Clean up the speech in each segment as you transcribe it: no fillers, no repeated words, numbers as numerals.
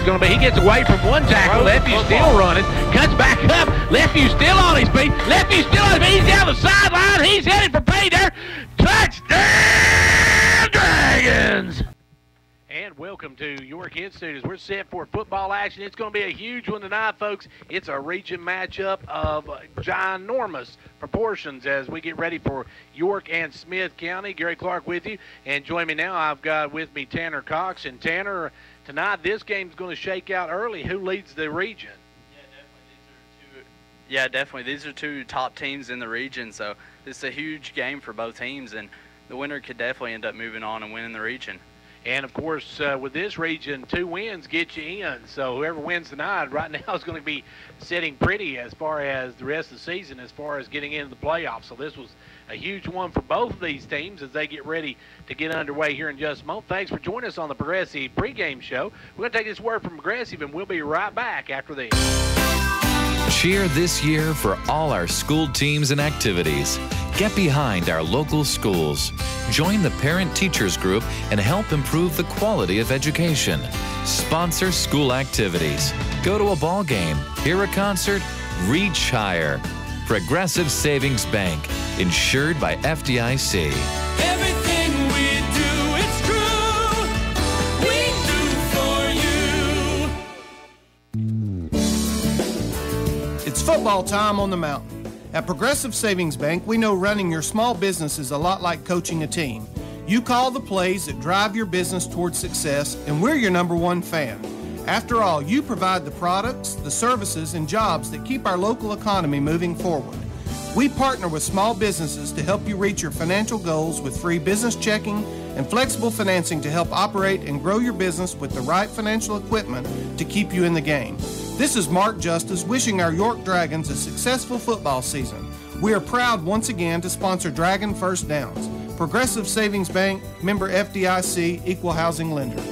going to be. He gets away from one tackle. Lefty's still running. Cuts back up. Lefty's still on his feet. Lefty's still on his feet. He's down the sideline. He's headed for pay dirt. Touchdown, Dragons! And welcome to York Institute. We're set for football action. It's going to be a huge one tonight, folks. It's a region matchup of ginormous proportions as we get ready for York and Smith County. Gary Clark with you. And join me now, I've got with me Tanner Cox. And Tanner, tonight this game's going to shake out early. Who leads the region? Yeah, definitely. These are two top teams in the region, so this is a huge game for both teams, and the winner could definitely end up moving on and winning the region. And, of course, with this region, 2 wins get you in. So whoever wins tonight right now is going to be sitting pretty as far as the rest of the season, as far as getting into the playoffs. So this was a huge one for both of these teams as they get ready to get underway here in just a moment. Thanks for joining us on the Progressive pregame show. We're going to take this word from Progressive, and we'll be right back after this. Cheer this year for all our school teams and activities. Get behind our local schools. Join the parent-teachers group and help improve the quality of education. Sponsor school activities. Go to a ball game, hear a concert, reach higher. Progressive Savings Bank, insured by FDIC. Everything we do, it's true. We do for you. It's football time on the mountain. At Progressive Savings Bank, we know running your small business is a lot like coaching a team. You call the plays that drive your business towards success, and we're your #1 fan. After all, you provide the products, the services, and jobs that keep our local economy moving forward. We partner with small businesses to help you reach your financial goals with free business checking and flexible financing to help operate and grow your business with the right financial equipment to keep you in the game. This is Mark Justice wishing our York Dragons a successful football season. We are proud once again to sponsor Dragon First Downs. Progressive Savings Bank, member FDIC, equal housing lender.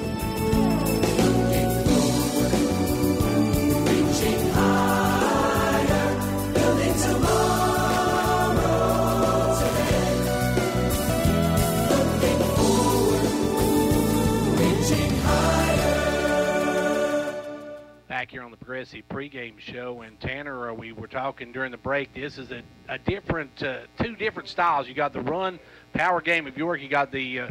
Back here on the Progressive pregame show, and Tanner, we were talking during the break. This is a different, 2 different styles. You got the run power game of York. You got the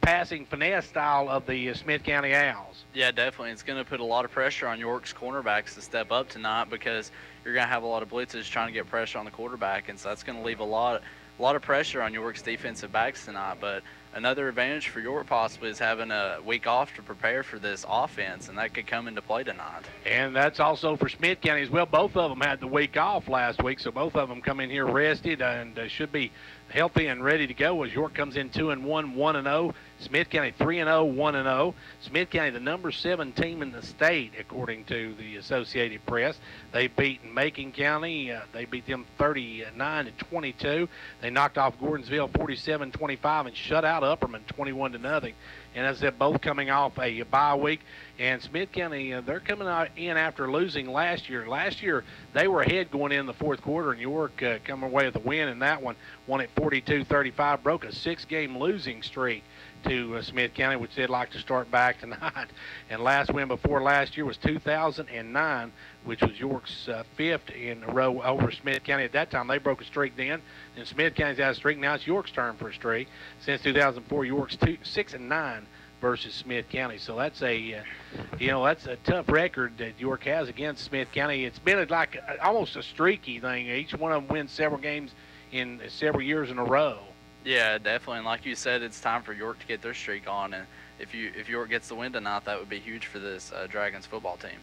passing finesse style of the Smith County Owls. Yeah, definitely. It's going to put a lot of pressure on York's cornerbacks to step up tonight because you're going to have a lot of blitzes trying to get pressure on the quarterback, and so that's going to leave a lot of pressure on York's defensive backs tonight. But another advantage for York possibly is having a week off to prepare for this offense, and that could come into play tonight. And that's also for Smith County as well. Both of them had the week off last week, so both of them come in here rested and should be healthy and ready to go as York comes in 2-1, 1-0. Smith County 3-0, 1-0. Smith County, the #7 team in the state, according to the Associated Press. They beat Macon County. They beat them 39-22. They knocked off Gordonsville 47-25 and shut out Upperman 21-0. And as I said, both coming off a bye week. And Smith County, they're coming in after losing last year. Last year, they were ahead going in the 4th quarter, and York coming away with a win in that one. Won at 42-35, broke a 6-game losing streak to Smith County, which they'd like to start back tonight. And last win before last year was 2009, which was York's 5th in a row over Smith County. At that time, they broke a streak then. And Smith County's had a streak. Now it's York's turn for a streak. Since 2004, York's 6-9 versus Smith County. So that's that's a tough record that York has against Smith County. It's been like almost a streaky thing. Each one of them wins several games in several years in a row. Yeah, definitely. And like you said, it's time for York to get their streak on. And if York gets the win tonight, that would be huge for this Dragons football team.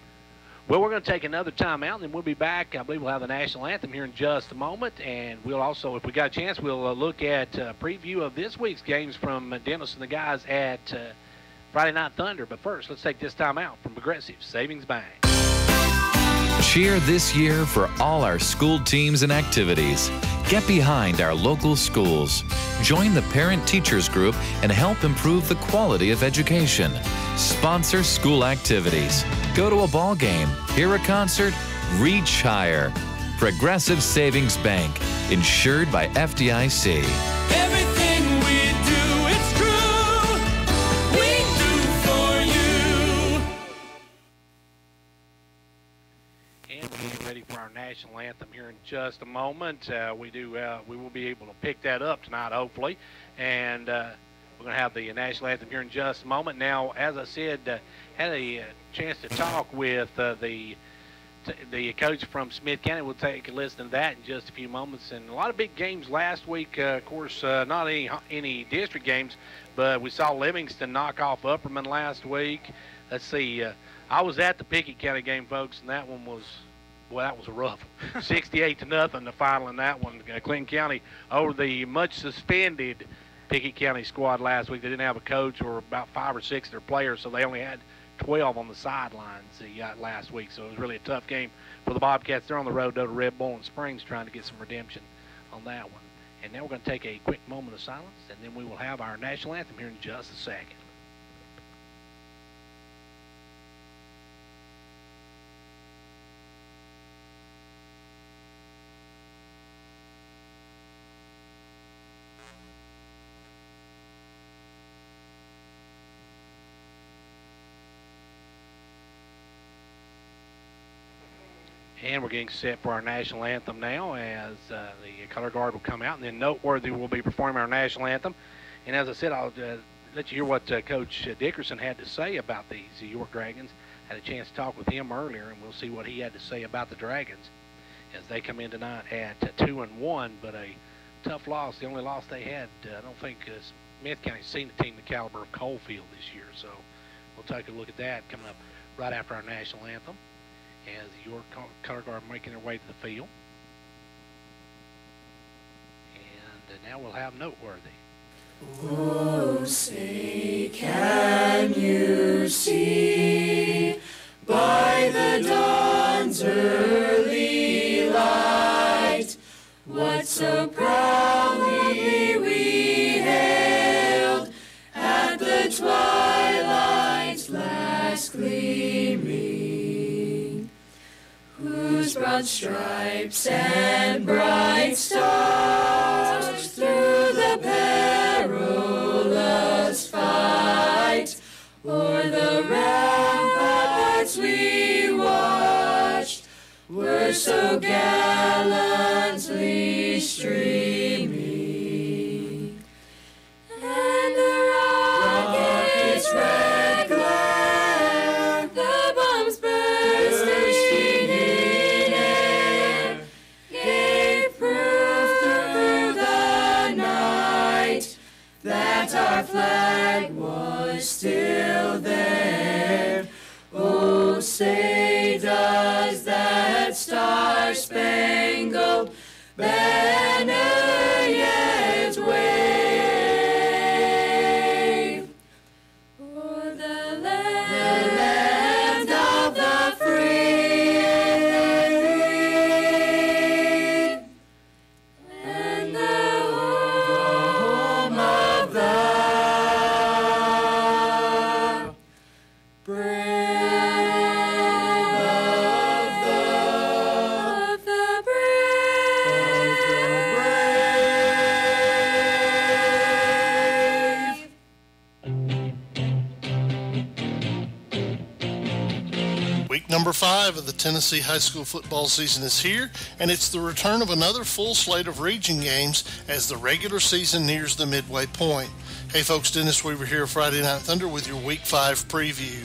Well, we're going to take another time out, and then we'll be back. I believe we'll have the national anthem here in just a moment. And we'll also, if we got a chance, we'll look at a preview of this week's games from Dennis and the guys at Friday Night Thunder. But first, let's take this time out from Progressive Savings Bank. Cheer this year for all our school teams and activities. Get behind our local schools. Join the parent-teachers group and help improve the quality of education. Sponsor school activities. Go to a ball game, hear a concert, reach higher. Progressive Savings Bank, insured by FDIC. Everything we do, it's true. We do for you. just a moment. We will be able to pick that up tonight, hopefully, and we're going to have the national anthem here in just a moment. Now, as I said, had a chance to talk with the coach from Smith County. We'll take a listen to that in just a few moments. And a lot of big games last week. Of course, not any district games, but we saw Livingston knock off Upperman last week. Let's see. I was at the Pickett County game, folks, and that one was, well, that was a rough 68-0, the final in that one. Clinton County over the much suspended Pickett County squad last week. They didn't have a coach or about 5 or 6 of their players, so they only had 12 on the sidelines last week. So it was really a tough game for the Bobcats. They're on the road to Red Bull Springs trying to get some redemption on that one. And now we're going to take a quick moment of silence, and then we will have our national anthem here in just a second. And we're getting set for our national anthem now as the color guard will come out, and then Noteworthy will be performing our national anthem. And as I said, I'll let you hear what Coach Dickerson had to say about these York Dragons. Had a chance to talk with him earlier, and we'll see what he had to say about the Dragons as they come in tonight at 2-1, but a tough loss. The only loss they had, I don't think Smith County's seen a team the caliber of Coalfield this year. So we'll take a look at that coming up right after our national anthem, as the York color guard making their way to the field. And now we'll have Noteworthy. Oh, say, can you see by the dawn's early light what so proudly we hailed at the twilight's last gleaming, whose broad stripes and bright stars through the perilous fight o'er the ramparts we watched were so gallantly streaming, and the rockets' red glare, the bombs bursting in air, gave proof through the night that our flag was still there. Oh, say does that star-spangled banner yet wave o'er the land of the free and the home of the brave. Week number 5 of the Tennessee high school football season is here, and it's the return of another full slate of region games as the regular season nears the midway point. Hey folks, Dennis Weaver here, Friday Night Thunder, with your Week 5 preview.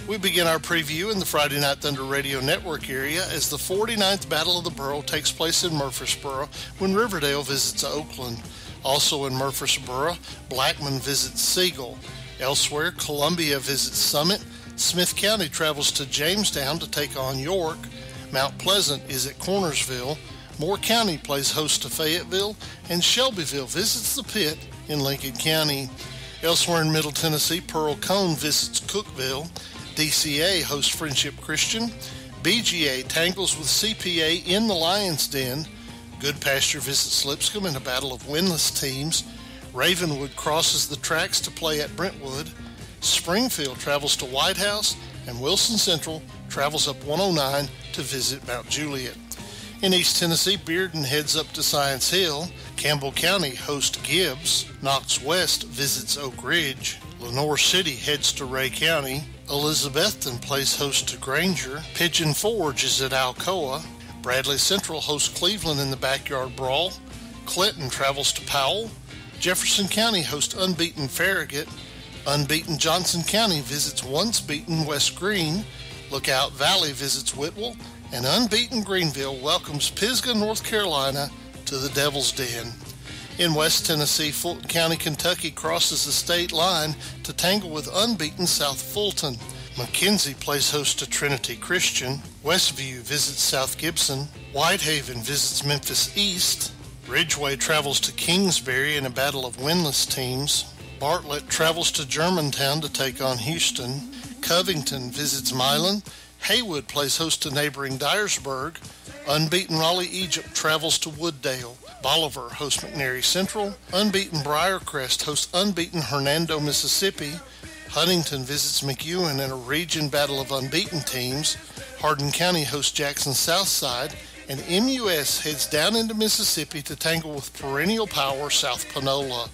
We begin our preview in the Friday Night Thunder radio network area as the 49th Battle of the Borough takes place in Murfreesboro when Riverdale visits Oakland. Also in Murfreesboro, Blackman visits Siegel. Elsewhere, Columbia visits Summit. Smith County travels to Jamestown to take on York. Mount Pleasant is at Cornersville. Moore County plays host to Fayetteville. And Shelbyville visits the Pit in Lincoln County. Elsewhere in Middle Tennessee, Pearl Cone visits Cookeville. DCA hosts Friendship Christian. BGA tangles with CPA in the Lion's Den. Good Pasture visits Lipscomb in a battle of winless teams. Ravenwood crosses the tracks to play at Brentwood. Springfield travels to White House, and Wilson Central travels up 109 to visit Mount Juliet. In East Tennessee, Bearden heads up to Science Hill. Campbell County hosts Gibbs. Knox West visits Oak Ridge. Lenoir City heads to Ray County. Elizabethton plays host to Granger. Pigeon Forge is at Alcoa. Bradley Central hosts Cleveland in the backyard brawl. Clinton travels to Powell. Jefferson County hosts unbeaten Farragut. Unbeaten Johnson County visits once beaten West Green. Lookout Valley visits Whitwell. And unbeaten Greenville welcomes Pisgah, North Carolina to the Devil's Den. In West Tennessee, Fulton County, Kentucky crosses the state line to tangle with unbeaten South Fulton. McKenzie plays host to Trinity Christian. Westview visits South Gibson. Whitehaven visits Memphis East. Ridgeway travels to Kingsbury in a battle of winless teams. Bartlett travels to Germantown to take on Houston. Covington visits Milan. Haywood plays host to neighboring Dyersburg. Unbeaten Raleigh Egypt travels to Wooddale. Bolivar hosts McNary Central. Unbeaten Briarcrest hosts unbeaten Hernando, Mississippi. Huntington visits McEwen in a region battle of unbeaten teams. Hardin County hosts Jackson Southside. And MUS heads down into Mississippi to tangle with perennial power South Panola.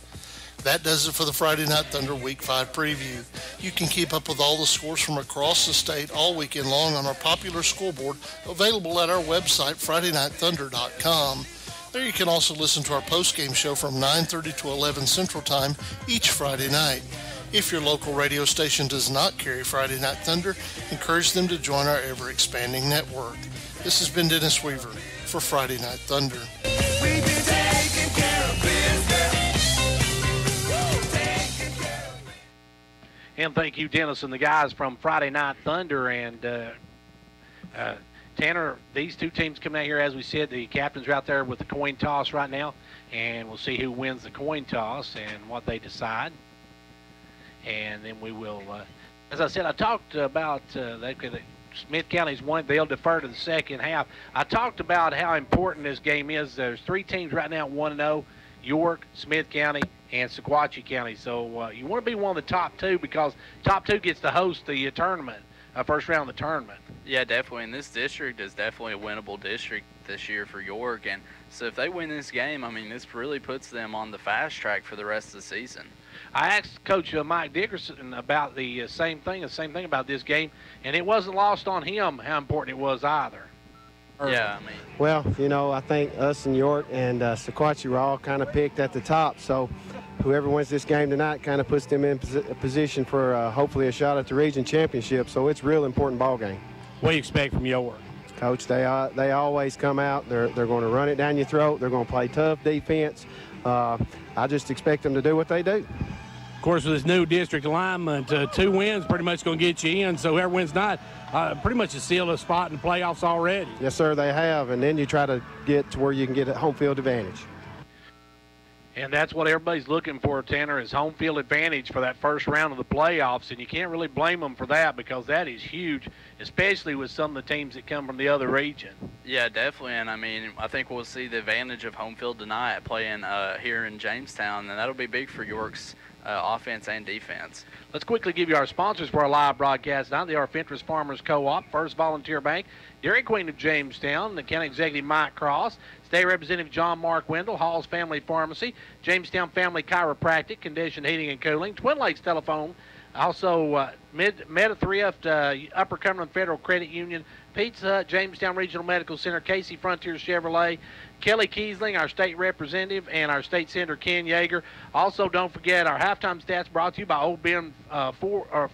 That does it for the Friday Night Thunder Week 5 preview. You can keep up with all the scores from across the state all weekend long on our popular scoreboard, available at our website, FridayNightThunder.com. There you can also listen to our post-game show from 9:30 to 11 Central Time each Friday night. If your local radio station does not carry Friday Night Thunder, encourage them to join our ever-expanding network. This has been Dennis Weaver for Friday Night Thunder. We've been taking care of business. And thank you, Dennis, and the guys from Friday Night Thunder. And Tanner, these two teams coming out here, as we said, the captains are out there with the coin toss right now, and we'll see who wins the coin toss and what they decide. And then we will, as I said, I talked about Smith County's won. They'll defer to the second half. I talked about how important this game is. There's three teams right now 1-0, York, Smith County, and Sequatchie County. So you want to be one of the top two, because top two gets to host the tournament, first round of the tournament. Yeah, definitely. And this district is definitely a winnable district this year for York. And so if they win this game, I mean, this really puts them on the fast track for the rest of the season. I asked Coach Mike Dickerson about the same thing about this game, and it wasn't lost on him how important it was either. Yeah, I mean. Well, you know, I think us and York and Sequatchie were all kind of picked at the top, so whoever wins this game tonight kind of puts them in a position for hopefully a shot at the region championship. So it's a real important ball game. What do you expect from York? Coach, they always come out. They're going to run it down your throat. They're going to play tough defense. I just expect them to do what they do. Of course, with this new district alignment, 2 wins pretty much going to get you in. So whoever wins tonight pretty much has sealed a spot in the playoffs already. Yes, sir, they have. And then you try to get to where you can get a home field advantage. And that's what everybody's looking for, Tanner, is home field advantage for that first round of the playoffs. And you can't really blame them for that, because that is huge, especially with some of the teams that come from the other region. Yeah, definitely. And, I mean, I think we'll see the advantage of home field tonight playing here in Jamestown, and that'll be big for York's offense and defense. Let's quickly give you our sponsors for our live broadcast now. They are Fentress Farmers Co-op, First Volunteer Bank, Dairy Queen of Jamestown, the County Executive Mike Cross, State Representative John Mark Wendell, Hall's Family Pharmacy, Jamestown Family Chiropractic, Condition Heating and Cooling, Twin Lakes Telephone, also Meta-Thrift, Upper Cumberland Federal Credit Union, Pizza Hut, Jamestown Regional Medical Center, Casey Frontier Chevrolet, Kelly Kiesling, our state representative, and our state senator, Ken Yeager. Also, don't forget our halftime stats brought to you by Old Ben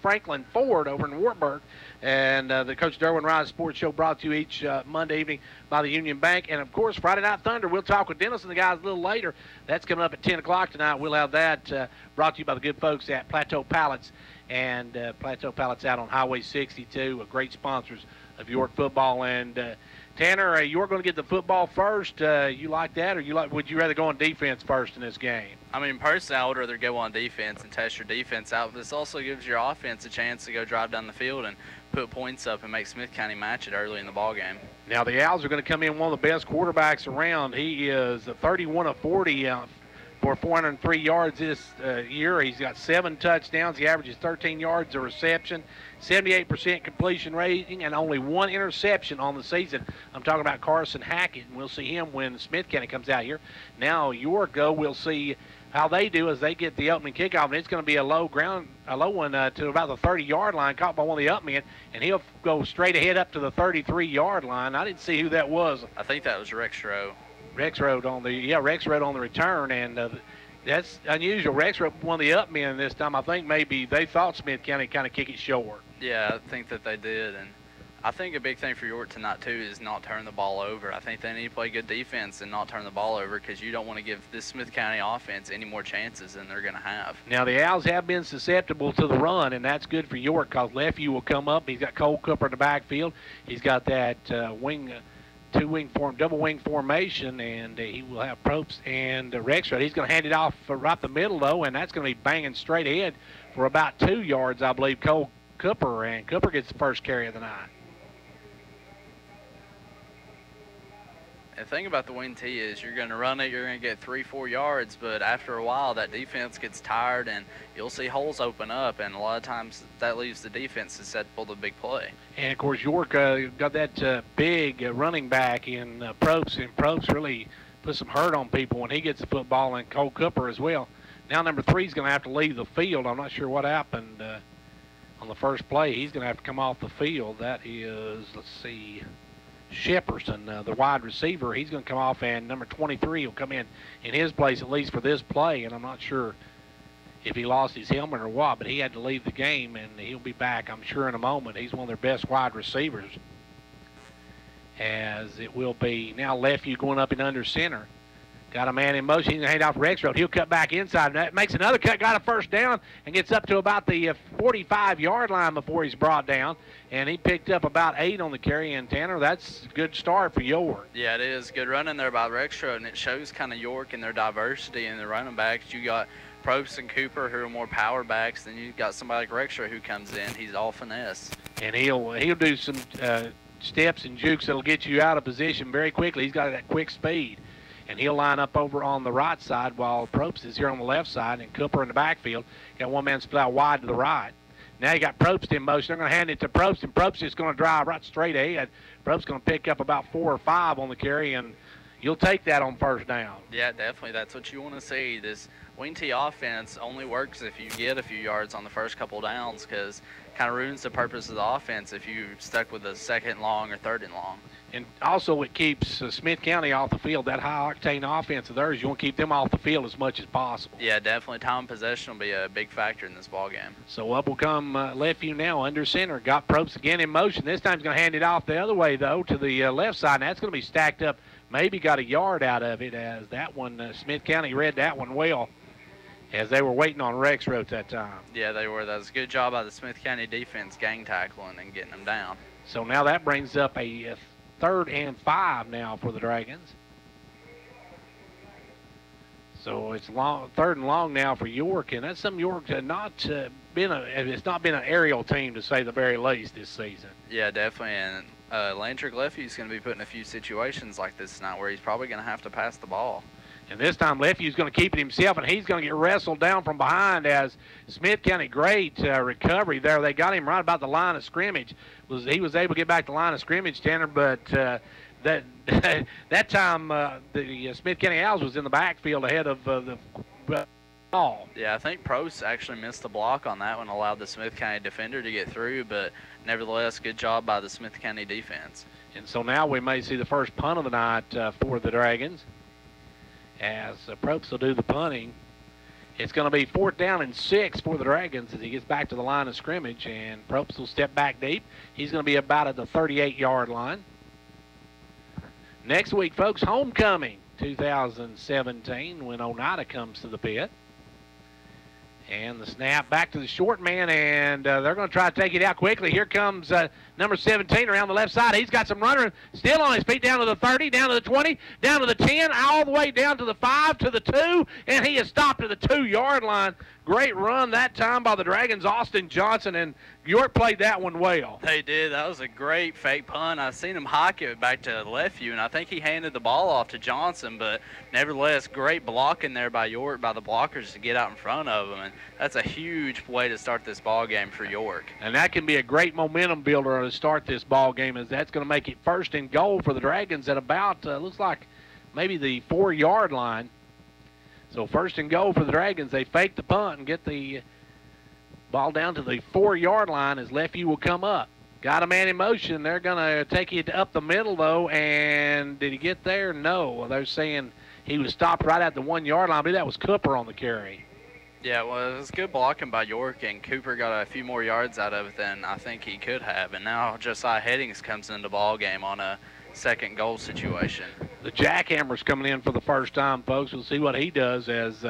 Franklin Ford over in Wartburg. And the Coach Derwin Rise Sports Show brought to you each Monday evening by the Union Bank. And, of course, Friday Night Thunder. We'll talk with Dennis and the guys a little later. That's coming up at 10 o'clock tonight. We'll have that brought to you by the good folks at Plateau Pallets. And Plateau Pallets out on Highway 62, great sponsors of York football. And, Tanner, you're going to get the football first. You like that, or would you rather go on defense first in this game? I mean, personally, I would rather go on defense and test your defense out. But this also gives your offense a chance to go drive down the field and put points up and make Smith County match it early in the ball game. Now, the Owls are going to come in one of the best quarterbacks around. He is 31 of 40 for 403 yards this year. He's got 7 touchdowns. He averages 13 yards a reception, 78% completion rating, and only 1 interception on the season. I'm talking about Carson Hackett, and we'll see him when Smith County comes out here. Now, York, though, we'll see how they do as they get the opening kickoff, and it's going to be a low one to about the 30-yard line, caught by one of the up men, and he'll go straight ahead up to the 33-yard line. I didn't see who that was. I think that was Rex Rowe. Rex Road on the return, and that's unusual. Rex Road, one of the up men this time. I think maybe they thought Smith County kind of kick it short. Yeah, I think that they did, and I think a big thing for York tonight too is not turn the ball over. I think they need to play good defense and not turn the ball over, because you don't want to give this Smith County offense any more chances than they're going to have. Now the Owls have been susceptible to the run, and that's good for York, because Lefevue will come up. He's got Cole Cooper in the backfield. He's got that double wing formation, and he will have Probst and Rexrod. He's going to hand it off right the middle, though, and that's going to be banging straight ahead for about 2 yards, I believe, Cole Cooper, and Cooper gets the first carry of the night. The thing about the wing T is you're going to run it, you're going to get 3-4 yards, but after a while that defense gets tired and you'll see holes open up, and a lot of times that leaves the defense to set for the big play. And, of course, York got that big running back in Probst, and Probst really put some hurt on people when he gets the football, and Cole Cooper as well. Now number 3 is going to have to leave the field. I'm not sure what happened on the first play. He's going to have to come off the field. That is, let's see, Shepperson, the wide receiver. He's going to come off, and number 23 will come in his place, at least for this play, and I'm not sure if he lost his helmet or what, but he had to leave the game, and he'll be back, I'm sure, in a moment. He's one of their best wide receivers, as it will be now Lefevue going up and under center. Got a man in motion. He's going to hand off Rexrod. He'll cut back inside. That makes another cut. Got a first down and gets up to about the 45-yard line before he's brought down. And he picked up about 8 on the carry. And, Tanner, that's a good start for York. Yeah, it is. Good running there by Rexrod, and it shows kind of York and their diversity in the running backs. You got Probst and Cooper, who are more power backs. Then you got somebody like Rexrod who comes in. He's all finesse. And he'll do some steps and jukes that'll get you out of position very quickly. He's got that quick speed. And he'll line up over on the right side while Probst is here on the left side, and Cooper in the backfield. Got one man split out wide to the right. Now you got Probst in motion. They're going to hand it to Probst, and Probst is going to drive right straight ahead. Probst going to pick up about 4 or 5 on the carry, and you'll take that on first down. Yeah, definitely. That's what you want to see. This wing T offense only works if you get a few yards on the first couple downs, because it kind of ruins the purpose of the offense if you're stuck with a 2nd and long or 3rd and long. And also it keeps Smith County off the field. That high-octane offense of theirs, you want to keep them off the field as much as possible. Yeah, definitely. Time of possession will be a big factor in this ball game. So up will come Lefevue now under center. Got Probst again in motion. This time he's going to hand it off the other way, though, to the left side. And that's going to be stacked up. Maybe got a yard out of it, as that one, Smith County read that one well, as they were waiting on Rexrod at that time. Yeah, they were. That was a good job by the Smith County defense gang tackling and getting them down. So now that brings up a 3rd and 5 now for the Dragons. So it's 3rd and long now for York, and that's some York it's not been an aerial team, to say the very least, this season. Yeah, definitely. And Landrick Lefevue's going to be put in a few situations like this tonight where he's probably going to have to pass the ball. And this time Lefevue's going to keep it himself, and he's going to get wrestled down from behind, as Smith County, great recovery there. They got him right about the line of scrimmage. He was able to get back to the line of scrimmage, Tanner, but that time the Smith County Owls was in the backfield ahead of the ball. Yeah, I think Probst actually missed the block on that one, allowed the Smith County defender to get through, but nevertheless, good job by the Smith County defense. And so now we may see the first punt of the night for the Dragons, as Probst will do the punting. It's going to be 4th down and 6 for the Dragons as he gets back to the line of scrimmage, and Probst will step back deep. He's going to be about at the 38-yard line. Next week, folks, homecoming 2017, when Oneida comes to the pit. And the snap back to the short man, and they're going to try to take it out quickly. Here comes number 17 around the left side. He's got some runner, still on his feet, down to the 30, down to the 20, down to the 10, all the way down to the 5, to the 2, and he is stopped at the 2-yard line. Great run that time by the Dragons, Austin Johnson, and York played that one well. They did. That was a great fake punt. I've seen him hike it back to Lefeview, and I think he handed the ball off to Johnson, but nevertheless, great blocking there by York, by the blockers to get out in front of him, and that's a huge way to start this ball game for York. And that can be a great momentum builder to start this ball game, as that's going to make it 1st and goal for the Dragons at about, looks like maybe the 4-yard line. So 1st and goal for the Dragons. They fake the punt and get the ball down to the 4-yard line as Lefeview will come up. Got a man in motion. They're going to take it up the middle, though, and did he get there? No. They're saying he was stopped right at the 1-yard line. I believe that was Cooper on the carry. Yeah, well, it was good blocking by York, and Cooper got a few more yards out of it than I think he could have. And now Josiah Headings comes into the ball game on a 2nd goal situation. The jackhammer's coming in for the first time, folks. We'll see what he does, as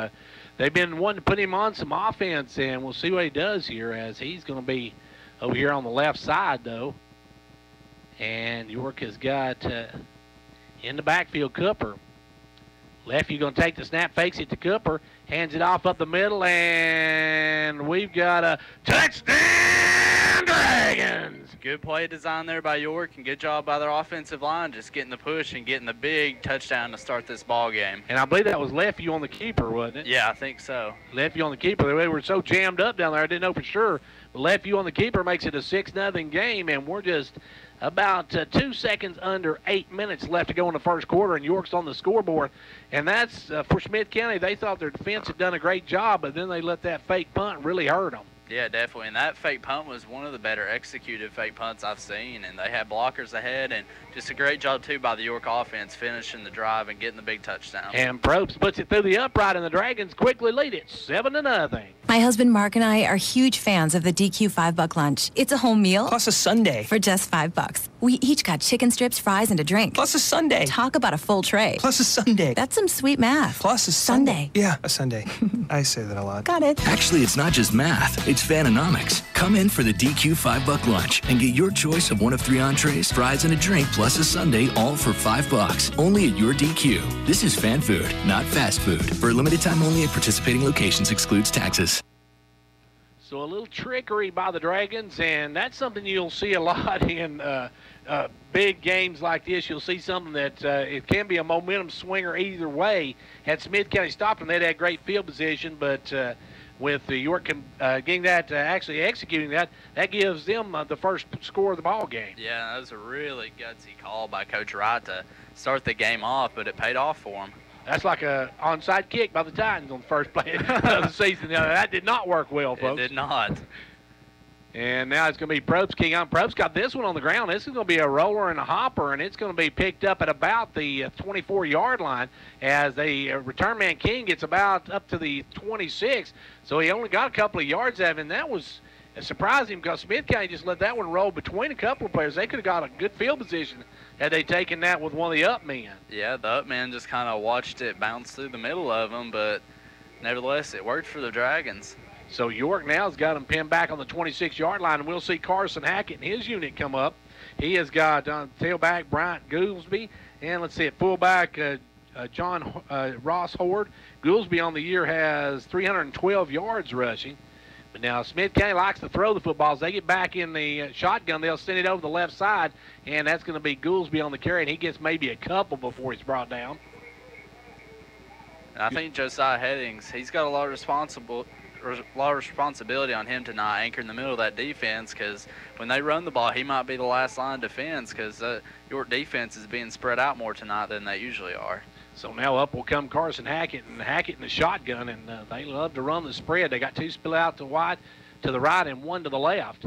they've been wanting to put him on some offense, and we'll see what he does here, as he's going to be over here on the left side, though. And York has got in the backfield Cooper. Lefeview going to take the snap, fakes it to Cooper, hands it off up the middle, and we've got a touchdown, Dragons! Good play design there by York, and good job by their offensive line, just getting the push and getting the big touchdown to start this ball game. And I believe that was Lefeview on the keeper, wasn't it? Yeah, I think so. Lefeview on the keeper. They were so jammed up down there, I didn't know for sure. But Lefeview on the keeper makes it a 6-0 game, and we're just about 2 seconds under 8 minutes left to go in the first quarter, and York's on the scoreboard. And that's for Smith County. They thought their defense had done a great job, but then they let that fake punt really hurt them. Yeah, definitely. And that fake punt was one of the better executed fake punts I've seen. And they had blockers ahead, and just a great job, too, by the York offense finishing the drive and getting the big touchdown. And Probst puts it through the upright, and the Dragons quickly lead it 7-0. My husband Mark and I are huge fans of the DQ $5 lunch. It's a home meal. Plus a sundae. For just $5. We each got chicken strips, fries, and a drink. Plus a sundae. Talk about a full tray. Plus a sundae. That's some sweet math. Plus a sundae. Yeah, a sundae. I say that a lot. Got it. Actually, it's not just math. It's Fanonomics. Come in for the DQ $5 lunch and get your choice of one of 3 entrees, fries, and a drink, plus a sundae, all for $5. Only at your DQ. This is fan food, not fast food. For a limited time only at participating locations, excludes taxes. So a little trickery by the Dragons, and that's something you'll see a lot in big games like this. You'll see something that it can be a momentum swinger either way. Had Smith County stopped them, they'd had great field position, but with York getting that, actually executing that, that gives them the first score of the ball game. Yeah, that was a really gutsy call by Coach Wright to start the game off, but it paid off for him. That's like a onside kick by the Titans on the first play of the season. That did not work well, folks. It did not. And now it's going to be Probst king on. Probst got this one on the ground. This is going to be a roller and a hopper, and it's going to be picked up at about the 24-yard line as the return man King gets about up to the 26. So he only got a couple of yards out of it, and that was surprising because Smith County just let that one roll between a couple of players. They could have got a good field position had they taken that with one of the up men. Yeah, the up men just kind of watched it bounce through the middle of them, but nevertheless, it worked for the Dragons. So York now has got him pinned back on the 26-yard line, and we'll see Carson Hackett and his unit come up. He has got tailback Bryant Goolsby, and let's see, at fullback John Ross Horde. Goolsby on the year has 312 yards rushing. But now Smith County likes to throw the footballs. They get back in the shotgun. They'll send it over the left side, and that's going to be Goolsby on the carry, and he gets maybe a couple before he's brought down. And I think Josiah Headings, he's got a lot of responsibility on him to not anchor in the middle of that defense, because when they run the ball, he might be the last line of defense, because York defense is being spread out more tonight than they usually are. So now up will come Carson Hackett, and Hackett in the shotgun, and they love to run the spread. They got 2 spill out to the right and 1 to the left.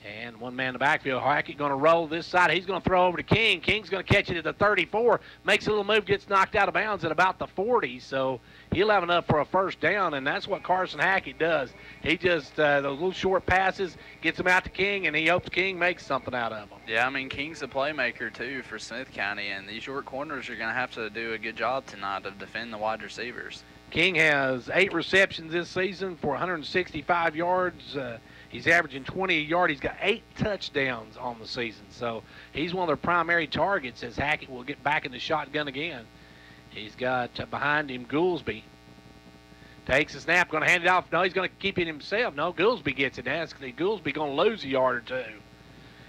And one man in the backfield. Hackett going to roll this side. He's going to throw over to King. King's going to catch it at the 34. Makes a little move, gets knocked out of bounds at about the 40. So he'll have enough for a first down, and that's what Carson Hackett does. He just, those little short passes, gets them out to King, and he hopes King makes something out of them. Yeah, I mean, King's a playmaker, too, for Smith County, and these short corners are going to have to do a good job tonight of defending the wide receivers. King has 8 receptions this season for 165 yards. He's averaging 20 a yard. He's got 8 touchdowns on the season. So he's one of their primary targets as Hackett will get back in the shotgun again. He's got behind him Goolsby. Takes the snap, going to hand it off. No, he's going to keep it himself. No, Goolsby gets it. That's Goolsby going to lose a yard or two.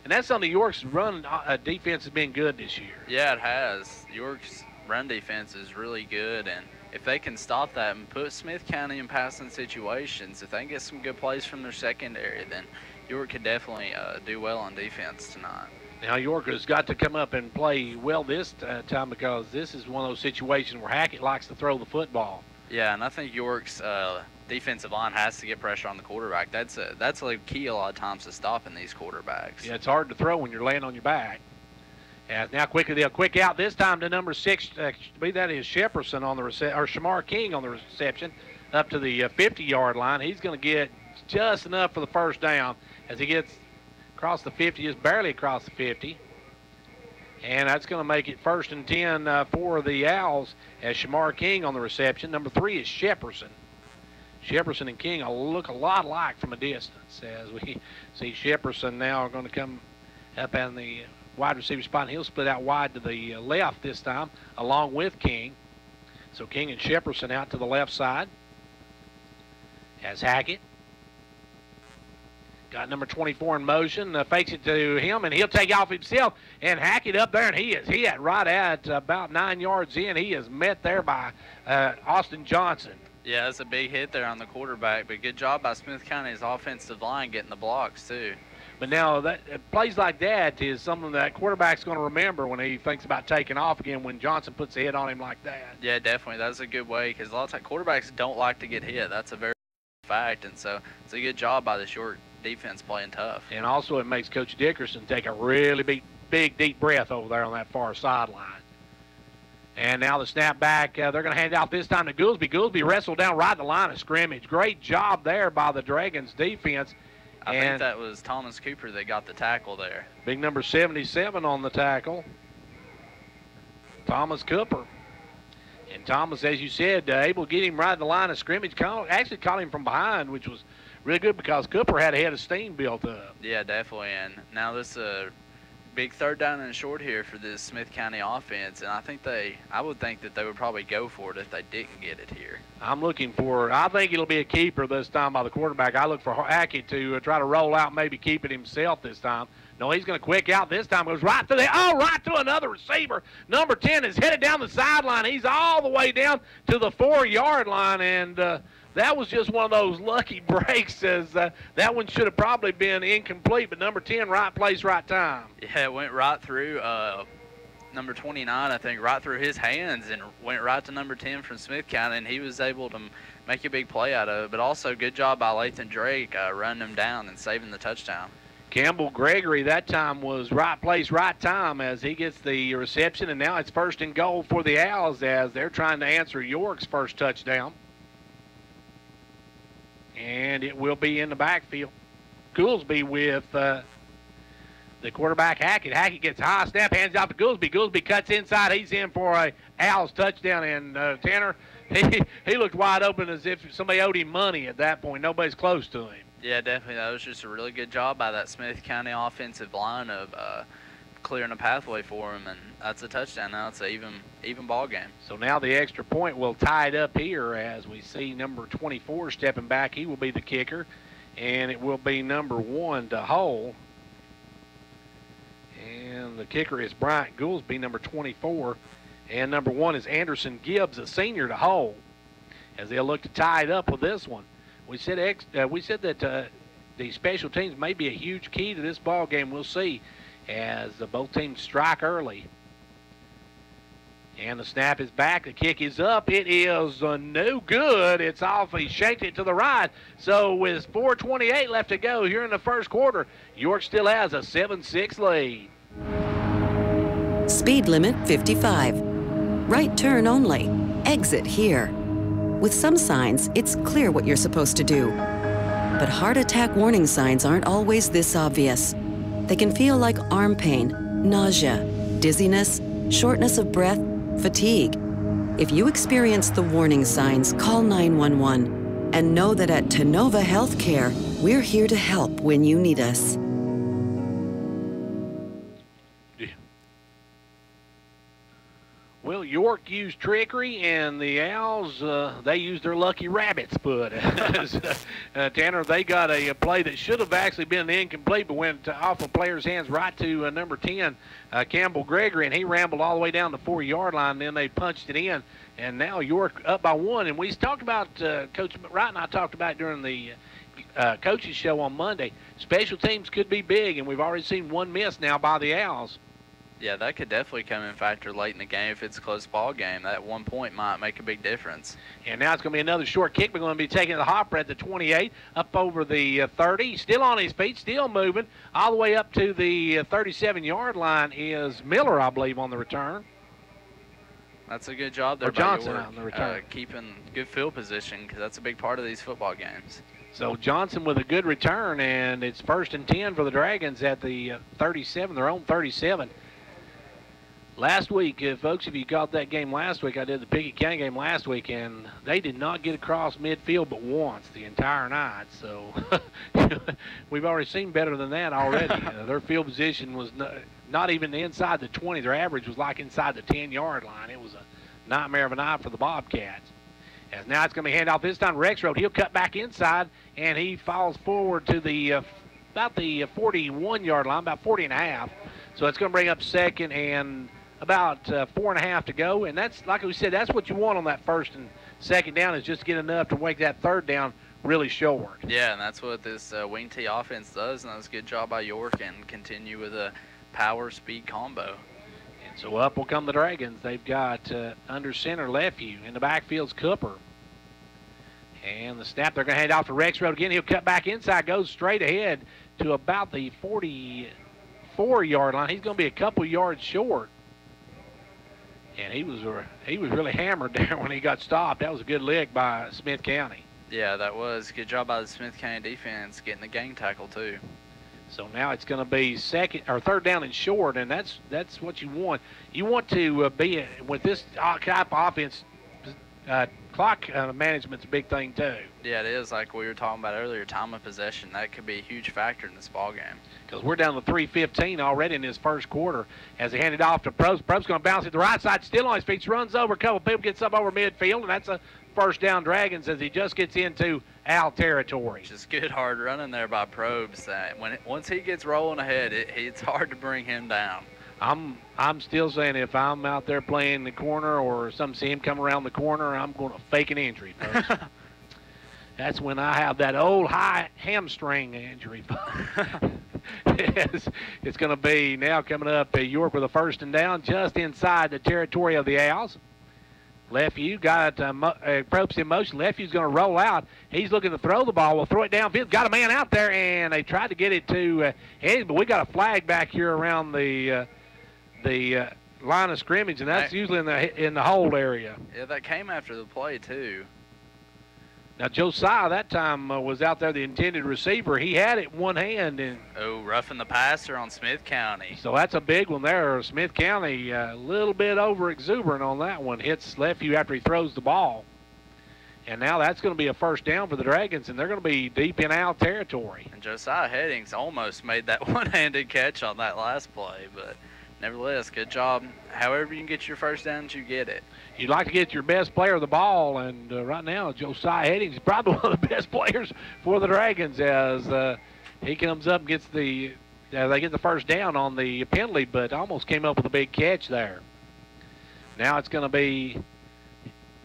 And that's something York's run defense has been good this year. Yeah, it has. York's run defense is really good, and if they can stop that and put Smith County in passing situations, if they can get some good plays from their secondary, then York could definitely do well on defense tonight. Now York has got to come up and play well this time because this is one of those situations where Hackett likes to throw the football. Yeah, and I think York's defensive line has to get pressure on the quarterback. That's a key a lot of times to stopping these quarterbacks. Yeah, it's hard to throw when you're laying on your back. As now quickly they'll quick out this time to number 6. That is Shepperson on the or Shamar King on the reception up to the 50-yard line. He's going to get just enough for the first down as he gets across the 50, just barely across the 50. And that's going to make it 1st and 10 for the Owls as Shamar King on the reception. Number 3 is Shepperson. Shepperson and King look a lot alike from a distance as we see Shepperson now going to come up in the wide receiver spot, and he'll split out wide to the left this time along with King. So King and Shepperson out to the left side as Hackett got number 24 in motion, fakes it to him, and he'll take off himself, and Hackett up there, and he had right at about 9 yards in. He is met there by Austin Johnson. Yeah, that's a big hit there on the quarterback, but good job by Smith County's offensive line getting the blocks too. But now plays like that is something that quarterback's going to remember when he thinks about taking off again when Johnson puts a hit on him like that. Yeah, definitely. That's a good way because a lot of times quarterbacks don't like to get hit. That's a very fact, and so it's a good job by the short defense playing tough. And also it makes Coach Dickerson take a really big, deep breath over there on that far sideline. And now the snap back, they're going to hand it out this time to Goolsby. Goolsby wrestled down right at the line of scrimmage. Great job there by the Dragons defense. I think that was Thomas Cooper that got the tackle there. Big number 77 on the tackle, Thomas Cooper. And Thomas, as you said, able to get him right at the line of scrimmage. Actually caught him from behind, which was really good because Cooper had a head of steam built up. Yeah, definitely. And now this big 3rd down and short here for this Smith County offense, and I would think that they would probably go for it if they didn't get it here. I think it'll be a keeper this time by the quarterback. I look for Hackett to try to roll out, maybe keep it himself this time. No, he's going to quick out this time. Goes right to another receiver. Number 10 is headed down the sideline. He's all the way down to the 4-yard line, and that was just one of those lucky breaks as that one should have probably been incomplete, but number 10, right place, right time. Yeah, it went right through number 29, I think, right through his hands and went right to number 10 from Smith County, and he was able to make a big play out of it. But also good job by Lathan Drake running him down and saving the touchdown. Campbell Gregory that time was right place, right time as he gets the reception, and now it's 1st and goal for the Owls as they're trying to answer York's first touchdown. And it will be in the backfield. Goolsby with the quarterback, Hackett. Hackett gets a high snap, hands off to Goolsby. Goolsby cuts inside. He's in for a Owls touchdown. And Tanner, he looked wide open as if somebody owed him money at that point. Nobody's close to him. Yeah, definitely. That was just a really good job by that Smith County offensive line of clearing a pathway for him, and that's a touchdown. Now it's an even ball game. So now the extra point will tie it up here as we see number 24 stepping back. He will be the kicker, and it will be number 1 to Hull. And the kicker is Bryant Goolsby, number 24, and number 1 is Anderson Gibbs, a senior, to Hull, as they'll look to tie it up with this one. We said that the special teams may be a huge key to this ball game. We'll see as both teams strike early. And the snap is back. The kick is up. It is no good. It's off. He shanked it to the right. So with 4:28 left to go here in the first quarter, York still has a 7-6 lead. Speed limit 55. Right turn only. Exit here. With some signs, it's clear what you're supposed to do. But heart attack warning signs aren't always this obvious. They can feel like arm pain, nausea, dizziness, shortness of breath, fatigue. If you experience the warning signs, call 911 and know that at Tenova Healthcare, we're here to help when you need us. Well, York used trickery, and the Owls, they used their lucky rabbit's foot. Tanner, they got a play that should have actually been incomplete, but went off a player's hands right to number 10, Campbell Gregory, and he rambled all the way down the 4-yard line. Then they punched it in, and now York up by 1. And we talked about, Coach Wright and I talked about it during the coaches show on Monday. Special teams could be big, and we've already seen one miss now by the Owls. Yeah, that could definitely come in factor late in the game if it's a close ball game. That 1 point might make a big difference. And now it's going to be another short kick. We're going to be taking the hopper at the 28, up over the 30. Still on his feet, still moving. All the way up to the 37-yard line is Miller, I believe, on the return. That's a good job there by Johnson York, on the return. keeping good field position, because that's a big part of these football games. So Johnson with a good return, and it's 1st and 10 for the Dragons at the 37, their own 37. Last week, folks, if you caught that game last week, I did the Pickett County game last week, and they did not get across midfield but once the entire night. So we've already seen better than that already. Their field position was not even inside the 20. Their average was like inside the 10-yard line. It was a nightmare of a night for the Bobcats. As now it's going to be handed off this time. Rexroad, he'll cut back inside, and he falls forward to the about the 41-yard line, about 40 and a half. So it's going to bring up second and about 4.5 to go, and that's, like we said, that's what you want on that 1st and 2nd down, is just to get enough to make that 3rd down really short. Yeah, and that's what this wing T offense does, and that's a good job by York, and continue with a power-speed combo. And so up will come the Dragons. They've got under center Lefevue. In the backfield's Cooper. And the snap, they're going to hand off to Rexroad again. He'll cut back inside, goes straight ahead to about the 44-yard line. He's going to be a couple yards short. And he was really hammered there when he got stopped. That was a good lick by Smith County. Yeah, that was a good job by the Smith County defense getting the gang tackle too. So now it's going to be 3rd down and short, and that's what you want. You want to be with this type of offense. Clock management's a big thing too. Yeah, it is. Like we were talking about earlier, time of possession, that could be a huge factor in this ball game. Because we're down to 3:15 already in this first quarter. As they hand it off to Probst. Probst's going to bounce it to the right side, still on his feet, runs over a couple people, gets up over midfield, and that's a 1st down Dragons as he just gets into Owl territory. Just good hard running there by Probst. Once he gets rolling ahead, it's hard to bring him down. I'm still saying if I'm out there playing the corner or see him come around the corner, I'm going to fake an injury, folks. That's when I have that old high hamstring injury. It's going to be now coming up York with a 1st and down just inside the territory of the Owls. Lefevue got Probst in motion. Lefevue's going to roll out. He's looking to throw the ball. We'll throw it downfield. Got a man out there, and they tried to get it to Eddie, but we got a flag back here around the line of scrimmage, and that's usually in the hold area. Yeah, that came after the play too. Now Josiah that time was out there, the intended receiver. He had it in one hand, and roughing the passer on Smith County. So that's a big one there. Smith County a little bit over exuberant on that one. Hits Lefevue after he throws the ball, and now that's going to be a 1st down for the Dragons, and they're going to be deep in Owl territory. And Josiah Headings almost made that one-handed catch on that last play, but nevertheless, good job. However you can get your 1st downs, you get it. You'd like to get your best player of the ball, and right now Josiah Headings is probably one of the best players for the Dragons as he comes up and gets they get the 1st down on the penalty, but almost came up with a big catch there. Now it's going to be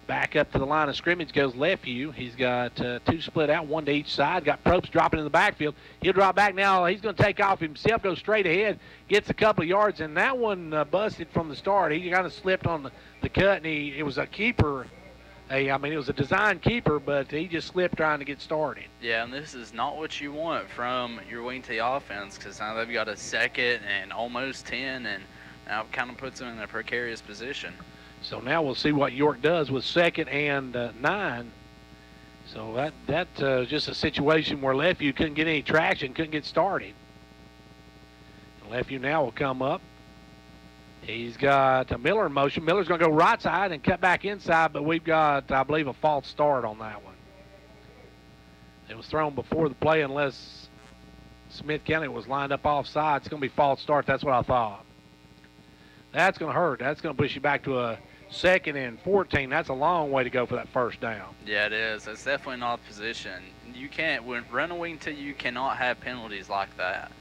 Back up to the line of scrimmage goes Lefeview. He's got two split out, one to each side. Got Probst dropping in the backfield. He'll drop back now. He's going to take off himself, go straight ahead, gets a couple of yards, and that one busted from the start. He kind of slipped on the cut, and it was a keeper. It was a design keeper, but he just slipped trying to get started. Yeah, and this is not what you want from your wing T offense, because now they've got a 2nd and almost 10, and now it kind of puts them in a precarious position. So now we'll see what York does with 2nd and 9. So that's just a situation where Lefeview couldn't get any traction, couldn't get started. And Lefeview now will come up. He's got Miller in motion. Miller's going to go right side and cut back inside, but we've got, I believe, a false start on that one. It was thrown before the play unless Smith County was lined up offside. It's going to be false start. That's what I thought. That's going to hurt. That's going to push you back to a 2nd and 14. That's a long way to go for that first down. Yeah, it is. It's definitely not the position. You can't, when run a wing T, you cannot have penalties like that.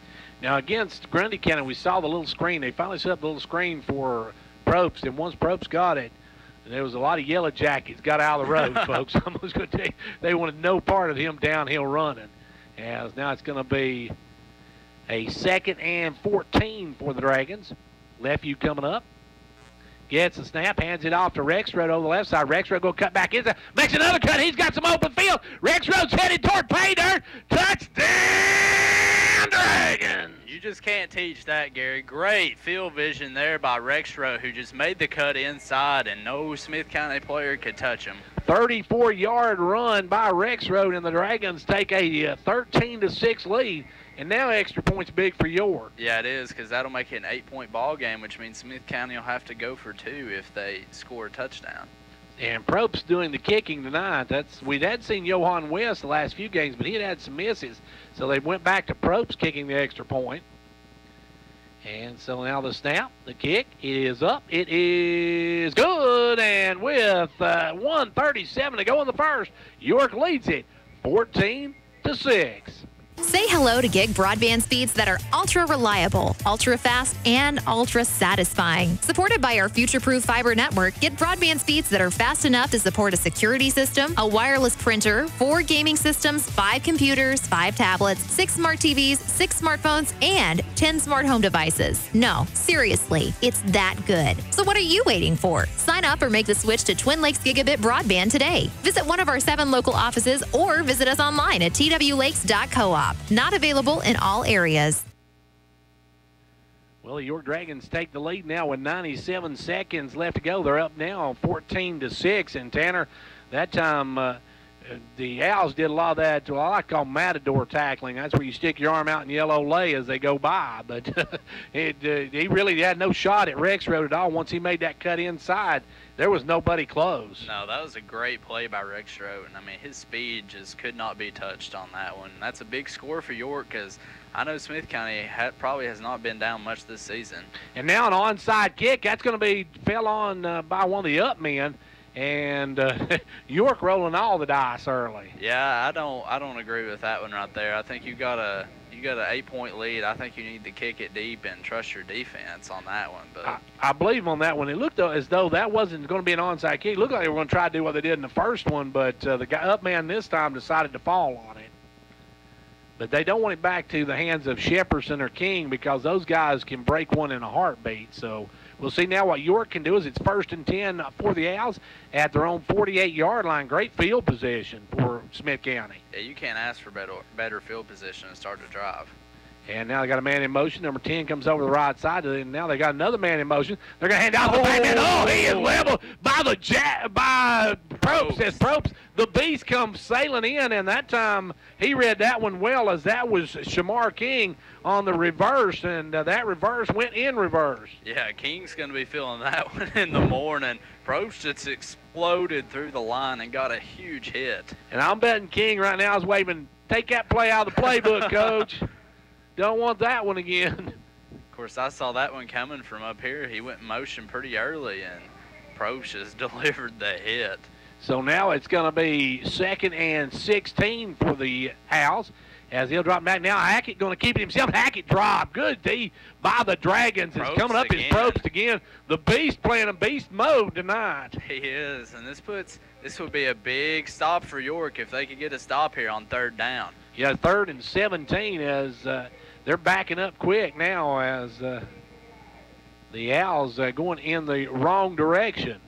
Now, against Grundy County, we saw the little screen. They finally set up the little screen for Probst, and once Probst got it, there was a lot of yellow jackets got out of the road, folks. I was going to tell you, they wanted no part of him downhill running. As now it's going to be a 2nd and 14 for the Dragons. Lefeview coming up. Gets the snap, hands it off to Rexroad over the left side. Rexroad going to cut back inside, makes another cut. He's got some open field. Rexroad's headed toward pay dirt. Touchdown, Dragons! You just can't teach that, Gary. Great field vision there by Rexroad, who just made the cut inside, and no Smith County player could touch him. 34-yard run by Rexroad, and the Dragons take a 13-6 lead. And now extra points big for York. Yeah, it is, because that'll make it an 8-point ball game, which means Smith County will have to go for 2 if they score a touchdown. And Probst doing the kicking tonight. We had seen Johan West the last few games, but he had some misses. So they went back to Probst kicking the extra point. And so now the snap, the kick is up. It is good, and with 1:37 to go in the first, York leads it 14-6. Say hello to gig broadband speeds that are ultra reliable, ultra fast, and ultra satisfying. Supported by our future-proof fiber network, get broadband speeds that are fast enough to support a security system, a wireless printer, 4 gaming systems, 5 computers, 5 tablets, 6 smart TVs, 6 smartphones, and 10 smart home devices. No, seriously, it's that good. So what are you waiting for? Sign up or make the switch to Twin Lakes Gigabit Broadband today. Visit one of our 7 local offices or visit us online at twlakes.coop. Not available in all areas. Well, the York Dragons take the lead now with 97 seconds left to go. They're up now 14-6. And Tanner, that time the Owls did a lot of that, what I like to call matador tackling. That's where you stick your arm out in yellow lay as they go by. But he really had no shot at Rexroad at all. Once he made that cut inside, there was nobody close. No, that was a great play by Rexroad. I mean, his speed just could not be touched on that one. That's a big score for York, because I know Smith County probably has not been down much this season. And now an onside kick. That's going to be fell on by one of the up men. And York rolling all the dice early. Yeah, I don't agree with that one right there. I think you got an 8-point lead. I think you need to kick it deep and trust your defense on that one. But I believe on that one. It looked as though that wasn't going to be an onside kick. It looked like they were going to try to do what they did in the first one, but the guy up man this time decided to fall on it. But they don't want it back to the hands of Shepperson or King, because those guys can break one in a heartbeat. So we'll see now what York can do. As it's 1st and 10 for the Owls at their own 48-yard line. Great field position for Smith County. Yeah, you can't ask for better field position to start the drive. And now they got a man in motion. Number 10 comes over the right side, and now they got another man in motion. They're going to hand out the back end. Oh, he is leveled by Probst. As Probst, the beast comes sailing in, and that time he read that one well, as that was Shamar King on the reverse, and that reverse went in reverse. Yeah, King's going to be feeling that one in the morning. Probst just exploded through the line and got a huge hit. And I'm betting King right now is waving, take that play out of the playbook, Coach. Don't want that one again. Of course, I saw that one coming from up here. He went in motion pretty early, and Probst just delivered the hit. So now it's going to be 2nd and 16 for the Owls. as he'll drop back. Now Hackett going to keep it himself. Hackett drop. Good D by the Dragons. It's coming up his Probst again. The Beast playing a beast mode tonight. He is, and this would be a big stop for York if they could get a stop here on 3rd down. Yeah, 3rd and 17 as they're backing up quick now as the Owls going in the wrong direction.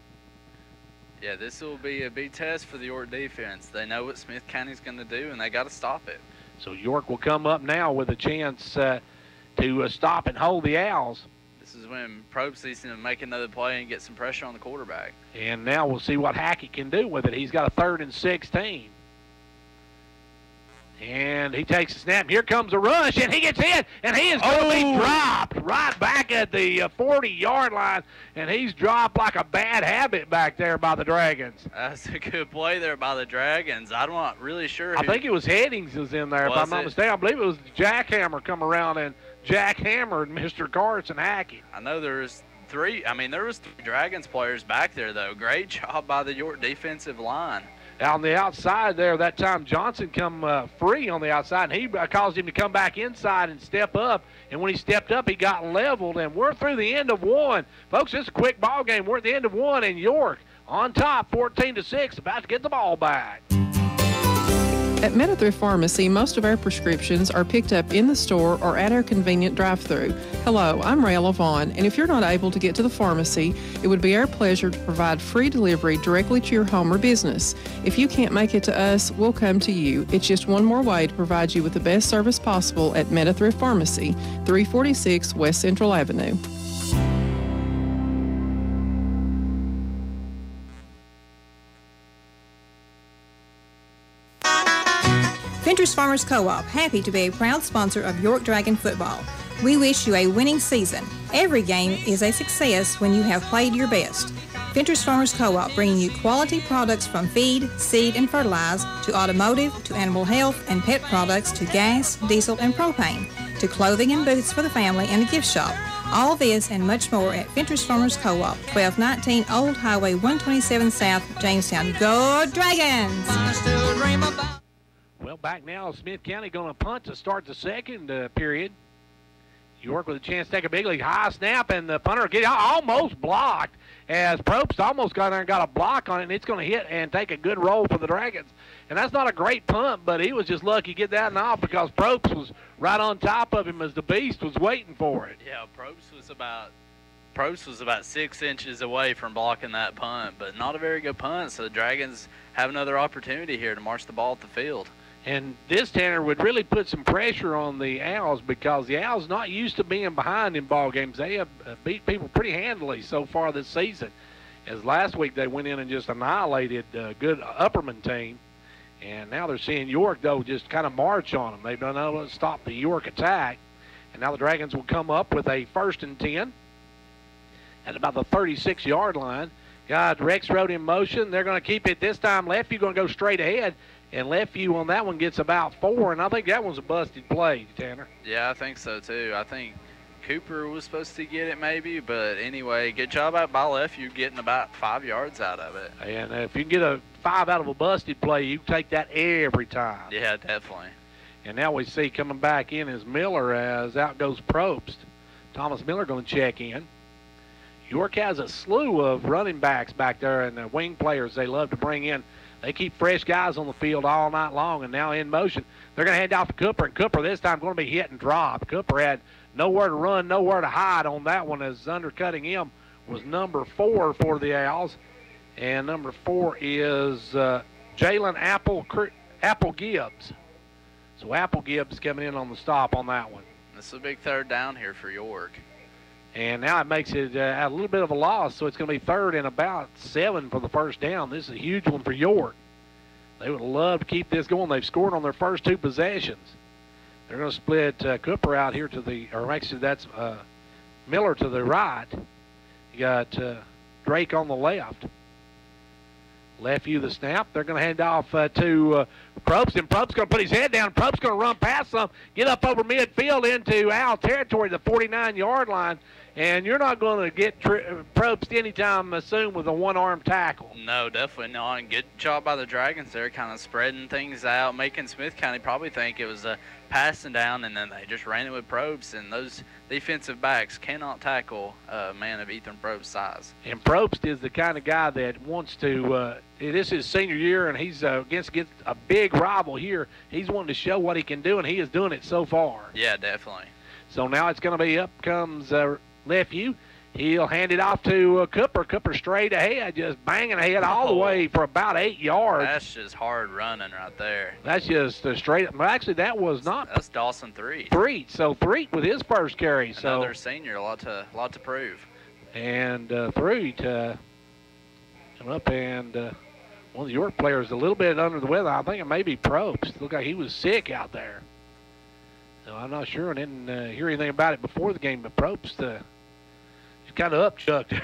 Yeah, this will be a big test for the York defense. They know what Smith County's going to do, and they got to stop it. So York will come up now with a chance to stop and hold the Owls. This is when Probst needs to make another play and get some pressure on the quarterback. And now we'll see what Hackett can do with it. He's got a 3rd and 16. And he takes a snap. Here comes a rush, and he gets hit, and he is going to be dropped right back at the 40-yard line, and he's dropped like a bad habit back there by the Dragons. That's a good play there by the Dragons. I'm not really sure. I think it was Headings was in there, if I'm not mistaken. I believe it was Jackhammer come around and jackhammered Mr. Carson Hackett. I know there was 3 Dragons players back there, though. Great job by the York defensive line. On the outside there, that time Johnson come free on the outside, and he caused him to come back inside and step up. And when he stepped up, he got leveled, and we're through the end of 1. Folks, this is a quick ball game. We're at the end of 1, and York on top, 14-6, about to get the ball back. At MetaThrift Pharmacy, most of our prescriptions are picked up in the store or at our convenient drive-thru. Hello, I'm Rayla Vaughn, and if you're not able to get to the pharmacy, it would be our pleasure to provide free delivery directly to your home or business. If you can't make it to us, we'll come to you. It's just one more way to provide you with the best service possible at MetaThrift Pharmacy, 346 West Central Avenue. Ventures Farmers Co-op, happy to be a proud sponsor of York Dragon football. We wish you a winning season. Every game is a success when you have played your best. Ventures Farmers Co-op, bringing you quality products from feed, seed, and fertilizer, to automotive, to animal health and pet products, to gas, diesel, and propane, to clothing and boots for the family and a gift shop. All this and much more at Ventures Farmers Co-op, 1219 Old Highway 127 South, Jamestown. Go Dragons! Well, back now, Smith County going to punt to start the second period. York with a chance to take a big lead. High snap, and the punter almost blocked as Probst almost got there and got a block on it, and it's going to hit and take a good roll for the Dragons. And that's not a great punt, but he was just lucky to get that one off because Probst was right on top of him as the Beast was waiting for it. Yeah, Probst was about 6 inches away from blocking that punt, but not a very good punt, so the Dragons have another opportunity here to march the ball at the field. And this, Tanner, would really put some pressure on the Owls because the Owls not used to being behind in ball games. They have beat people pretty handily so far this season. As last week they went in and just annihilated a good Upperman team. And now they're seeing York, though, just kind of march on them. They've been able to stop the York attack. And now the Dragons will come up with a 1st and 10 at about the 36-yard line. Got Rex Road in motion. They're going to keep it this time. Leftview going to go straight ahead. And Leftview on that one gets about 4, and I think that one's a busted play, Tanner. Yeah, I think so, too. I think Cooper was supposed to get it maybe, but anyway, good job out by Leftview getting about 5 yards out of it. And if you can get a 5 out of a busted play, you take that every time. Yeah, definitely. And now we see coming back in is Miller as out goes Probst. Thomas Miller going to check in. York has a slew of running backs back there and the wing players they love to bring in. They keep fresh guys on the field all night long, and now in motion. They're going to hand off to Cooper, and Cooper this time going to be hit and drop. Cooper had nowhere to run, nowhere to hide on that one as undercutting him was number 4 for the Owls. And number 4 is Jalen Apple Gibbs. So Apple Gibbs coming in on the stop on that one. This is a big 3rd down here for York. And now it makes it a little bit of a loss, so it's going to be 3rd and about 7 for the 1st down. This is a huge one for York. They would love to keep this going. They've scored on their first 2 possessions. They're going to split Cooper out here to the, or actually that's Miller to the right. You got Drake on the left. Left you the snap. They're going to hand off to Probst, and Probst's going to put his head down. Probst's going to run past them, get up over midfield into Owl territory, the 49-yard line, and you're not going to get Probst anytime soon with a one-arm tackle. No, definitely not. And good job by the Dragons there, kind of spreading things out, making Smith County probably think it was a passing down, and then they just ran it with Probst, and those defensive backs cannot tackle a man of Ethan Probst's size. And Probst is the kind of guy that wants to this is his senior year, and he's against a big rival here. He's wanting to show what he can do, and he is doing it so far. Yeah, definitely. So now it's going to be up comes Lefevue. He'll hand it off to Cooper. Cooper straight ahead, just banging ahead all the way for about 8 yards. That's just hard running right there. That's just straight. Well, actually, that was not. That's Dawson Threet. So Threet with his first carry. Another senior, a lot to prove. And Threet come up, and one of the York players a little bit under the weather. I think it may be Probst. Looked like he was sick out there. So I'm not sure. I didn't hear anything about it before the game, but Probst. Kind of upchucked.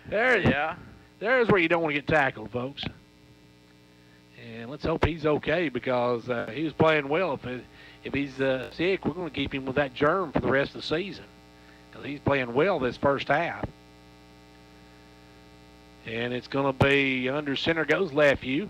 There's where you don't want to get tackled, folks. And let's hope he's okay, because he was playing well. If he's sick, we're going to keep him with that germ for the rest of the season, because he's playing well this first half. And it's going to be under center goes Lefevue.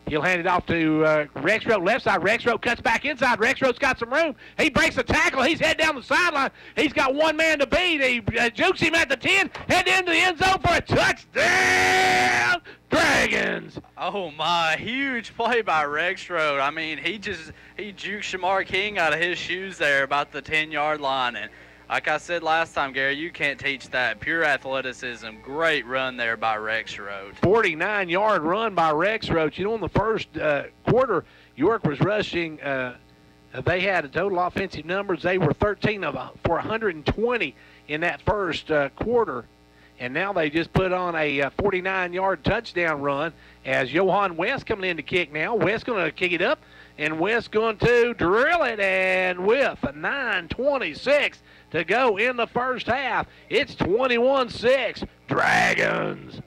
He'll hand it off to Rexroad, left side. Rexroad cuts back inside. Rexroad's got some room. He breaks the tackle. He's head down the sideline. He's got one man to beat. He jukes him at the 10, head into the end zone for a touchdown. Dragons. Oh, my. Huge play by Rexroad. I mean, he juked Shamar King out of his shoes there about the 10-yard line. And like I said last time, Gary, you can't teach that. Pure athleticism. Great run there by Rexroad. 49-yard run by Rexroad. You know, in the first quarter, York was rushing. They had a total offensive numbers. They were 13 for 120 in that first quarter. And now they just put on a 49-yard touchdown run as Johan West coming in to kick now. West going to kick it up, and West going to drill it, and with a 9:26 to go in the first half, it's 21-6 Dragons.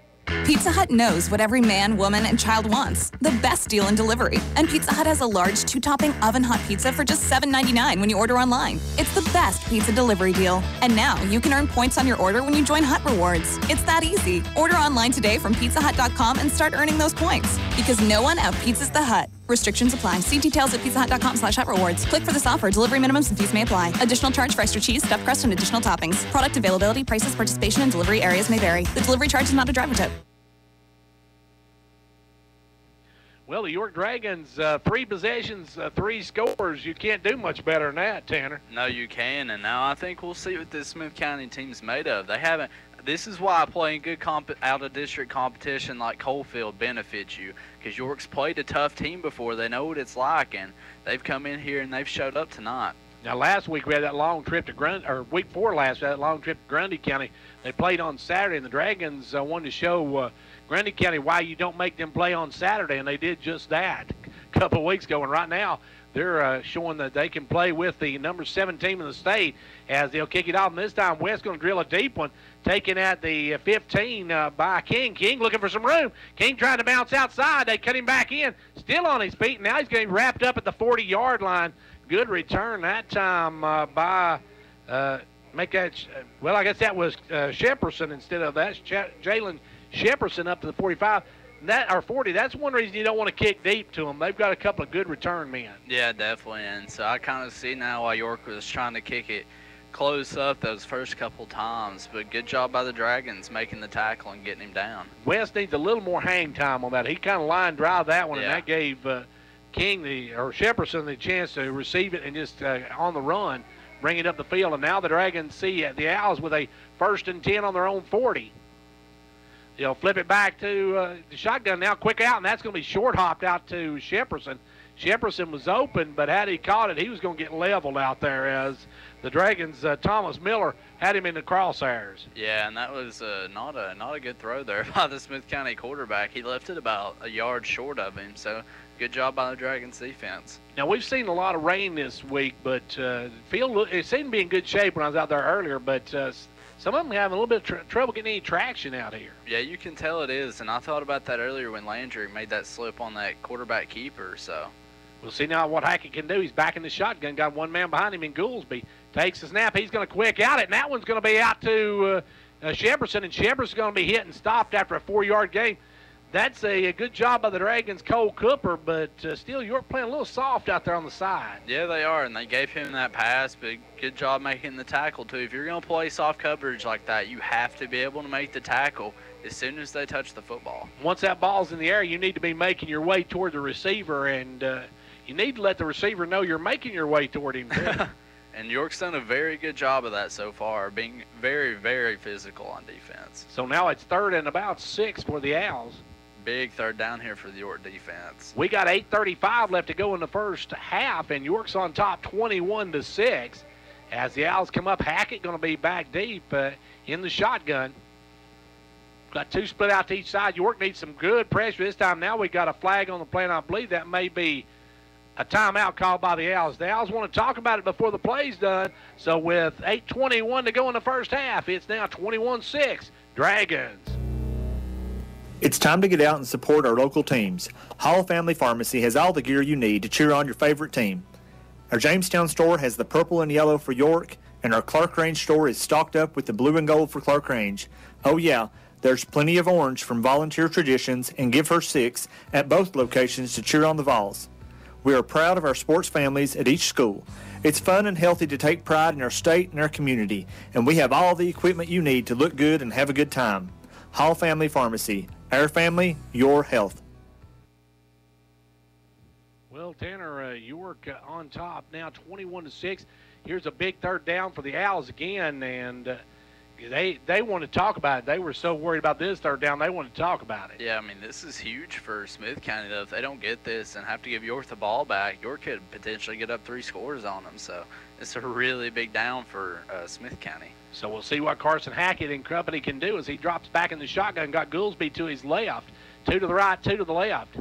Pizza Hut knows what every man, woman, and child wants. The best deal in delivery. And Pizza Hut has a large 2-topping oven-hot pizza for just $7.99 when you order online. It's the best pizza delivery deal. And now you can earn points on your order when you join Hut Rewards. It's that easy. Order online today from pizzahut.com and start earning those points. Because no one out-pizzas the Hut. Restrictions apply. See details at pizzahut.com/Hut Rewards. Click for this offer. Delivery minimums and fees may apply. Additional charge for extra cheese, stuffed crust, and additional toppings. Product availability, prices, participation, and delivery areas may vary. The delivery charge is not a driver tip. Well, the York Dragons, 3 possessions, 3 scores. You can't do much better than that, Tanner. No, you can. And now I think we'll see what this Smith County team's made of. They haven't. This is why playing good out-of-district competition like Coalfield benefits you, because York's played a tough team before. They know what it's like, and they've come in here and they've showed up tonight. Now, last week we had that long trip to week 4 last, we had that long trip to Grundy County. They played on Saturday, and the Dragons wanted to show Grundy County why you don't make them play on Saturday, and they did just that a couple of weeks ago. And right now they're showing that they can play with the number 7 team in the state as they'll kick it off. And this time West's going to drill a deep one, taken at the 15 by King. King looking for some room. King trying to bounce outside. They cut him back in, still on his feet. Now he's getting wrapped up at the 40-yard line. Good return that time by make that. Well, I guess that was Shepperson instead of that. Jalen Shepperson up to the 45. That or 40. That's one reason you don't want to kick deep to them. They've got a couple of good return men. Yeah, definitely. And so I kind of see now why York was trying to kick it close up those first couple times. But good job by the Dragons making the tackle and getting him down. West needs a little more hang time on that. He kind of line drive that one, and that gave King or Shepperson the chance to receive it and just on the run bring it up the field. And now the Dragons see the Owls with a 1st and 10 on their own 40. They'll flip it back to the shotgun now, quick out, and that's going to be short hopped out to Shepperson. Shepperson was open, but had he caught it, he was going to get leveled out there as the Dragons' Thomas Miller had him in the crosshairs. Yeah, and that was not a good throw there by the Smith County quarterback. He left it about a yard short of him, so good job by the Dragons' defense. Now, we've seen a lot of rain this week, but the field it seemed to be in good shape when I was out there earlier, but some of them having a little bit of trouble getting any traction out here. Yeah, you can tell it is, and I thought about that earlier when Landry made that slip on that quarterback keeper. So we'll see now what Hackett can do. He's back in the shotgun, got one man behind him in Goolsby. Takes the snap. He's going to quick out it, and that one's going to be out to Shepperson, and Shepperson's going to be hit and stopped after a 4-yard gain. That's a good job by the Dragons' Cole Cooper, but still York playing a little soft out there on the side. Yeah, they are, and they gave him that pass, but good job making the tackle, too. If you're going to play soft coverage like that, you have to be able to make the tackle as soon as they touch the football. Once that ball's in the air, you need to be making your way toward the receiver, and you need to let the receiver know you're making your way toward him, too. And York's done a very good job of that so far, being very, very physical on defense. So now it's 3rd and about 6 for the Owls. Big third down here for the York defense. We got 8:35 left to go in the first half, and York's on top 21-6. As the Owls come up, Hackett going to be back deep in the shotgun. Got 2 split out to each side. York needs some good pressure this time. Now we got a flag on the play, and I believe that may be a timeout called by the Owls. The Owls want to talk about it before the play's done. So with 8:21 to go in the first half, it's now 21-6 Dragons. It's time to get out and support our local teams. Hall Family Pharmacy has all the gear you need to cheer on your favorite team. Our Jamestown store has the purple and yellow for York, and our Clark Range store is stocked up with the blue and gold for Clark Range. Oh yeah, there's plenty of orange from Volunteer Traditions and Give Her 6 at both locations to cheer on the Vols. We are proud of our sports families at each school. It's fun and healthy to take pride in our state and our community, and we have all the equipment you need to look good and have a good time. Hall Family Pharmacy. Our family, your health. Well, Tanner, York on top now 21-6. Here's a big 3rd down for the Owls again, and they want to talk about it. They were so worried about this 3rd down, they want to talk about it. Yeah, I mean, this is huge for Smith County, though. If they don't get this and have to give York the ball back, York could potentially get up 3 scores on them. So it's a really big down for Smith County. So we'll see what Carson Hackett and company can do as he drops back in the shotgun. Got Goolsby to his left. 2 to the right, 2 to the left.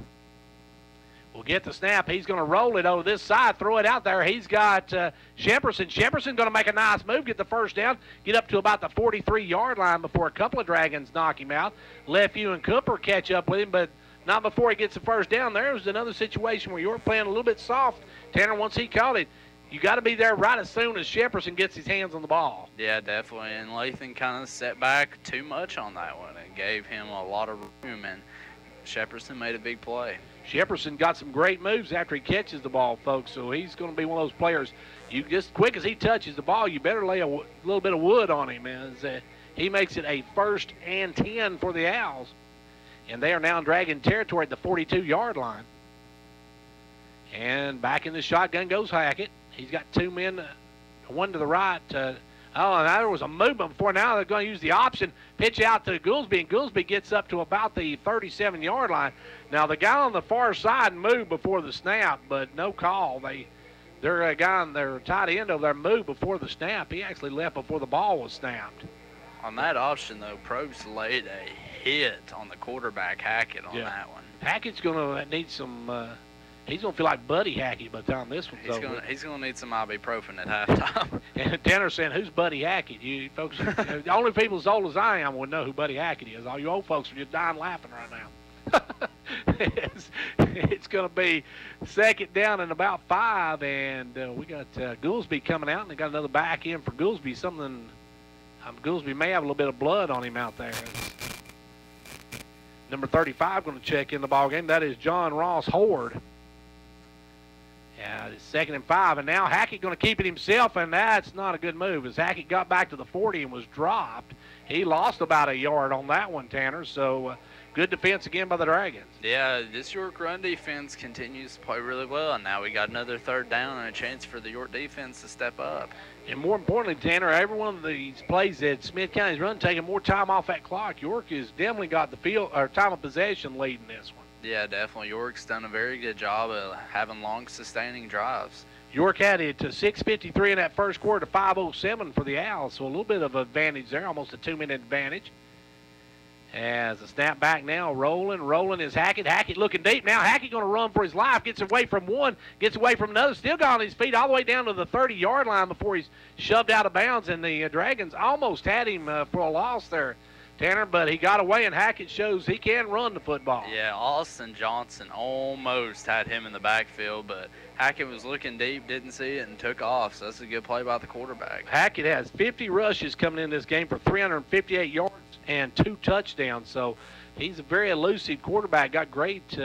We'll get the snap. He's going to roll it over this side, throw it out there. He's got Shepperson. Shepperson going to make a nice move, get the first down, get up to about the 43-yard line before a couple of Dragons knock him out. Lefevue and Cooper catch up with him, but not before he gets the first down. There's another situation where you're playing a little bit soft. Tanner, once he caught it, you got to be there right as soon as Shepperson gets his hands on the ball. Yeah, definitely. And Lathan kind of set back too much on that one and gave him a lot of room, and Shepperson made a big play. Shepperson got some great moves after he catches the ball, folks, so he's going to be one of those players. You just quick as he touches the ball, you better lay a little bit of wood on him as he makes it a 1st and 10 for the Owls. And they are now in Dragon territory at the 42-yard line. And back in the shotgun goes Hackett. He's got 2 men, one to the right. And there was a movement before. Now they're going to use the option, pitch out to Goolsby, and Goolsby gets up to about the 37-yard line. Now the guy on the far side moved before the snap, but no call. Their guy on their tight end over there moved before the snap. He actually left before the ball was snapped. On that option, though, Probst laid a hit on the quarterback, Hackett, on that one. Hackett's going to need some he's going to feel like Buddy Hackett by the time this one's over. He's going to need some ibuprofen at halftime. And Tanner's saying, who's Buddy Hackett? You folks, the only people as old as I am would know who Buddy Hackett is. All you old folks are just dying laughing right now. It's going to be 2nd down and about 5, and we got Goolsby coming out, and they got another back in for Goolsby. Goolsby may have a little bit of blood on him out there. Number 35 going to check in the ball game. That is John Ross Horde. Yeah, it's 2nd and 5, and now Hackett going to keep it himself, and that's not a good move. As Hackett got back to the 40 and was dropped, he lost about a yard on that one, Tanner. So good defense again by the Dragons. Yeah, this York run defense continues to play really well, and now we got another 3rd down and a chance for the York defense to step up. And more importantly, Tanner, every one of these plays that Smith County's run taking more time off that clock. York has definitely got the field or time of possession lead in this one. Yeah, definitely. York's done a very good job of having long, sustaining drives. York had it to 6:53 in that first quarter to 5:07 for the Owls, so a little bit of advantage there, almost a 2-minute advantage. As the snap back now, rolling is Hackett. Hackett looking deep now. Hackett going to run for his life. Gets away from one, gets away from another. Still got on his feet all the way down to the 30-yard line before he's shoved out of bounds. And the Dragons almost had him for a loss there, Tanner, but he got away, and Hackett shows he can run the football. Yeah, Austin Johnson almost had him in the backfield, but Hackett was looking deep, didn't see it, and took off. So that's a good play by the quarterback. Hackett has 50 rushes coming in this game for 358 yards and 2 touchdowns. So he's a very elusive quarterback. Got great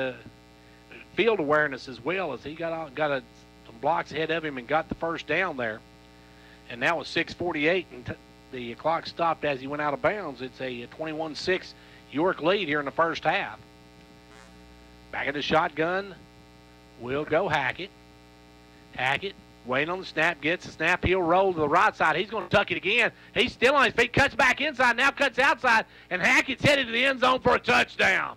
field awareness as well, as he got some blocks ahead of him and got the first down there. And now with 6:48 and the clock stopped as he went out of bounds. It's a 21-6 York lead here in the first half. Back in the shotgun will go Hackett. Hackett waiting on the snap, gets the snap. He'll roll to the right side. He's going to tuck it again. He's still on his feet, cuts back inside, now cuts outside, and Hackett's headed to the end zone for a touchdown.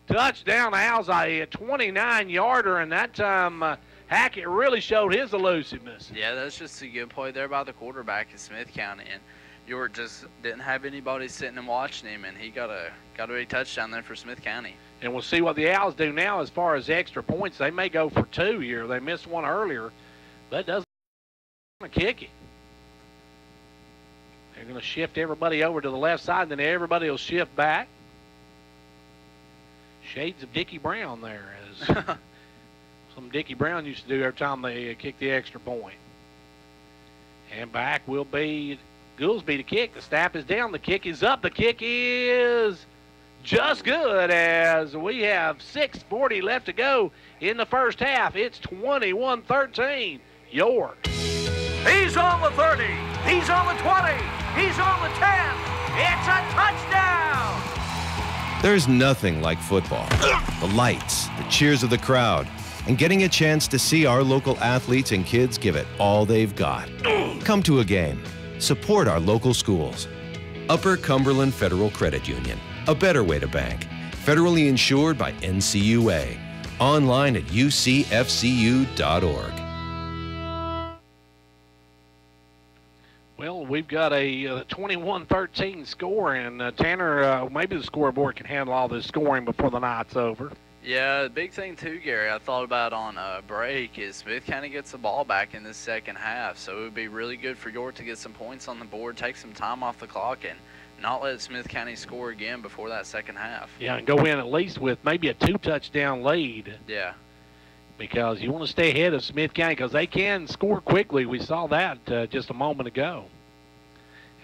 Touchdown, Owls, a 29-yarder, and that time Hackett really showed his elusiveness. Yeah, that's just a good play there by the quarterback in Smith County. And York just didn't have anybody sitting and watching him, and he got a touchdown there for Smith County. And we'll see what the Owls do now as far as extra points. They may go for 2 here. They missed one earlier, but it doesn't kick it. They're going to shift everybody over to the left side, and then everybody will shift back. Shades of Dickie Brown there, as some Dickie Brown used to do every time they kick the extra point. And back will be Goolsby to kick. The snap is down. The kick is up. The kick is just good, as we have 6:40 left to go in the first half. It's 21-13 York. He's on the 30. He's on the 20. He's on the 10. It's a touchdown. There's nothing like football. The lights, the cheers of the crowd, and getting a chance to see our local athletes and kids give it all they've got. Come to a game. Support our local schools. Upper Cumberland Federal Credit Union, a better way to bank. Federally insured by NCUA. Online at ucfcu.org. Well, we've got a 21-13 score, and Tanner, maybe the scoreboard can handle all this scoring before the night's over. Yeah, the big thing too, Gary, I thought about on break is Smith County gets the ball back in this second half, so it would be really good for York to get some points on the board, take some time off the clock, and not let Smith County score again before that second half. Yeah, and go in at least with maybe a 2-touchdown lead. Yeah. Because you want to stay ahead of Smith County because they can score quickly. We saw that just a moment ago.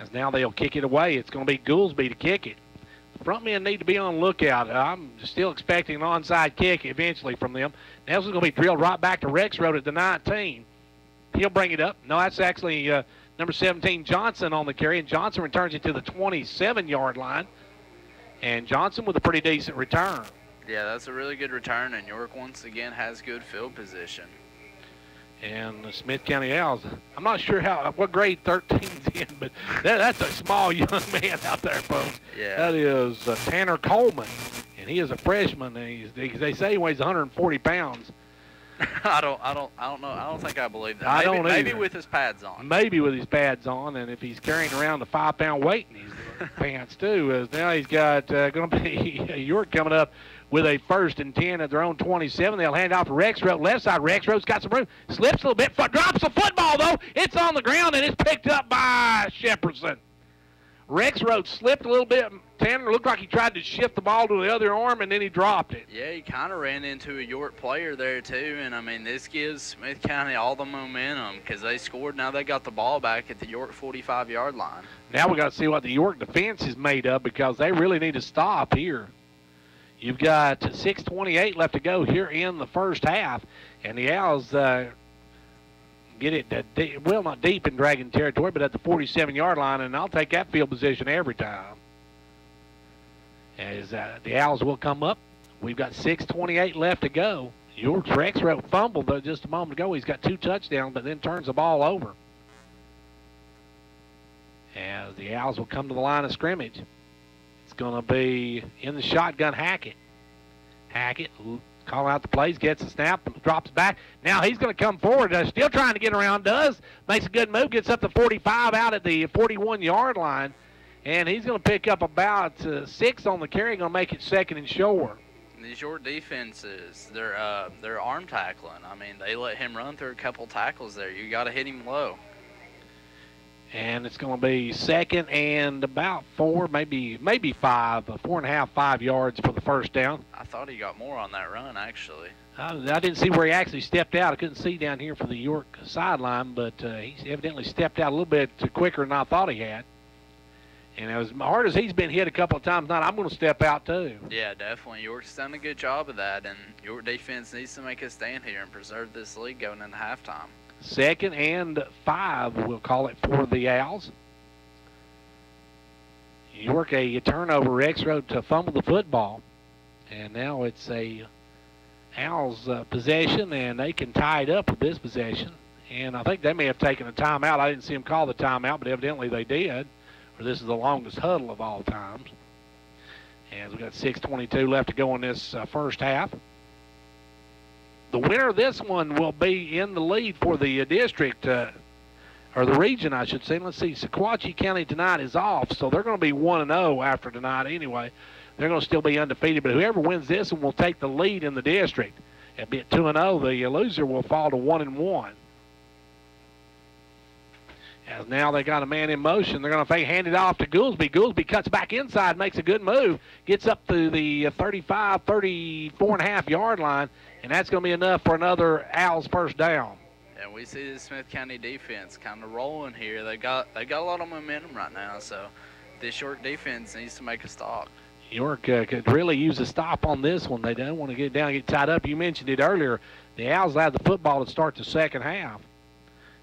As now they'll kick it away. It's going to be Goolsby to kick it. Front men need to be on the lookout. I'm still expecting an onside kick eventually from them. Now this is going to be drilled right back to Rexroad at the 19. He'll bring it up. No, that's actually number 17, Johnson, on the carry, and Johnson returns it to the 27-yard line. And Johnson with a pretty decent return. Yeah, that's a really good return, and York once again has good field position. And the Smith County Owls, I'm not sure what grade 13's in, but that's a small young man out there, folks. Yeah. That is Tanner Coleman, and he is a freshman. And they say he weighs 140 pounds. I don't know. I don't think I believe that. I don't maybe either. with his pads on. Maybe with his pads on, and if he's carrying around a 5-pound weight in his pants too, now he's got going to be York coming up with a 1st and 10 at their own 27. They'll hand off to Rexroad. Left side, Rexroad's got some room. Slips a little bit, drops the football, though. It's on the ground, and it's picked up by Shepardson. Rexroad slipped a little bit. Tanner looked like he tried to shift the ball to the other arm, and then he dropped it. Yeah, he kind of ran into a York player there, too. And, I mean, this gives Smith County all the momentum because they scored. Now they got the ball back at the York 45-yard line. Now we got to see what the York defense is made of because they really need to stop here. You've got 6:28 left to go here in the first half, and the Owls get it, not deep in Dragon territory, but at the 47-yard line, and I'll take that field position every time. As the Owls will come up, we've got 6:28 left to go. York's Rexroad fumbled just a moment ago. He's got 2 touchdowns, but then turns the ball over. As the Owls will come to the line of scrimmage. It's going to be in the shotgun, Hackett. Hackett calling out the plays, gets the snap, drops back. Now he's going to come forward, still trying to get around, makes a good move, gets up to 45 out at the 41-yard line. And he's going to pick up about 6 on the carry, going to make it 2nd and short. These York defenses, they're arm tackling. I mean, they let him run through a couple tackles there. You got to hit him low. And it's going to be 2nd and about 4, maybe 5, 4.5, 5 yards for the first down. I thought he got more on that run, actually. I didn't see where he actually stepped out. I couldn't see down here for the York sideline, but he evidently stepped out a little bit quicker than I thought he had. And as hard as he's been hit a couple of times tonight, I'm going to step out too. Yeah, definitely. York's done a good job of that, and York defense needs to make a stand here and preserve this lead going into halftime. 2nd and 5, we'll call it, for the Owls. York a turnover. X Road to fumble the football. And now it's a Owls possession, and they can tie it up with this possession. And I think they may have taken a timeout. I didn't see them call the timeout, but evidently they did. Or this is the longest huddle of all times. And we've got 6:22 left to go in this first half. The winner of this one will be in the lead for the district, or the region, I should say. Let's see, Sequatchie County tonight is off, so they're going to be 1-0 after tonight anyway. They're going to still be undefeated, but whoever wins this one will take the lead in the district. At 2-0, the loser will fall to 1-1. As now they got a man in motion. They're going to hand it off to Goolsby. Goolsby cuts back inside, makes a good move, gets up to the 35, 34.5-yard line, and that's going to be enough for another Owls first down. And we see the Smith County defense kind of rolling here. They got a lot of momentum right now, so this York defense needs to make a stop. York could really use a stop on this one. They don't want to get down and get tied up. You mentioned it earlier. The Owls had the football to start the second half.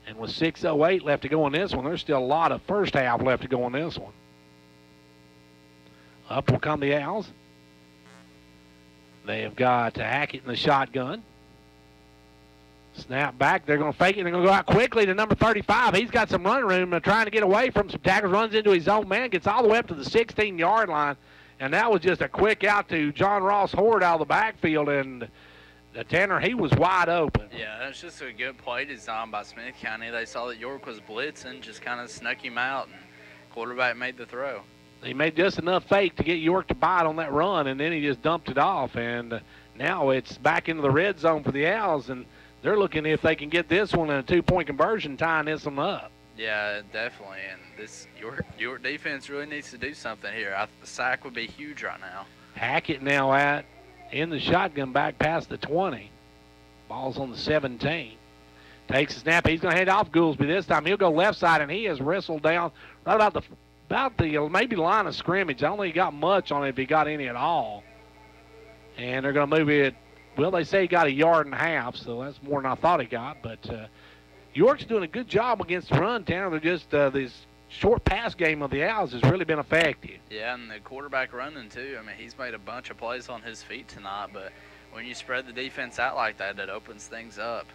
And with 6:08 left to go on this one, there's still a lot of first half left to go on this one. Up will come the Owls. They have got Hackett in the shotgun. Snap back. They're going to fake it. They're going to go out quickly to number 35. He's got some run room trying to get away from some tackles. Runs into his own man. Gets all the way up to the 16-yard line. And that was just a quick out to John Ross Horde out of the backfield. And Tanner, he was wide open. Yeah, that's just a good play design by Smith County. They saw that York was blitzing, just kind of snuck him out, and quarterback made the throw. He made just enough fake to get York to bite on that run, and then he just dumped it off. And now it's back into the red zone for the Owls, and they're looking if they can get this one in a 2-point conversion, tying this one up. Yeah, definitely. And this York defense really needs to do something here. The sack would be huge right now. Hackett now in the shotgun back past the 20. Ball's on the 17. Takes a snap. He's going to hand off Goolsby this time. He'll go left side, and he is wrestled down right about the maybe line of scrimmage. I don't think he got much on it if he got any at all. And they're going to move it. Well, they say he got 1.5 yards, so that's more than I thought he got. But York's doing a good job against the run, Tanner. They're just this short pass game of the Owls has really been effective. Yeah, and the quarterback running too. I mean, he's made a bunch of plays on his feet tonight, but when you spread the defense out like that, it opens things up.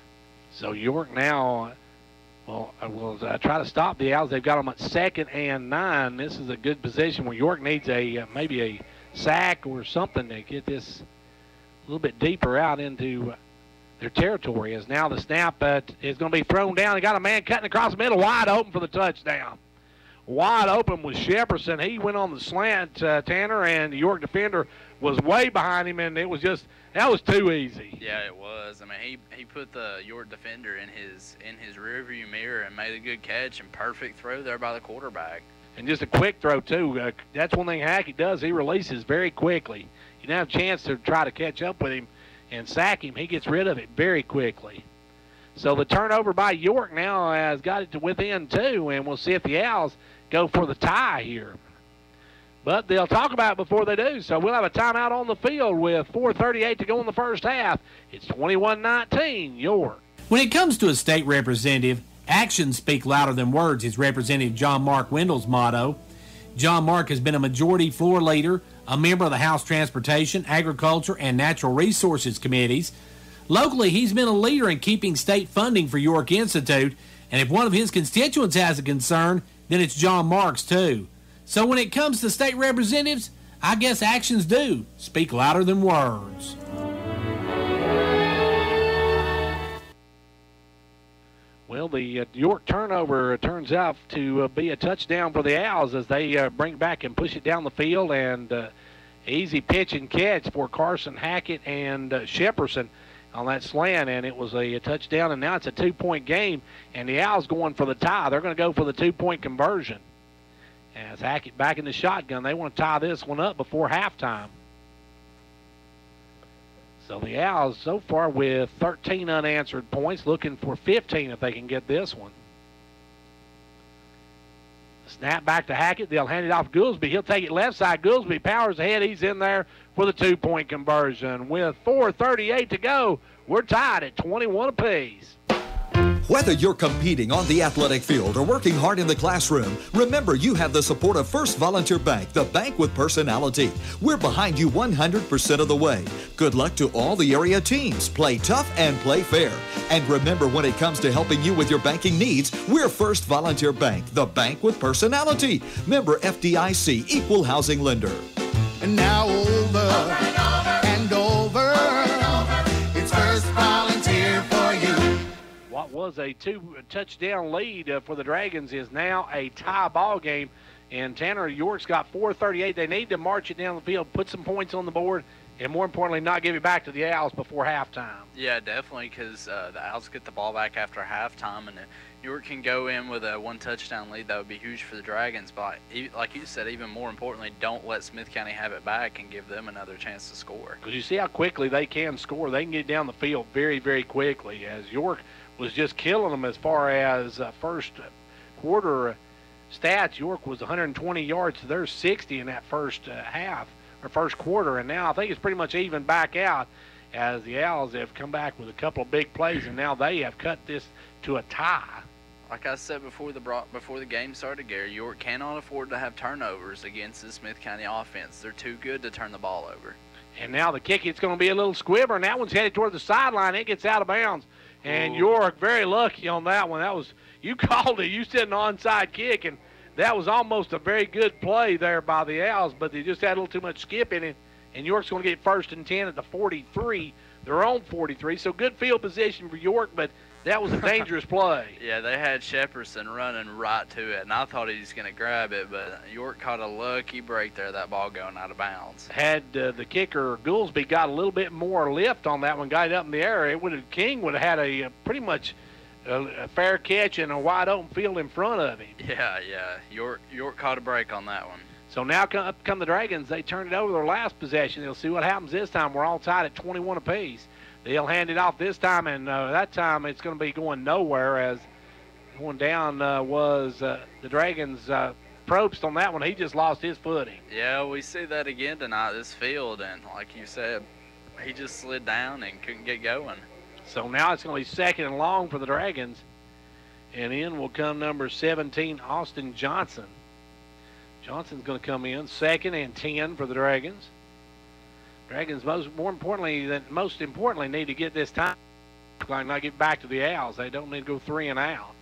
So York now will try to stop the Owls. They've got them at 2nd and 9. This is a good position where York needs maybe a sack or something to get this a little bit deeper out into their territory. As now the snap is going to be thrown down. They got a man cutting across the middle, wide open for the touchdown. Wide open was Shepperson. He went on the slant, Tanner, and the York defender was way behind him, and that was too easy. Yeah, it was. I mean, he put the York defender in his rearview mirror and made a good catch and perfect throw there by the quarterback. And just a quick throw too. That's one thing Hackett does. He releases very quickly. You don't have a chance to try to catch up with him and sack him. He gets rid of it very quickly. So the turnover by York now has got it to within 2, and we'll see if the Owls go for the tie here. But they'll talk about it before they do, so we'll have a timeout on the field with 4:38 to go in the first half. It's 21-19, York. When it comes to a state representative, actions speak louder than words is Representative John Mark Wendell's motto. John Mark has been a majority floor leader, a member of the House Transportation, Agriculture, and Natural Resources Committees. Locally, he's been a leader in keeping state funding for York Institute, and if one of his constituents has a concern, then it's John Mark's too. So when it comes to state representatives, I guess actions do speak louder than words. Well, Well, the York turnover turns out to be a touchdown for the Owls as they bring back and push it down the field, and easy pitch and catch for Carson Hackett and Shepperson on that slant, and it was a touchdown, and now it's a 2-point game, and the Owls going for the tie. They're going to go for the 2-point conversion. As Hackett back in the shotgun, they want to tie this one up before halftime. So the Owls so far with 13 unanswered points, looking for 15 if they can get this one. Snap back to Hackett. They'll hand it off Goolsby. He'll take it left side. Goolsby powers ahead. He's in there for the 2-point conversion. With 4:38 to go, we're tied at 21 apiece. Whether you're competing on the athletic field or working hard in the classroom, remember you have the support of First Volunteer Bank, the bank with personality. We're behind you 100% of the way. Good luck to all the area teams. Play tough and play fair. And remember, when it comes to helping you with your banking needs, we're First Volunteer Bank, the bank with personality. Member FDIC, Equal Housing Lender. And now over and over, it's First Volunteer for you. What was a 2-touchdown lead for the Dragons is now a tie ball game. And Tanner, York's got 4:38. They need to march it down the field, put some points on the board, and more importantly, not give it back to the Owls before halftime. Yeah, definitely, because the Owls get the ball back after halftime, and York can go in with a 1-touchdown lead. That would be huge for the Dragons. But like you said, even more importantly, don't let Smith County have it back and give them another chance to score. Because you see how quickly they can score. They can get down the field very, very quickly, as York was just killing them as far as first quarter stats. York was 120 yards to their 60 in that first half or first quarter, and now I think it's pretty much even back out as the Owls have come back with a couple of big plays, and now they have cut this to a tie. Like I said before the game started, Gary, York cannot afford to have turnovers against the Smith County offense. They're too good to turn the ball over. And now the kick, it's going to be a little squibber, and that one's headed toward the sideline. It gets out of bounds. And York very lucky on that one. That was, you called it. You said an onside kick, and that was almost a very good play there by the Owls, but they just had a little too much skip in it. And York's going to get 1st and 10 at the 43, their own 43. So good field position for York, but that was a dangerous play. Yeah, they had Shepperson running right to it, and I thought he was going to grab it, but York caught a lucky break there, that ball going out of bounds. Had the kicker, Goolsby, got a little bit more lift on that one, got it up in the air, King would have had a pretty much a fair catch and a wide open field in front of him. Yeah. York caught a break on that one. So now up come the Dragons. They turned it over their last possession. They'll see what happens this time. We're all tied at 21 apiece. They'll hand it off this time, and that time it's going to be going nowhere, as going down was the Dragons' Probst on that one. He just lost his footing. Yeah, we see that again tonight, this field, and like you said, he just slid down and couldn't get going. So now it's going to be 2nd and long for the Dragons, and in will come number 17, Austin Johnson. Johnson's going to come in, 2nd and 10 for the Dragons. Dragons most importantly need to get this time, not get back to the Owls. They don't need to go 3 and out.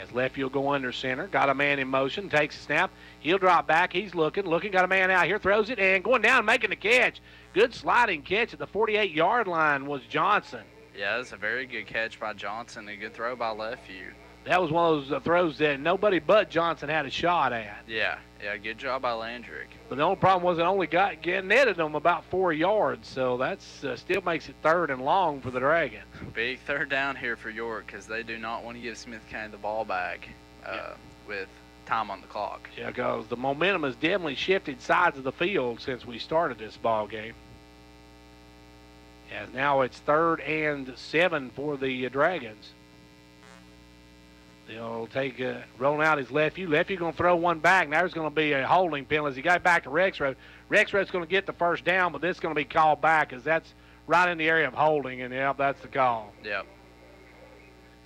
As left, you'll go under center. Got a man in motion. Takes a snap. He'll drop back. He's looking. Got a man out here. Throws it and going down, making the catch. Good sliding catch at the 48-yard line was Johnson. Yeah, that's a very good catch by Johnson. A good throw by Lefeview. That was one of those throws that nobody but Johnson had a shot at. Yeah, good job by Landrick. But the only problem was it only netted them about 4 yards, so that's still makes it 3rd and long for the Dragons. Big 3rd down here for York, because they do not want to give Smith County the ball back with time on the clock. Yeah, because the momentum has definitely shifted sides of the field since we started this ball game. As now it's 3rd and 7 for the Dragons. They'll take rolling out his Lefeview. Lefeview going to throw one back. Now there's going to be a holding penalty as he got back to Rexroad. Rexroad's going to get the 1st down, but this is going to be called back because that's right in the area of holding, and that's the call. Yep.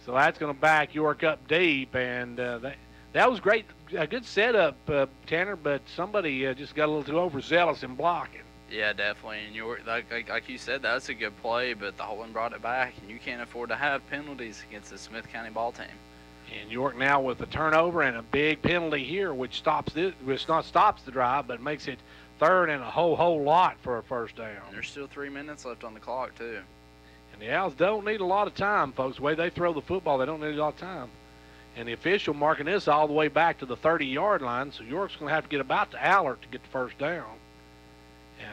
So that's going to back York up deep, and that was great, a good setup, Tanner, but somebody just got a little too overzealous in blocking. Yeah, definitely. And York, like you said, that's a good play, but the holding brought it back, and you can't afford to have penalties against the Smith County ball team. And York now with a turnover and a big penalty here, which not stops the drive, but makes it 3rd and a whole lot for a 1st down. And there's still 3 minutes left on the clock, too. And the Owls don't need a lot of time, folks. The way they throw the football, they don't need a lot of time. And the official marking this all the way back to the 30-yard line, so York's going to have to get about to Allert to get the first down.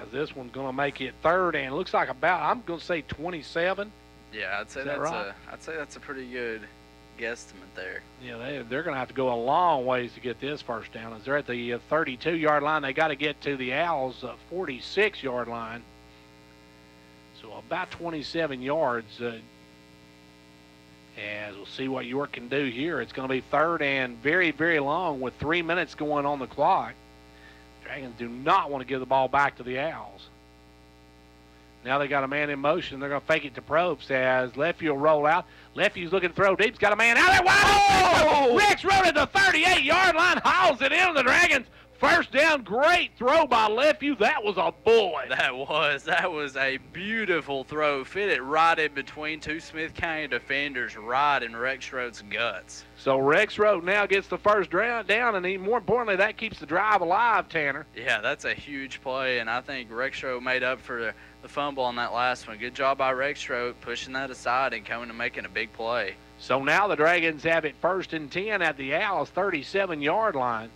As this one's going to make it third, and it looks like about, I'm going to say 27. Yeah, I'd say that's a pretty good guesstimate there. Yeah, they're going to have to go a long ways to get this first down. As they're at the 32-yard line, they got to get to the Owls' 46-yard line. So about 27 yards. As we'll see what York can do here. It's going to be third and very, very long with 3 minutes going on the clock. Dragons do not want to give the ball back to the Owls. Now they got a man in motion. They're going to fake it to Probst as Lefty will roll out. Lefty's looking to throw deep. He's got a man out there. Wow! Rex Road at the 38-yard line. Hauls it in. The Dragons first down. Great throw by Lefty. That was a boy. That was a beautiful throw. Fit it right in between two Smith County defenders, right in Rex Road's guts. So Rex Road now gets the first down, and even more importantly, that keeps the drive alive, Tanner. Yeah, that's a huge play, and I think Rex Road made up for the fumble on that last one. Good job by Rex Road pushing that aside and coming and making a big play. So now the Dragons have it first and 10 at the Owls' 37-yard line.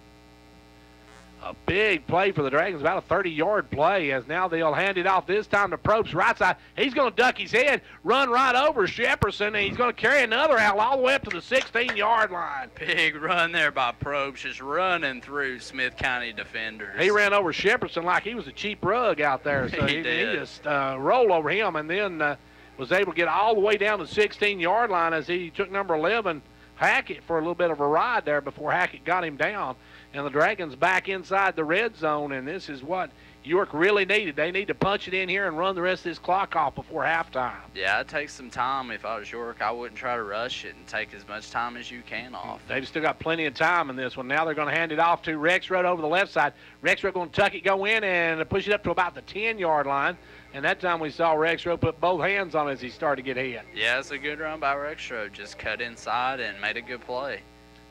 A big play for the Dragons, about a 30-yard play, as now they'll hand it off this time to Probst, right side. He's going to duck his head, run right over Shepperson, and he's going to carry another out all the way up to the 16-yard line. Big run there by Probst, just running through Smith County defenders. He ran over Shepperson like he was a cheap rug out there. So he just rolled over him and then was able to get all the way down to the 16-yard line as he took number 11, Hackett, for a little bit of a ride there before Hackett got him down. And the Dragons back inside the red zone, and this is what York really needed. They need to punch it in here and run the rest of this clock off before halftime. Yeah, it takes some time. If I was York, I wouldn't try to rush it and take as much time as you can off. They've still got plenty of time in this one. Now they're going to hand it off to Rex Road over the left side. Rex Road going to tuck it, go in, and push it up to about the 10-yard line. And that time we saw Rex Road put both hands on it as he started to get hit. Yeah, it's a good run by Rex Road. Just cut inside and made a good play.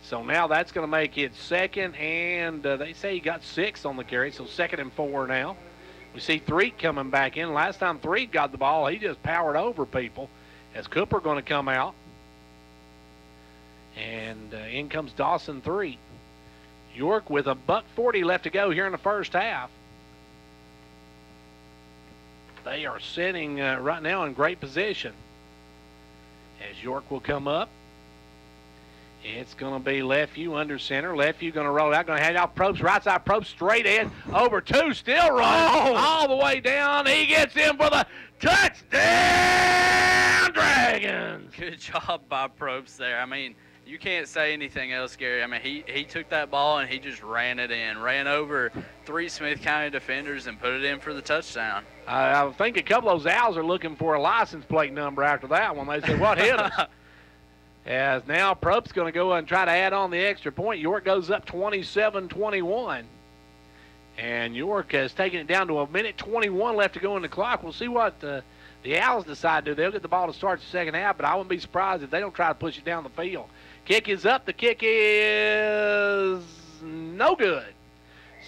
So now that's going to make it second, and they say he got 6 on the carry, so 2nd and 4 now. We see Threet coming back in. Last time Threet got the ball, he just powered over people. As Cooper going to come out. And in comes Dawson Threet. York with a $1:40 left to go here in the first half. They are sitting right now in great position. As York will come up. It's going to be Lefty under center. Lefty going to roll out, going to hand off Probst, right side. Probst straight in, over 2, still running all the way down. He gets in for the touchdown, Dragons. Good job by Probst there. I mean, you can't say anything else, Gary. I mean, he took that ball and he just ran it in, ran over 3 Smith County defenders and put it in for the touchdown. I think a couple of those Owls are looking for a license plate number after that one. They said, what hit us? As now Probst's going to go and try to add on the extra point. York goes up 27-21. And York has taken it down to 1:21 left to go in the clock. We'll see what the Owls decide to do. They'll get the ball to start the second half, but I wouldn't be surprised if they don't try to push it down the field. Kick is up. The kick is no good.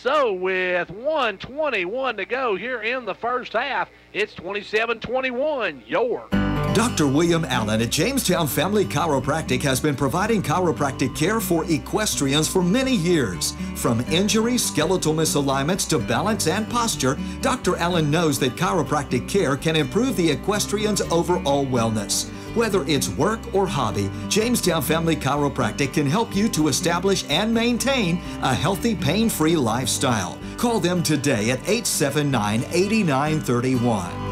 So with 1:21 to go here in the first half, it's 27-21, York. Dr. William Allen at Jamestown Family Chiropractic has been providing chiropractic care for equestrians for many years. From injuries, skeletal misalignments to balance and posture, Dr. Allen knows that chiropractic care can improve the equestrian's overall wellness. Whether it's work or hobby, Jamestown Family Chiropractic can help you to establish and maintain a healthy, pain-free lifestyle. Call them today at 879-8931.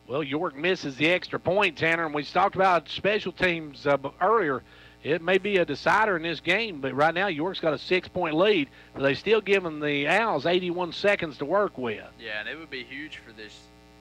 Well, York misses the extra point, Tanner, and we talked about special teams earlier. It may be a decider in this game, but right now York's got a 6-point lead, but they still giving the Owls 81 seconds to work with. Yeah, and it would be huge for this.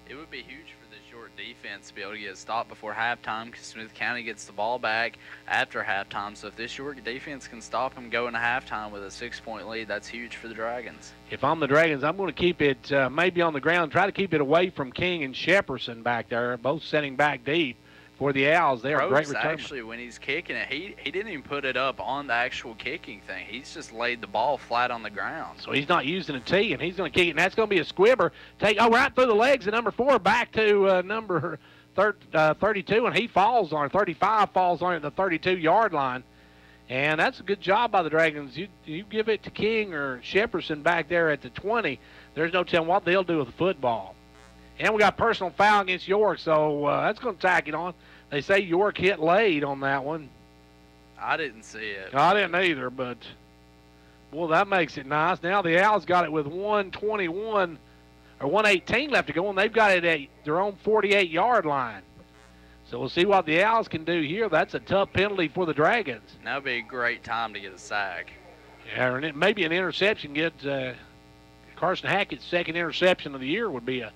It would be huge for this York defense to be able to get stopped before halftime because Smith County gets the ball back after halftime. So if this York defense can stop them going to halftime with a 6-point lead, that's huge for the Dragons. If I'm the Dragons, I'm going to keep it maybe on the ground, try to keep it away from King and Shepperson back there, both setting back deep. for the Owls. They are great Probst, return. actually, when he's kicking it, he didn't even put it up on the actual kicking thing. He's just laid the ball flat on the ground. So he's not using a tee, and he's going to kick it, and that's going to be a squibber. Right through the legs of number 4, back to number 32, and he falls on it. 35 falls on it at the 32-yard line. And that's a good job by the Dragons. You give it to King or Shepperson back there at the 20, there's no telling what they'll do with the football. And we got personal foul against York, so that's going to tack it on. They say York hit late on that one. I didn't see it. I didn't either, but, well, that makes it nice. Now the Owls got it with 1:21 or 1:18 left to go, and they've got it at their own 48-yard line. So we'll see what the Owls can do here. That's a tough penalty for the Dragons. That would be a great time to get a sack. Yeah, and maybe an interception. Get Carson Hackett's second interception of the year would be a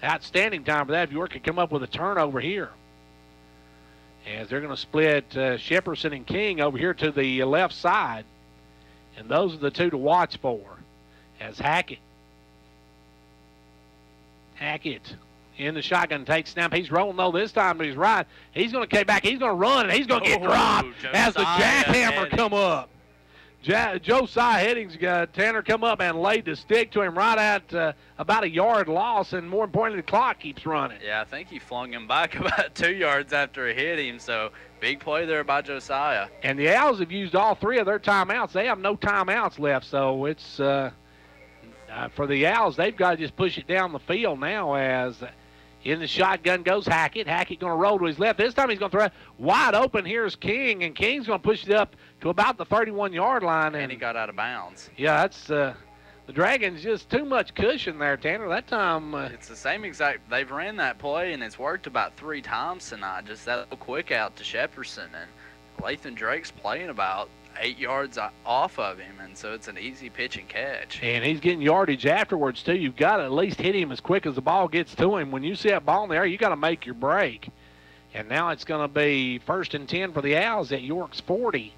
outstanding time for that if York could come up with a turnover here. As they're going to split Shepperson and King over here to the left side. And those are the two to watch for. As Hackett in the shotgun takes snap. He's rolling though this time, but he's right. He's going to come back. He's going to run, and he's going to get dropped as the jackhammer come up. Josiah Headings got Tanner come up and laid the stick to him right at about a yard loss, and more importantly, the clock keeps running. Yeah, I think he flung him back about 2 yards after it hit him, so big play there by Josiah. And the Owls have used all 3 of their timeouts. They have no timeouts left, so it's for the Owls, they've got to just push it down the field now as in the shotgun goes Hackett. Hackett going to roll to his left. This time he's going to throw it wide open. Here's King, and King's going to push it up to about the 31-yard line. And he got out of bounds. Yeah, that's the Dragons just too much cushion there, Tanner. That time. It's the same exact. They've ran that play, and it's worked about 3 times tonight. Just that little quick out to Shepperson. And Lathan Drake's playing about 8 yards off of him, and so it's an easy pitch and catch. And he's getting yardage afterwards, too. You've got to at least hit him as quick as the ball gets to him. When you see that ball in the air, you got to make your break. And now it's going to be 1st and 10 for the Owls at York's 40.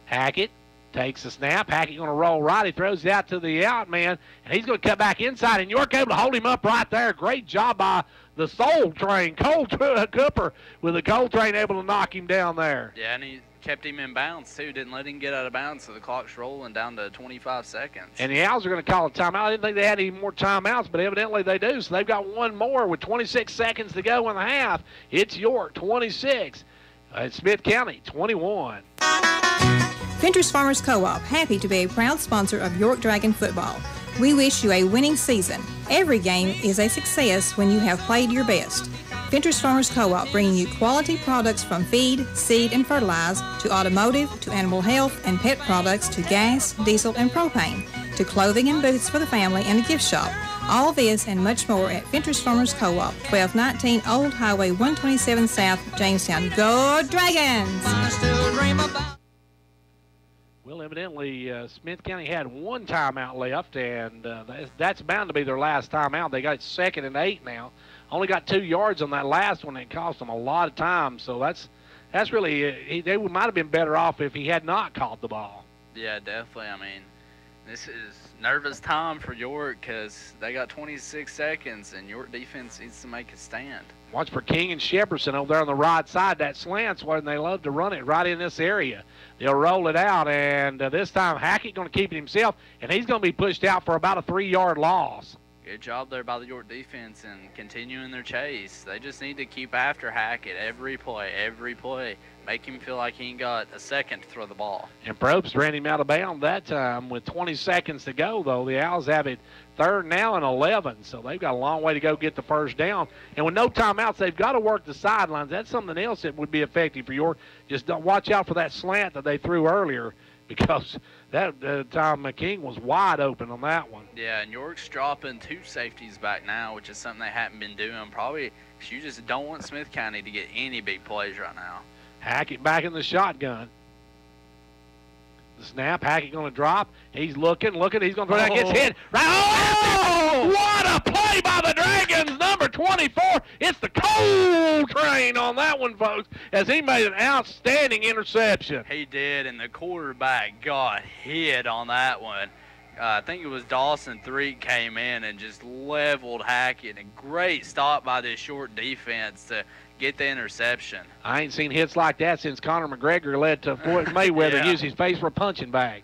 Hackett takes the snap. Hackett going to roll right. He throws it out to the out man, and he's going to cut back inside, and York able to hold him up right there. Great job by the Soul Train. Cooper with the Coal Train able to knock him down there. Yeah, and he kept him in bounds, too. Didn't let him get out of bounds, so the clock's rolling down to 25 seconds. And the Owls are going to call a timeout. I didn't think they had any more timeouts, but evidently they do. So they've got one more with 26 seconds to go in the half. It's York 26. It's Smith County 21. Ventures Farmers Co-op, happy to be a proud sponsor of York Dragon football. We wish you a winning season. Every game is a success when you have played your best. Ventures Farmers Co-op, bringing you quality products from feed, seed, and fertilizer, to automotive, to animal health and pet products, to gas, diesel, and propane, to clothing and boots for the family and a gift shop. All this and much more at Ventures Farmers Co-op, 1219 Old Highway 127 South, Jamestown. Go Dragons! Well, evidently, Smith County had one timeout left, and that's bound to be their last timeout. They got it 2nd and 8 now. Only got 2 yards on that last one. It cost them a lot of time. So that's really they might have been better off if he had not caught the ball. Yeah, definitely. I mean, this is nervous time for York because they got 26 seconds, and York defense needs to make a stand. Watch for King and Shepperson over there on the right side. That slant's when they love to run it right in this area. They'll roll it out, and this time Hackett going to keep it himself, and he's going to be pushed out for about a 3-yard loss. Good job there by the York defense and continuing their chase. They just need to keep after Hackett every play. Make him feel like he ain't got a second to throw the ball. And Probst ran him out of bounds that time with 20 seconds to go, though. The Owls have it 3rd now and 11, so they've got a long way to go get the first down. And with no timeouts, they've got to work the sidelines. That's something else that would be effective for York. Just don't watch out for that slant that they threw earlier, because that time King was wide open on that one. Yeah, and York's dropping 2 safeties back now, which is something they haven't been doing. Probably because you just don't want Smith County to get any big plays right now. Hackett back in the shotgun. The snap, Hackett going to drop. He's looking. He's going to throw that. Gets hit. Right. Oh! What a play by the Dragons, number 24. It's the Coal Train on that one, folks, as he made an outstanding interception. He did, and the quarterback got hit on that one. I think it was Dawson Threek came in and just leveled Hackett. And great stop by this York defense to get the interception. I ain't seen hits like that since Conor McGregor led to Floyd Mayweather use his face for a punching bag.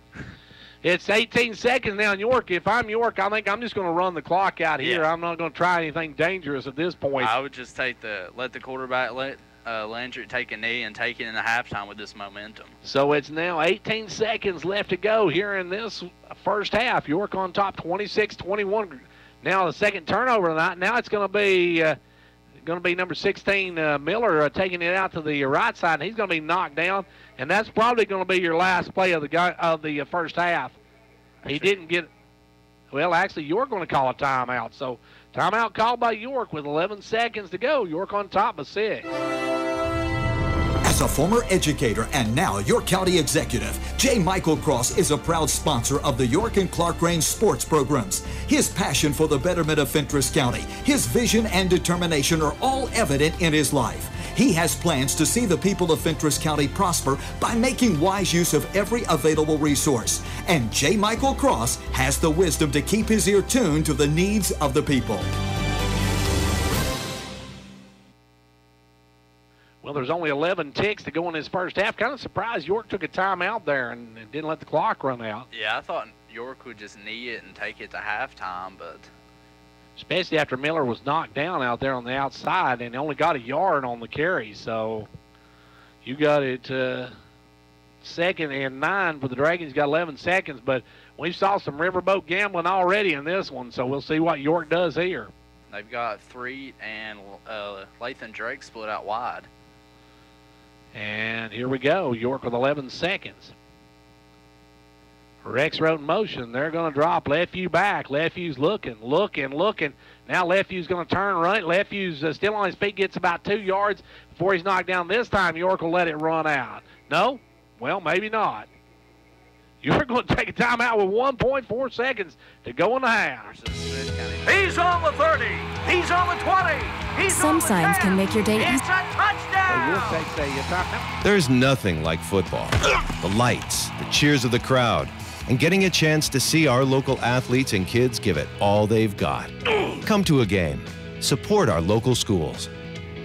It's 18 seconds now in York. If I'm York, I think I'm just going to run the clock out here. I'm not going to try anything dangerous at this point. I would just let the quarterback Landry take a knee and take it in the halftime with this momentum. So it's now 18 seconds left to go here in this first half. York on top 26-21. Now the second turnover tonight. Now it's going to be number 16 Miller taking it out to the right side, and he's going to be knocked down, and that's probably going to be your last play of the first half. He didn't get. Well, actually, York going to call a timeout. So timeout called by York with 11 seconds to go. York on top of 6. As a former educator and now York County executive, J. Michael Cross is a proud sponsor of the York and Clark Range sports programs. His passion for the betterment of Fentress County, his vision and determination are all evident in his life. He has plans to see the people of Fentress County prosper by making wise use of every available resource. And J. Michael Cross has the wisdom to keep his ear tuned to the needs of the people. Well, there's only 11 ticks to go in this first half. Kind of surprised York took a timeout there and didn't let the clock run out. Yeah, I thought York would just knee it and take it to halftime, but especially after Miller was knocked down out there on the outside and only got a yard on the carry. So you got it 2nd and 9 for the Dragons. Got 11 seconds, but we saw some riverboat gambling already in this one, so we'll see what York does here. They've got Threet and Lathan Drake split out wide. And here we go. York with 11 seconds. Rex Road in motion. They're going to drop Lefevue back. Lefevue's looking. Now Lefevue's going to turn right. Lefevue's still on his feet, gets about 2 yards before he's knocked down. This time York will let it run out. No? Well, maybe not. York going to take a timeout with 1.4 seconds to go in the half. He's on the 30. He's on the 20. He's Some on the signs 10. can make your day It's easy. a touchdown. York takes a timeout. There's nothing like football. The lights, the cheers of the crowd, and getting a chance to see our local athletes and kids give it all they've got. Come to a game. Support our local schools.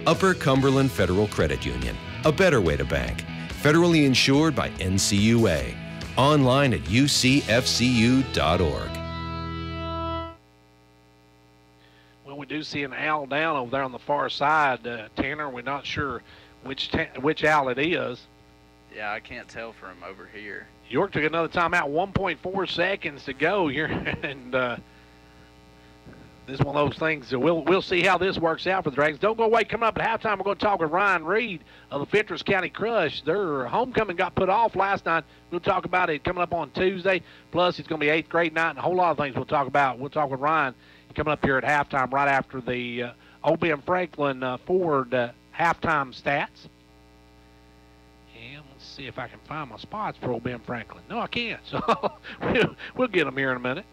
Upper Cumberland Federal Credit Union, a better way to bank. Federally insured by NCUA. Online at ucfcu.org. Well, we do see an owl down over there on the far side, Tanner. We're not sure which owl it is. Yeah, I can't tell from over here. York took another timeout, 1.4 seconds to go here, and this is one of those things. We'll see how this works out for the Dragons. Don't go away. Coming up at halftime, we're going to talk with Ryan Reed of the Fentress County Crush. Their homecoming got put off last night. We'll talk about it coming up on Tuesday. Plus, it's going to be 8th grade night and a whole lot of things we'll talk about. We'll talk with Ryan coming up here at halftime right after the O.B.M. Franklin Ford halftime stats. And let's see if I can find my spots for O.B.M. Franklin. No, I can't. So we'll get them here in a minute.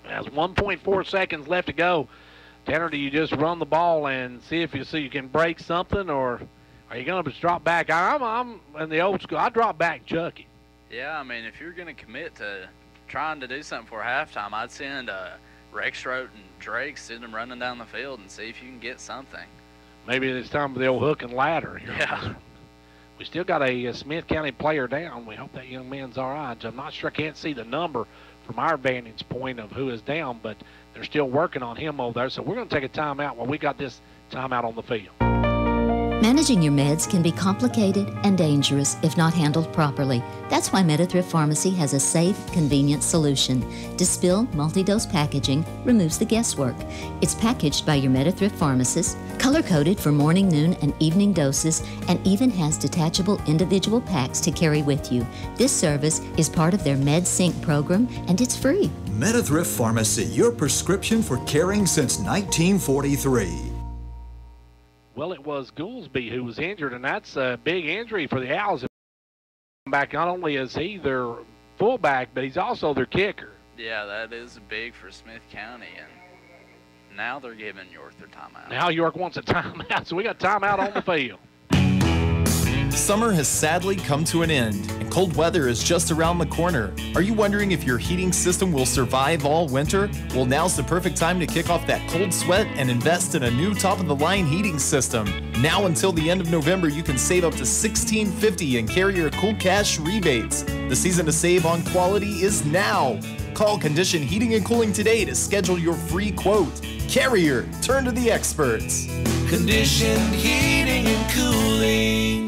There's 1.4 seconds left to go. Tanner, do you just run the ball and see if you can break something, or are you going to just drop back? I'm in the old school. I drop back, chuck it. Yeah, I mean, if you're going to commit to trying to do something for halftime, I'd send Rexroth and Drake, send them running down the field and see if you can get something. Maybe it's time for the old hook and ladder. Yeah. We still got a Smith County player down. We hope that young man's all right. I'm not sure. I can't see the number from our vantage point of who is down, but they're still working on him over there. So we're going to take a timeout while we got this timeout on the field. Managing your meds can be complicated and dangerous if not handled properly. That's why MetaThrift Pharmacy has a safe, convenient solution. Dispill multi-dose packaging removes the guesswork. It's packaged by your MetaThrift pharmacist, color-coded for morning, noon, and evening doses, and even has detachable individual packs to carry with you. This service is part of their MedSync program, and it's free. MetaThrift Pharmacy, your prescription for caring since 1943. Well, it was Goolsby who was injured, and that's a big injury for the Owls. Back, not only is he their fullback, but he's also their kicker. Yeah, that is big for Smith County, and now they're giving York their timeout. Now York wants a timeout, so we got timeout on the field. Summer has sadly come to an end, and cold weather is just around the corner. Are you wondering if your heating system will survive all winter? Well, now's the perfect time to kick off that cold sweat and invest in a new top-of-the-line heating system. Now until the end of November, you can save up to $1,650 in Carrier Cool Cash rebates. The season to save on quality is now. Call Condition Heating and Cooling today to schedule your free quote. Carrier, turn to the experts. Conditioned heating and cooling.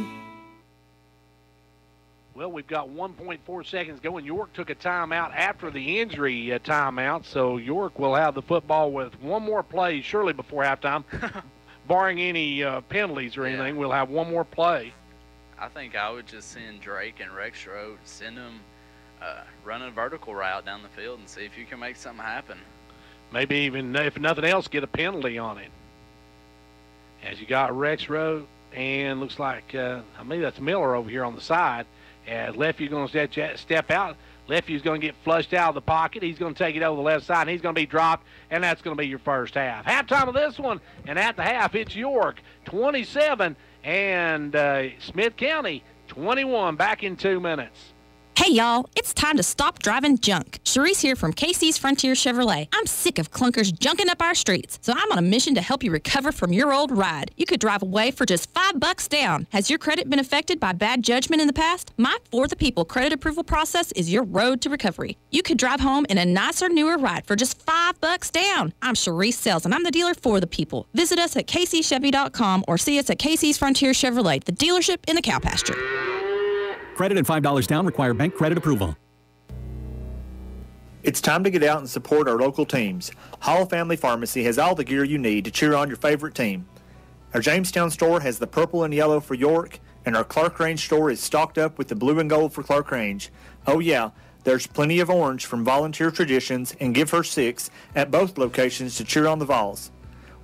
Well, we've got 1.4 seconds going. York took a timeout after the injury timeout, so York will have the football with one more play surely before halftime. Barring any penalties or anything, we'll have one more play. I think I would just send Drake and Rexroad, send them run a vertical route down the field and see if you can make something happen. Maybe even, if nothing else, get a penalty on it. As you got Rexroad, and looks like maybe that's Miller over here on the side. As Lefty's going to step out. Lefty's going to get flushed out of the pocket. He's going to take it over the left side, and he's going to be dropped, and that's going to be your first half. Halftime of this one, and at the half, it's York 27 and Smith County 21. Back in 2 minutes. Hey, y'all, it's time to stop driving junk. Sharice here from Casey's Frontier Chevrolet. I'm sick of clunkers junking up our streets, so I'm on a mission to help you recover from your old ride. You could drive away for just $5 down. Has your credit been affected by bad judgment in the past? My For the People credit approval process is your road to recovery. You could drive home in a nicer, newer ride for just $5 down. I'm Sharice Sells, and I'm the dealer for the people. Visit us at CaseyChevy.com or see us at Casey's Frontier Chevrolet, the dealership in the cow pasture. Credit and $5 down require bank credit approval. It's time to get out and support our local teams. Hall Family Pharmacy has all the gear you need to cheer on your favorite team. Our Jamestown store has the purple and yellow for York, and our Clark Range store is stocked up with the blue and gold for Clark Range. Oh yeah, there's plenty of orange from Volunteer Traditions and Give Her 6 at both locations to cheer on the Vols.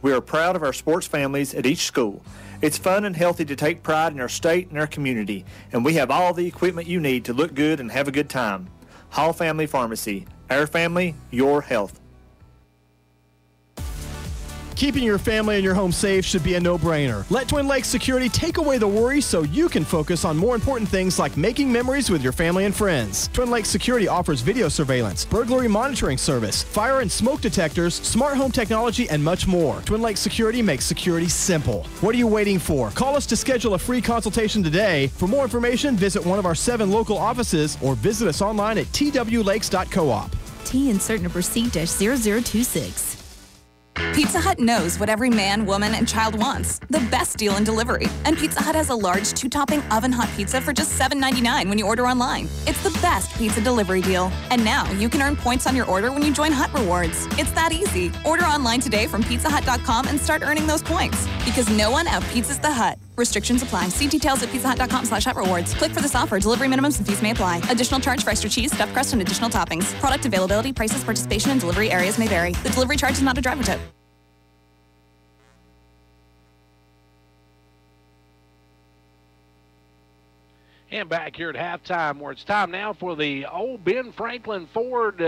We are proud of our sports families at each school. It's fun and healthy to take pride in our state and our community, and we have all the equipment you need to look good and have a good time. Hall Family Pharmacy. Our family, your health. Keeping your family and your home safe should be a no-brainer. Let Twin Lakes Security take away the worry so you can focus on more important things like making memories with your family and friends. Twin Lakes Security offers video surveillance, burglary monitoring service, fire and smoke detectors, smart home technology, and much more. Twin Lakes Security makes security simple. What are you waiting for? Call us to schedule a free consultation today. For more information, visit one of our 7 local offices or visit us online at twlakes.coop. T and certain number C-0026. Pizza Hut knows what every man, woman, and child wants. The best deal in delivery. And Pizza Hut has a large 2-topping oven-hot pizza for just $7.99 when you order online. It's the best pizza delivery deal. And now you can earn points on your order when you join Hut Rewards. It's that easy. Order online today from pizzahut.com and start earning those points. Because no one out-pizzas the Hut. Restrictions apply. See details at pizzahut.com/Hut Rewards. Click for this offer. Delivery minimums and fees may apply. Additional charge for extra cheese, stuffed crust, and additional toppings. Product availability, prices, participation, and delivery areas may vary. The delivery charge is not a driver tip. And back here at halftime, where it's time now for the Old Ben Franklin Ford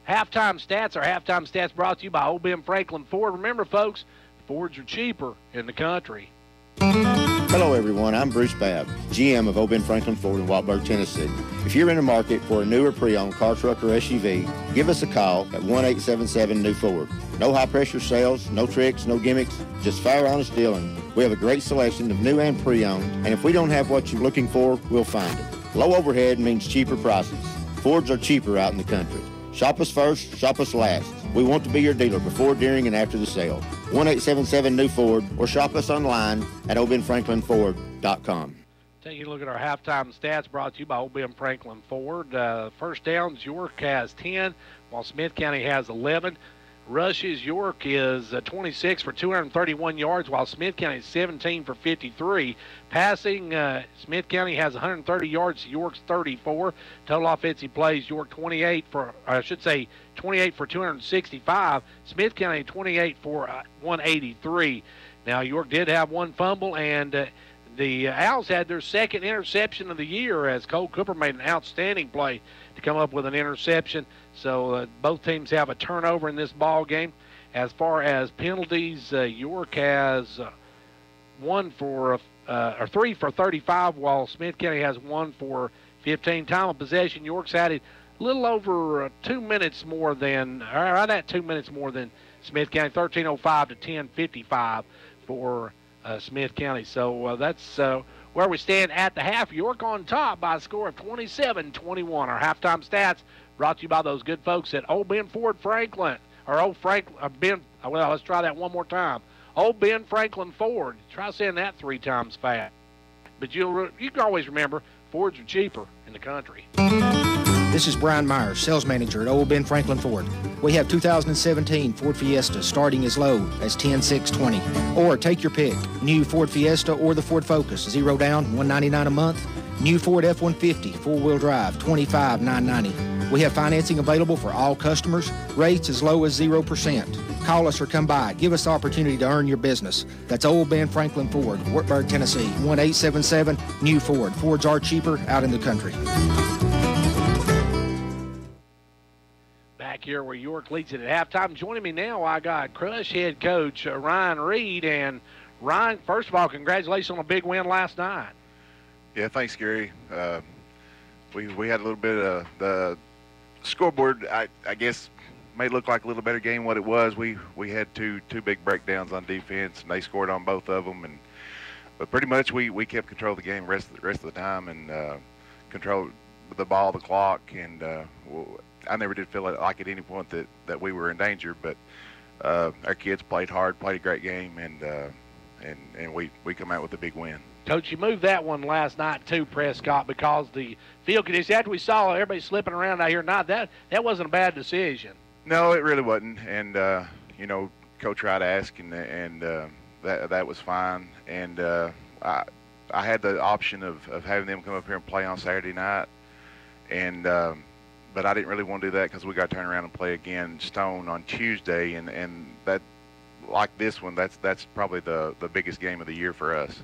halftime stats. Our halftime stats brought to you by Old Ben Franklin Ford. Remember, folks, Fords are cheaper in the country. Hello, everyone. I'm Bruce Babb, GM of Old Ben Franklin Ford in Waltburg, Tennessee. If you're in the market for a newer pre-owned car, truck, or SUV, give us a call at 1-877-NEW-FORD. No high-pressure sales, no tricks, no gimmicks, just fair, honest dealing. We have a great selection of new and pre-owned, and if we don't have what you're looking for, we'll find it. Low overhead means cheaper prices. Fords are cheaper out in the country. Shop us first, shop us last. We want to be your dealer before, during, and after the sale. 1-877-NEW-FORD or shop us online at oldbenfranklinford.com. Taking a look at our halftime stats brought to you by Old Ben Franklin Ford. First downs, York has 10, while Smith County has 11. Rushes, York is 26 for 231 yards, while Smith County is 17 for 53. Passing, Smith County has 130 yards, York's 34. Total offensive plays, York 28 for 265. Smith County 28 for 183. Now, York did have one fumble, and the Owls had their second interception of the year as Cole Cooper made an outstanding play to come up with an interception. So both teams have a turnover in this ball game. As far as penalties, York has one for or 3 for 35, while Smith County has 1 for 15. Time of possession, York's had it a little over 2 minutes more than, right at 2 minutes more than Smith County, 13:05 to 10:55 for Smith County. So that's where we stand at the half. York on top by a score of 27-21. Our halftime stats brought to you by those good folks at Old Ben Ford Franklin, or Old Franklin, well, let's try that one more time. Old Ben Franklin Ford. Try saying that 3 times fast. But you can always remember, Fords are cheaper in the country. This is Brian Myers, sales manager at Old Ben Franklin Ford. We have 2017 Ford Fiesta starting as low as $10,620. Or take your pick, new Ford Fiesta or the Ford Focus, 0 down, $199 a month. New Ford F-150 4-wheel drive, $25,990. We have financing available for all customers, rates as low as 0%. Call us or come by. Give us the opportunity to earn your business. That's Old Ben Franklin Ford, Wartburg, Tennessee, 1-877 New Ford. Fords are cheaper out in the country. Back here where York leads it at halftime. Joining me now, I got Crush head coach Ryan Reed. And Ryan, first of all, congratulations on a big win last night. Yeah, thanks, Gary. We had a little bit of the scoreboard, I guess, made it look like a little better game than what it was. We had two big breakdowns on defense, and they scored on both of them. But pretty much we kept control of the game the rest of the time and controlled the ball, the clock, and I never did feel like at any point that we were in danger. But our kids played hard, played a great game, and we come out with a big win. Coach, you moved that one last night too, Prescott, because the field conditions. After we saw everybody slipping around out here tonight, that wasn't a bad decision. No, it really wasn't. And Coach Wright asked, and that was fine. And I had the option of having them come up here and play on Saturday night, and but I didn't really want to do that because we got to turn around and play again Stone on Tuesday, and that, like this one, that's probably the biggest game of the year for us.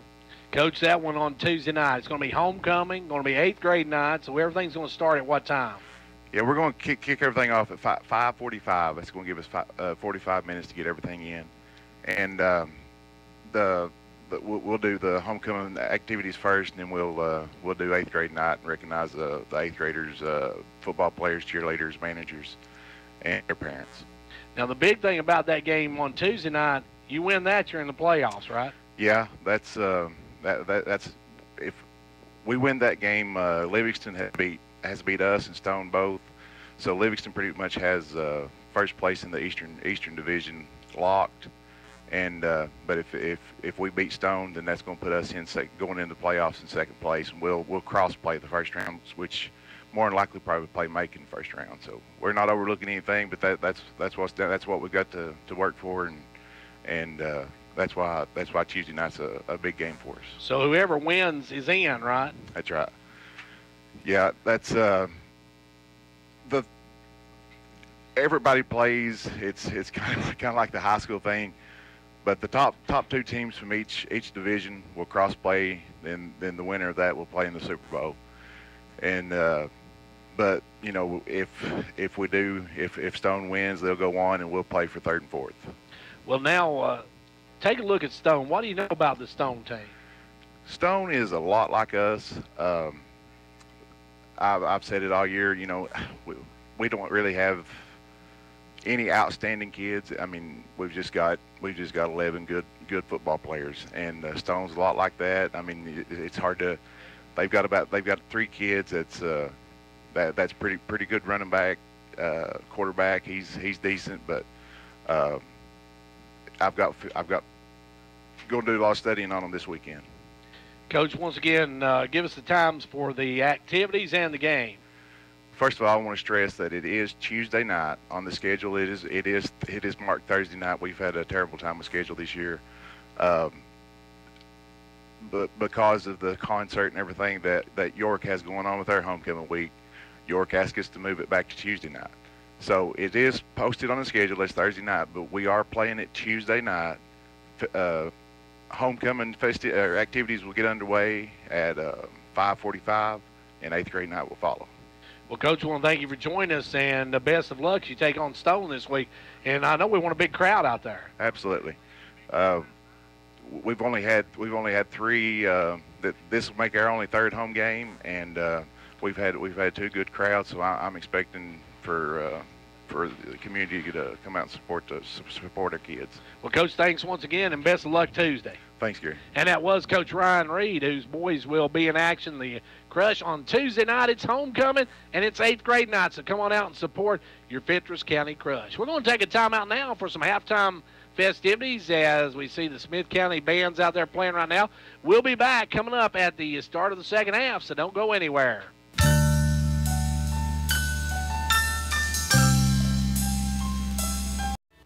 Coach, that one on Tuesday night. It's going to be homecoming, going to be 8th grade night, so everything's going to start at what time? Yeah, we're going to kick everything off at 5:45. It's going to give us 45 minutes to get everything in. And we'll do the homecoming activities first, and then we'll do 8th grade night and recognize the 8th graders, football players, cheerleaders, managers, and their parents. Now, the big thing about that game on Tuesday night, you win that, you're in the playoffs, right? Yeah, that's if we win that game, Livingston has beat us and Stone both, so Livingston pretty much has first place in the Eastern Division locked. And but if we beat Stone, then that's going to put us in going into the playoffs in second place, and we'll cross play the first round, which more than likely probably play Macon first round. So we're not overlooking anything, but that's what we've got to work for, and that's why Tuesday night's a big game for us. So whoever wins is in, right? That's right. Yeah, that's everybody plays. It's kind of like the high school thing, but the top 2 teams from each division will cross play. Then the winner of that will play in the Super Bowl. And but if we do, if Stone wins, they'll go on and we'll play for 3rd and 4th. Well, now take a look at Stone. What do you know about the Stone team? Stone is a lot like us. I've said it all year. We don't really have any outstanding kids. I mean, we've just got 11 good football players, and Stone's a lot like that. I mean, it's hard to. They've got 3 kids. That's pretty good running back, quarterback. He's decent, but I've got going to do a lot of studying on them this weekend. Coach, once again, give us the times for the activities and the game. First of all, I want to stress that it is Tuesday night on the schedule. It is marked Thursday night. We've had a terrible time with schedule this year, but because of the concert and everything that York has going on with their homecoming week, York asked us to move it back to Tuesday night. So it is posted on the schedule as Thursday night, but we are playing it Tuesday night. Homecoming activities will get underway at 5:45, and 8th grade night will follow. Well, Coach, I want to thank you for joining us, and the best of luck. You take on Stone this week, and I know we want a big crowd out there. Absolutely. we've only had 3. That this will make our only 3rd home game, and we've had 2 good crowds. So I'm expecting for the community to come out and support our kids. Well, Coach, thanks once again, and best of luck Tuesday. Thanks, Gary. And that was Coach Ryan Reed, whose boys will be in action. The Crush on Tuesday night. It's homecoming, and it's 8th grade night, so come on out and support your Fentress County Crush. We're going to take a timeout now for some halftime festivities as we see the Smith County bands out there playing right now. We'll be back coming up at the start of the second half, so don't go anywhere.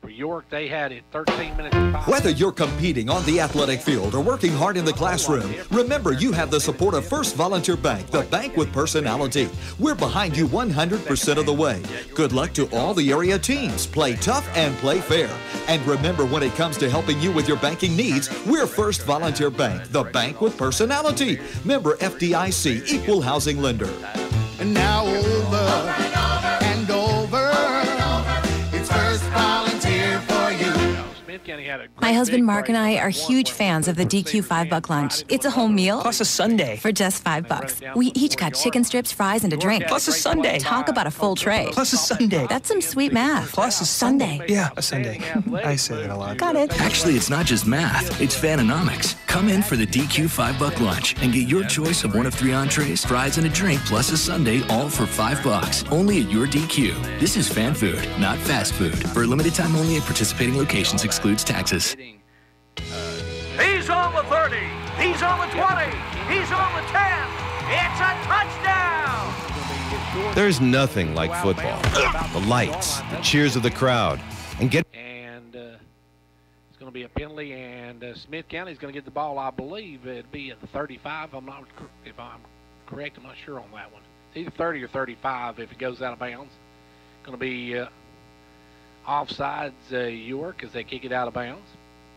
York, they had it 13 minutes. Whether you're competing on the athletic field or working hard in the classroom, remember you have the support of First Volunteer Bank, the bank with personality. We're behind you 100% of the way. Good luck to all the area teams. Play tough and play fair. And remember, when it comes to helping you with your banking needs, we're First Volunteer Bank, the bank with personality. Member FDIC, equal housing lender. And now over and over, it's First Volunteer for you. My husband Mark and I are huge fans of the DQ $5 lunch. It's a whole meal plus a sundae for just $5. We each got chicken strips, fries, and a drink plus a sundae. Talk about a full tray plus a sundae. That's some sweet math. Plus a sundae. Yeah, a sundae. I say that a lot. Got it. Actually, it's not just math. It's Fanonomics. Come in for the DQ $5 lunch and get your choice of one of 3 entrees, fries, and a drink plus a sundae, all for $5. Only at your DQ. This is fan food, not fast food. For a limited time only at participating locations, excludes taxes. He's on the 30. He's on the 20. He's on the 10. It's a touchdown. There's nothing like football. The lights, the cheers of the crowd, and it's going to be a penalty, and Smith County is going to get the ball. I believe it'd be at the 35. If I'm correct, I'm not sure on that one. It's either 30 or 35 if it goes out of bounds. Going to be offsides York as they kick it out of bounds.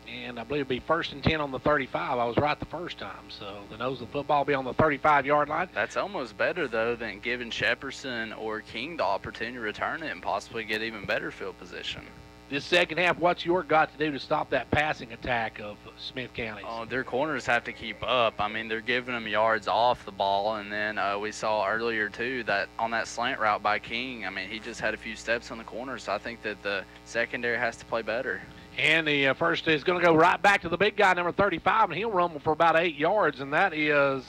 And I believe it'll be 1st and 10 on the 35. I was right the first time. So the nose of the football will be on the 35-yard line. That's almost better, though, than giving Shepperson or King the opportunity to return it and possibly get even better field position. This second half, what's York got to do to stop that passing attack of Smith County? Oh, their corners have to keep up. I mean, they're giving them yards off the ball. And then we saw earlier, too, that on that slant route by King, I mean, he just had a few steps on the corner. So I think that the secondary has to play better. And the first is going to go right back to the big guy, number 35, and he'll rumble for about 8 yards, and that is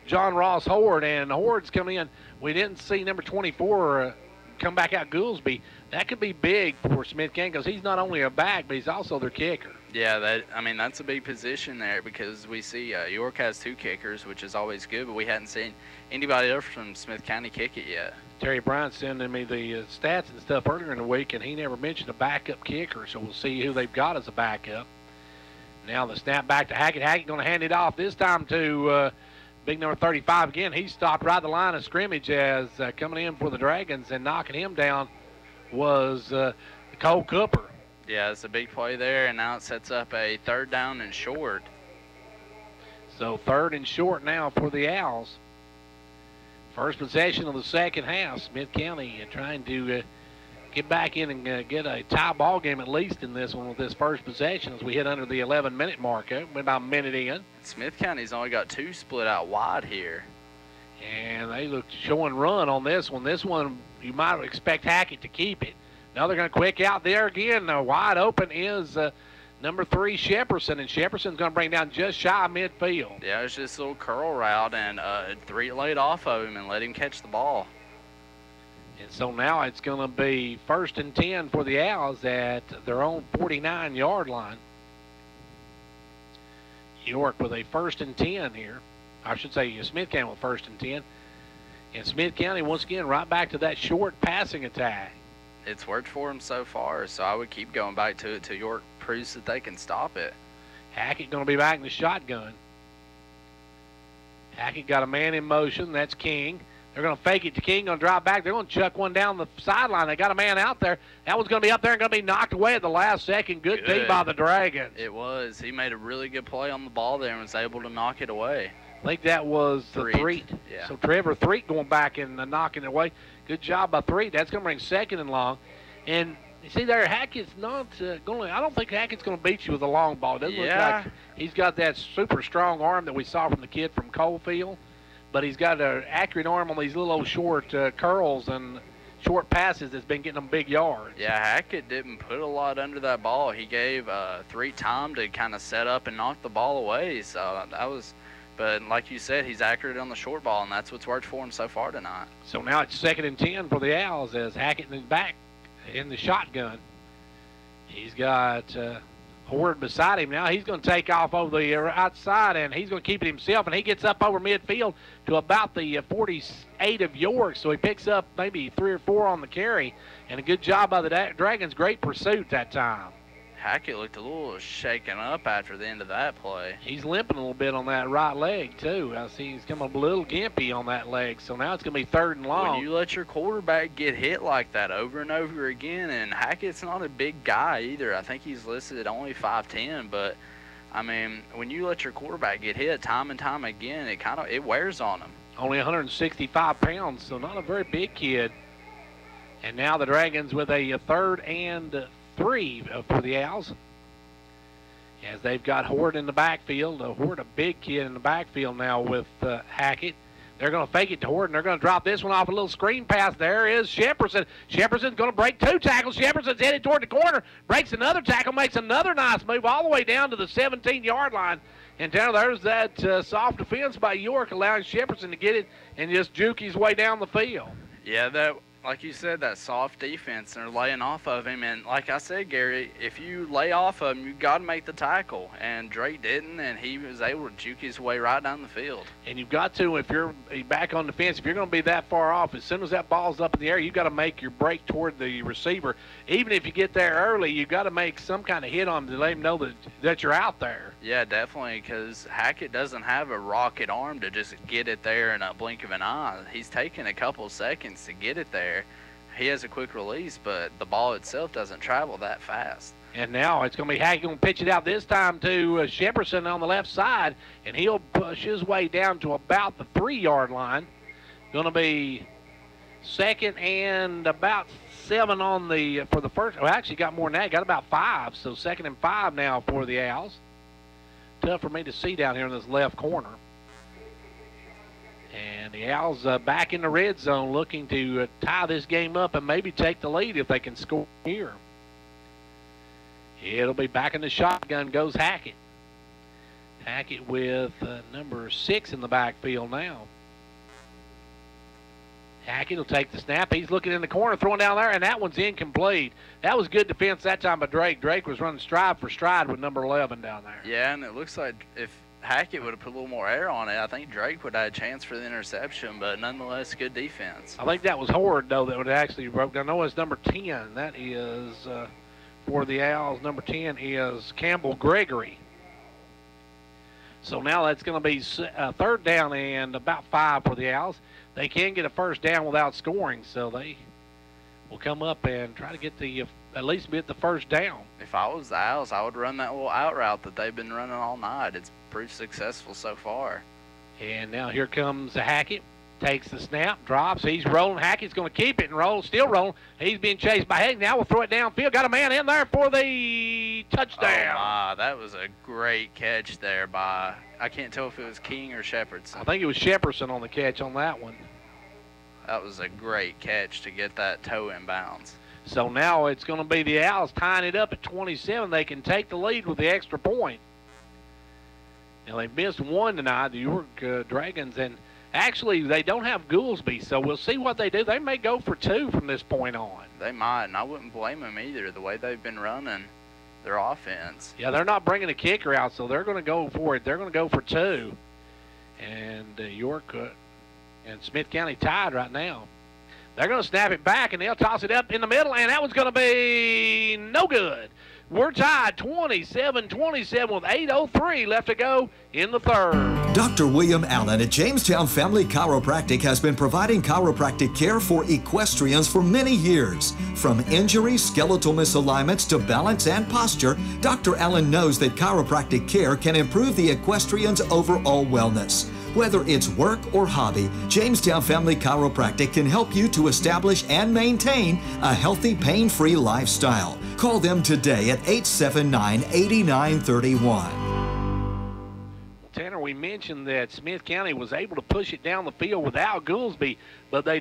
John Ross Horde. And Horde's coming in. We didn't see number 24 come back out, Goolsby. That could be big for Smith County because he's not only a back, but he's also their kicker. Yeah, that's a big position there because we see York has 2 kickers, which is always good, but we hadn't seen anybody else from Smith County kick it yet. Terry Bryant sending me the stats and stuff earlier in the week, and he never mentioned a backup kicker, so we'll see who they've got as a backup. Now the snap back to Hackett. Hackett going to hand it off this time to big number 35 again. He stopped right at the line of scrimmage as coming in for the Dragons, and knocking him down was Cole Cooper. Yeah, it's a big play there, and now it sets up a 3rd down and short. So 3rd and short now for the Owls. First possession of the second half. Smith County trying to get back in and get a tie ball game at least in this one with this first possession as we hit under the 11-minute mark. Went about a minute in. Smith County's only got 2 split out wide here. And they look show and run on this one. This one, you might expect Hackett to keep it. Now they're going to quick out there again. Wide open is number 3, Shepperson, and Shepperson's going to bring down just shy of midfield. Yeah, it's just a little curl route, and 3 laid off of him and let him catch the ball. And so now it's going to be 1st and 10 for the Owls at their own 49-yard line. York with a 1st and 10 here. I should say Smith County with 1st and 10. And Smith County, once again, right back to that short passing attack. It's worked for them so far, so I would keep going back to it till York proves that they can stop it. Hackett going to be back in the shotgun. Hackett got a man in motion. That's King. They're going to fake it to King, going to drive back. They're going to chuck one down the sideline. They got a man out there. That one's going to be up there and going to be knocked away at the last second. Good D by the Dragons. It was. He made a really good play on the ball there and was able to knock it away. I think that was the Threet. Yeah. So Trevor Threet going back and knocking it away. Good job by Threet. That's going to bring 2nd and long. And You see there, Hackett's not going to – I don't think Hackett's going to beat you with a long ball. It doesn't look like he's got that super strong arm that we saw from the kid from Coalfield, but he's got an accurate arm on these little old short curls and short passes that's been getting them big yards. Yeah, Hackett didn't put a lot under that ball. He gave 3 time to kind of set up and knock the ball away. So that was – but like you said, he's accurate on the short ball, and that's what's worked for him so far tonight. So now it's 2nd and 10 for the Owls as Hackett in the back in the shotgun. He's got Horde beside him now. He's going to take off over the outside, and he's going to keep it himself, and he gets up over midfield to about the 48 of York, so he picks up maybe 3 or 4 on the carry, and a good job by the Dragons. Great pursuit that time. Hackett looked a little shaken up after the end of that play. He's limping a little bit on that right leg, too. I see he's coming a little gimpy on that leg, so now it's going to be 3rd and long. When you let your quarterback get hit like that over and over again, and Hackett's not a big guy either. I think he's listed at only 5'10", but, I mean, when you let your quarterback get hit time and time again, it wears on him. Only 165 pounds, so not a very big kid. And now the Dragons with a 3rd and 3 for the Owls, as they've got Horde in the backfield. Horde, a big kid in the backfield now with Hackett. They're going to fake it to Horde, and they're going to drop this one off a little screen pass. There is Shepperson. Shepperson's going to break 2 tackles. Shepperson's headed toward the corner, breaks another tackle, makes another nice move all the way down to the 17-yard line. And down there's that soft defense by York, allowing Shepperson to get it and just juke his way down the field. Yeah, that, like you said, that soft defense, and they're laying off of him. And like I said, Gary, if you lay off of him, you got to make the tackle. And Drake didn't, and he was able to juke his way right down the field. And you've got to, if you're back on defense, if you're going to be that far off, as soon as that ball's up in the air, you've got to make your break toward the receiver. Even if you get there early, you've got to make some kind of hit on him to let him know that you're out there. Yeah, definitely, because Hackett doesn't have a rocket arm to just get it there in a blink of an eye. He's taking a couple seconds to get it there. He has a quick release, but the ball itself doesn't travel that fast. And now it's going to be Hackett going to pitch it out this time to Shepperson on the left side, and he'll push his way down to about the 3-yard line. Going to be 2nd and about 7 on the for the first. Well, actually got more than that. Got about 5, so 2nd and 5 now for the Owls. Tough for me to see down here in this left corner. And the Owls back in the red zone looking to tie this game up and maybe take the lead if they can score here. It'll be back in the shotgun goes Hackett. Hackett with number 6 in the backfield now. Hackett will take the snap. He's looking in the corner, throwing down there, and that one's incomplete. That was good defense that time by Drake. Drake was running stride for stride with number 11 down there. Yeah, and it looks like if Hackett would have put a little more air on it, I think Drake would have had a chance for the interception, but nonetheless, good defense. I think that was Horde, though, that would actually broke down. I know it's number 10. That is, for the Owls, number 10 is Campbell Gregory. So now that's going to be 3rd down and about 5 for the Owls. They can get a first down without scoring, so they will come up and try to get the at least get the first down. If I was the Owls, I would run that little out route that they've been running all night. It's proved successful so far. And now here comes Hackett. Takes the snap, drops. He's rolling. Hackett's going to keep it and roll. Still rolling. He's being chased by Hackett. Now we'll throw it downfield. Got a man in there for the touchdown. Oh, my. That was a great catch there by, I can't tell if it was King or Shepperson. I think it was Shepperson on the catch on that one. That was a great catch to get that toe in bounds. So now it's going to be the Owls tying it up at 27. They can take the lead with the extra point. Now they've missed one tonight, the York Dragons, and actually they don't have Goolsby, so we'll see what they do. They may go for 2 from this point on. They might, and I wouldn't blame them either, the way they've been running their offense. Yeah, they're not bringing a kicker out, so they're going to go for it. They're going to go for 2. And York and Smith County tied right now. They're going to snap it back, and they'll toss it up in the middle, and that one's going to be no good. We're tied 27-27 with 8:03 left to go in the 3rd. Dr. William Allen at Jamestown Family Chiropractic has been providing chiropractic care for equestrians for many years. From injuries, skeletal misalignments to balance and posture, Dr. Allen knows that chiropractic care can improve the equestrian's overall wellness. Whether it's work or hobby, Jamestown Family Chiropractic can help you to establish and maintain a healthy, pain-free lifestyle. Call them today at 879-8931. Tanner, we mentioned that Smith County was able to push it down the field without Goolsby, but they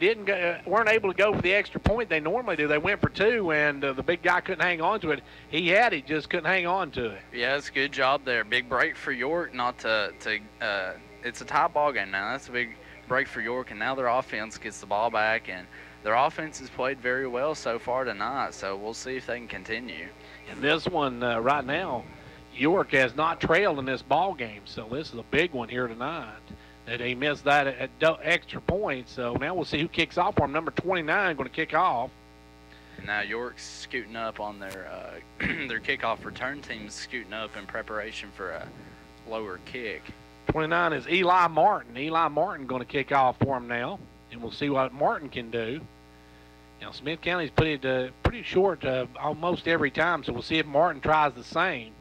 weren't able to go for the extra point they normally do. They went for 2, and the big guy couldn't hang on to it. He had it, just couldn't hang on to it. Yeah, it's a good job there. Big break for York. It's a tie ball game now. That's a big break for York, and now their offense gets the ball back, and their offense has played very well so far tonight, so we'll see if they can continue. And this one right now, York has not trailed in this ball game, so this is a big one here tonight. That they missed that extra point, so now we'll see who kicks off for them. Number 29 going to kick off. And now York's scooting up on their their kickoff return team's scooting up in preparation for a lower kick. 29 is Eli Martin. Eli Martin going to kick off for him now, and we'll see what Martin can do. Now Smith County's put it pretty short almost every time, so we'll see if Martin tries the same.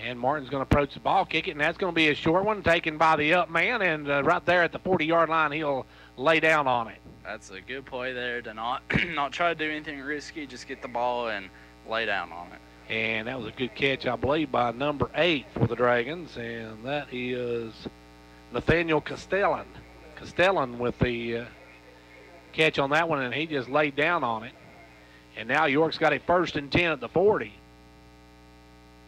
And Martin's going to approach the ball, kick it, and that's going to be a short one taken by the up man, and right there at the 40-yard line, he'll lay down on it. That's a good play there to not try to do anything risky, just get the ball and lay down on it. And that was a good catch, I believe, by number 8 for the Dragons, and that is Nathaniel Castellan. Castellan with the catch on that one, and he just laid down on it. And now York's got a 1st and 10 at the 40.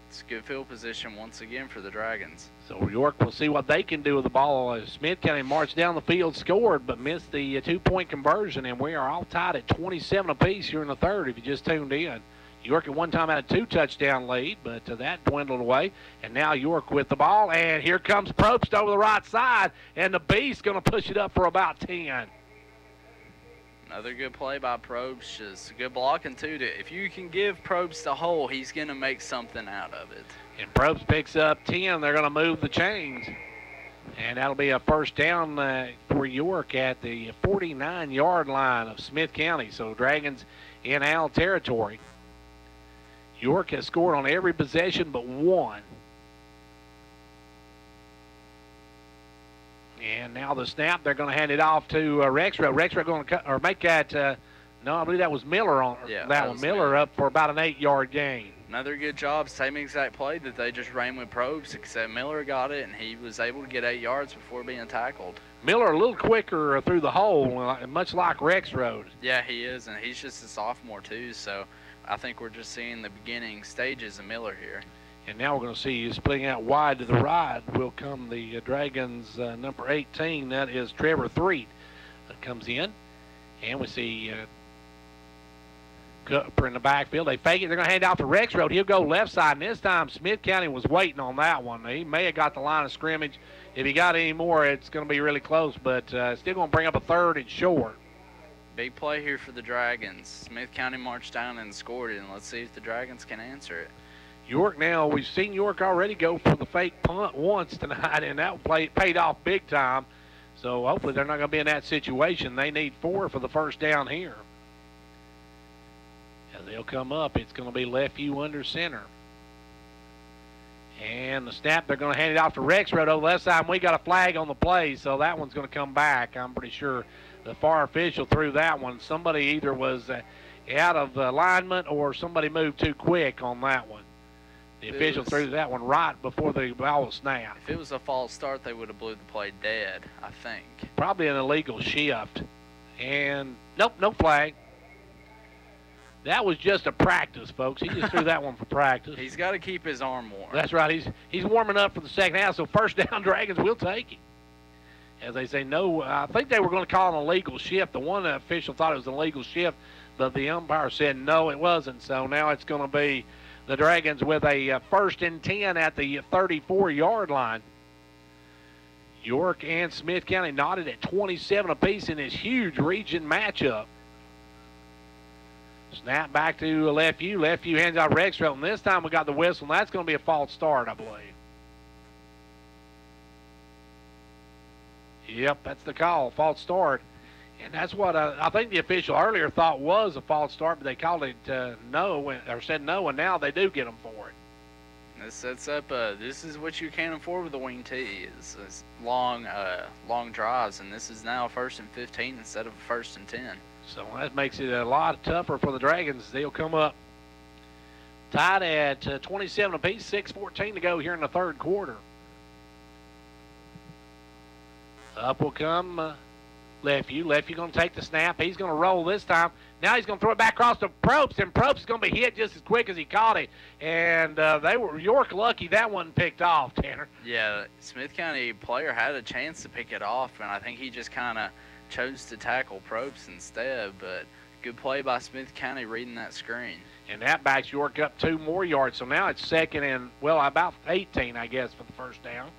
It's good field position once again for the Dragons. So York will see what they can do with the ball. Smith County marched down the field, scored, but missed the 2-point conversion, and we are all tied at 27 apiece here in the third if you just tuned in. York at one time had a 2-touchdown lead, but that dwindled away. And now York with the ball, and here comes Probst over the right side, and the Beast going to push it up for about 10. Another good play by Probst. Just good blocking, too. If you can give Probst a hole, he's going to make something out of it. And Probst picks up 10. They're going to move the chains. And that'll be a 1st down for York at the 49-yard line of Smith County. So Dragons in Owl territory. York has scored on every possession but one. And now the snap, they're going to hand it off to Rexroad. Rexroad going to make that, no, I believe that was Miller on that one. Miller up for about an 8-yard gain. Another good job, same exact play that they just ran with Probst, except Miller got it, and he was able to get 8 yards before being tackled. Miller a little quicker through the hole, much like Rexroad. Yeah, he is, and he's just a sophomore too, so I think we're just seeing the beginning stages of Miller here. And now we're going to see you splitting out wide to the right will come the Dragons' number 18. That is Trevor Threet that comes in. And we see Cooper in the backfield. They fake it. They're going to hand it off to Rexroad. He'll go left side. And this time Smith County was waiting on that one. He may have got the line of scrimmage. If he got any more, it's going to be really close. But still going to bring up a 3rd and short. Big play here for the Dragons. Smith County marched down and scored it. And let's see if the Dragons can answer it. York now, we've seen York already go for the fake punt once tonight, and that paid off big time. So hopefully they're not going to be in that situation. They need 4 for the 1st down here. As they'll come up, it's going to be left U under center. And the snap, they're going to hand it off to Rexroad over the left side. We got a flag on the play, so that one's going to come back. I'm pretty sure the far official threw that one. Somebody either was out of alignment or somebody moved too quick on that one. The official threw that one right before the ball was snapped. If it was a false start, they would have blew the play dead, I think. Probably an illegal shift. And nope, no flag. That was just a practice, folks. He just threw that one for practice. He's got to keep his arm warm. That's right. He's warming up for the second half, so 1st down, Dragons will take it. As they say, no, I think they were going to call an illegal shift. The one official thought it was an illegal shift, but the umpire said no, it wasn't. So now it's going to be the Dragons with a 1st and 10 at the 34-yard line. York and Smith County knotted at 27 apiece in this huge region matchup. Snap back to left U. Left U hands out Rexroad, and this time we got the whistle, and that's going to be a false start, I believe. Yep, that's the call, false start. And that's what I think the official earlier thought was a false start, but they called it no, or said no, and now they do get them for it. This sets up. This is what you can afford with the wing tee. Is long drives, and this is now 1st and 15 instead of 1st and 10. So that makes it a lot tougher for the Dragons. They'll come up tied at 27 apiece, 6:14 to go here in the third quarter. Up will come Lefevue. Lefevue going to take the snap. He's going to roll this time. Now he's going to throw it back across to Probst, and Probst is going to be hit just as quick as he caught it. And York lucky that wasn't picked off, Tanner. Yeah, Smith County player had a chance to pick it off, and I think he just kind of chose to tackle Probst instead. But good play by Smith County reading that screen. And that backs York up 2 more yards. So now it's 2nd and, well, about 18, I guess, for the first down.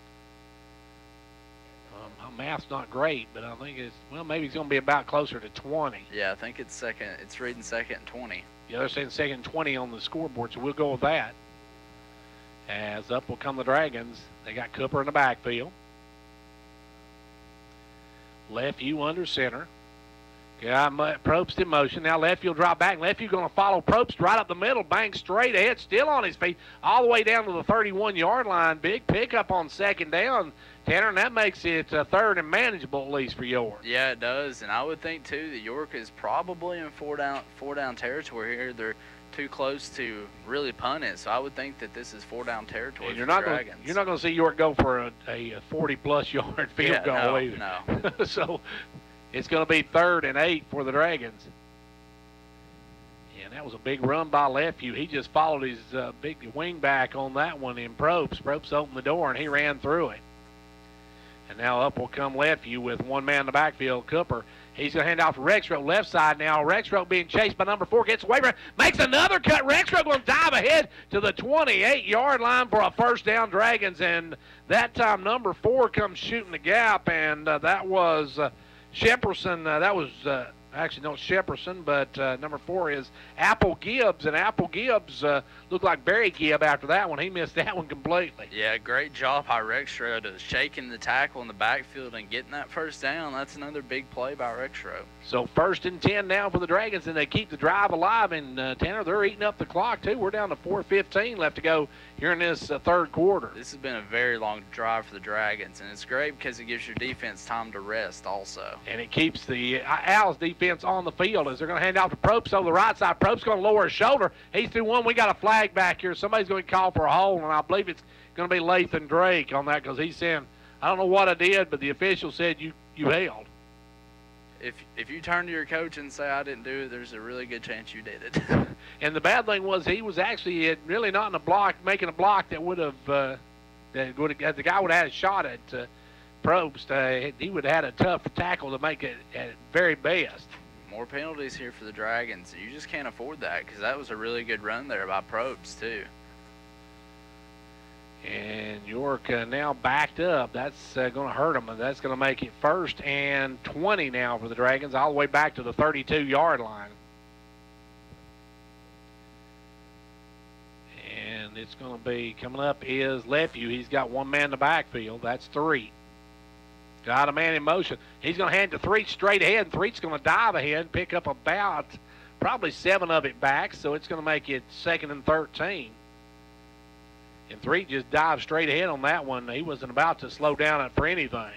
My math's not great, but I think it's, well, maybe it's going to be about closer to 20. Yeah, I think it's second. It's reading 2nd and 20. Yeah, they're saying 2nd and 20 on the scoreboard, so we'll go with that. As up will come the Dragons. They got Cooper in the backfield. Lefevue under center. Got Probst in motion. Now Lefevue will drop back. Lefevue going to follow Probst right up the middle. Bang straight ahead, still on his feet, all the way down to the 31-yard line. Big pickup on 2nd down, Tanner, and that makes it 3rd and manageable, at least for York. Yeah, it does. And I would think, too, that York is probably in four down territory here. They're too close to really punt it. So I would think that this is 4-down territory for the Dragons. You're not going to see York go for a 40-plus yard field goal either. No. So it's going to be 3rd and 8 for the Dragons. And that was a big run by Lefevue. He just followed his big wing back on that one in Probst. Probst opened the door, and he ran through it. And now up will come Lefevue with 1 man in the backfield, Cooper. He's going to hand off to Rexroth, left side now. Rexroth being chased by number 4, gets away from it, makes another cut. Rexroth going to dive ahead to the 28-yard line for a 1st down, Dragons. And that time number 4 comes shooting the gap, and that was Shepperson. That was actually not Shepperson, but number 4 is Apple Gibbs. And Apple Gibbs looked like Barry Gibb after that one. He missed that one completely. Yeah, great job by Rexroth of shaking the tackle in the backfield and getting that 1st down. That's another big play by Rexroth. So 1st and 10 now for the Dragons, and they keep the drive alive. And Tanner, they're eating up the clock too. We're down to 4:15 left to go here in this third quarter. This has been a very long drive for the Dragons, and it's great because it gives your defense time to rest also. And it keeps the Owls defense on the field as they're going to hand off to Probst over the right side. Probst's going to lower his shoulder. He's through one. We got a flag back here. Somebody's going to call for a hold, and I believe it's going to be Lathan Drake on that because he's saying, I don't know what I did, but the official said you held. If you turn to your coach and say I didn't do it, there's a really good chance you did it. And the bad thing was he was actually really not in a block, making a block that would have the guy would have had a shot at Probst. He would have had a tough tackle to make it at very best. More penalties here for the Dragons. You just can't afford that because that was a really good run there by Probst too. And York now backed up. That's going to hurt them, and that's going to make it 1st and 20 now for the Dragons, all the way back to the 32-yard line. And it's going to be coming up is Lefevue. He's got 1 man in the backfield. That's 3. Got a man in motion. He's going to hand to Threet straight ahead, and Threet's going to dive ahead and pick up about probably 7 of it back, so it's going to make it 2nd and 13. And Threet just dived straight ahead on that one. He wasn't about to slow down for anything.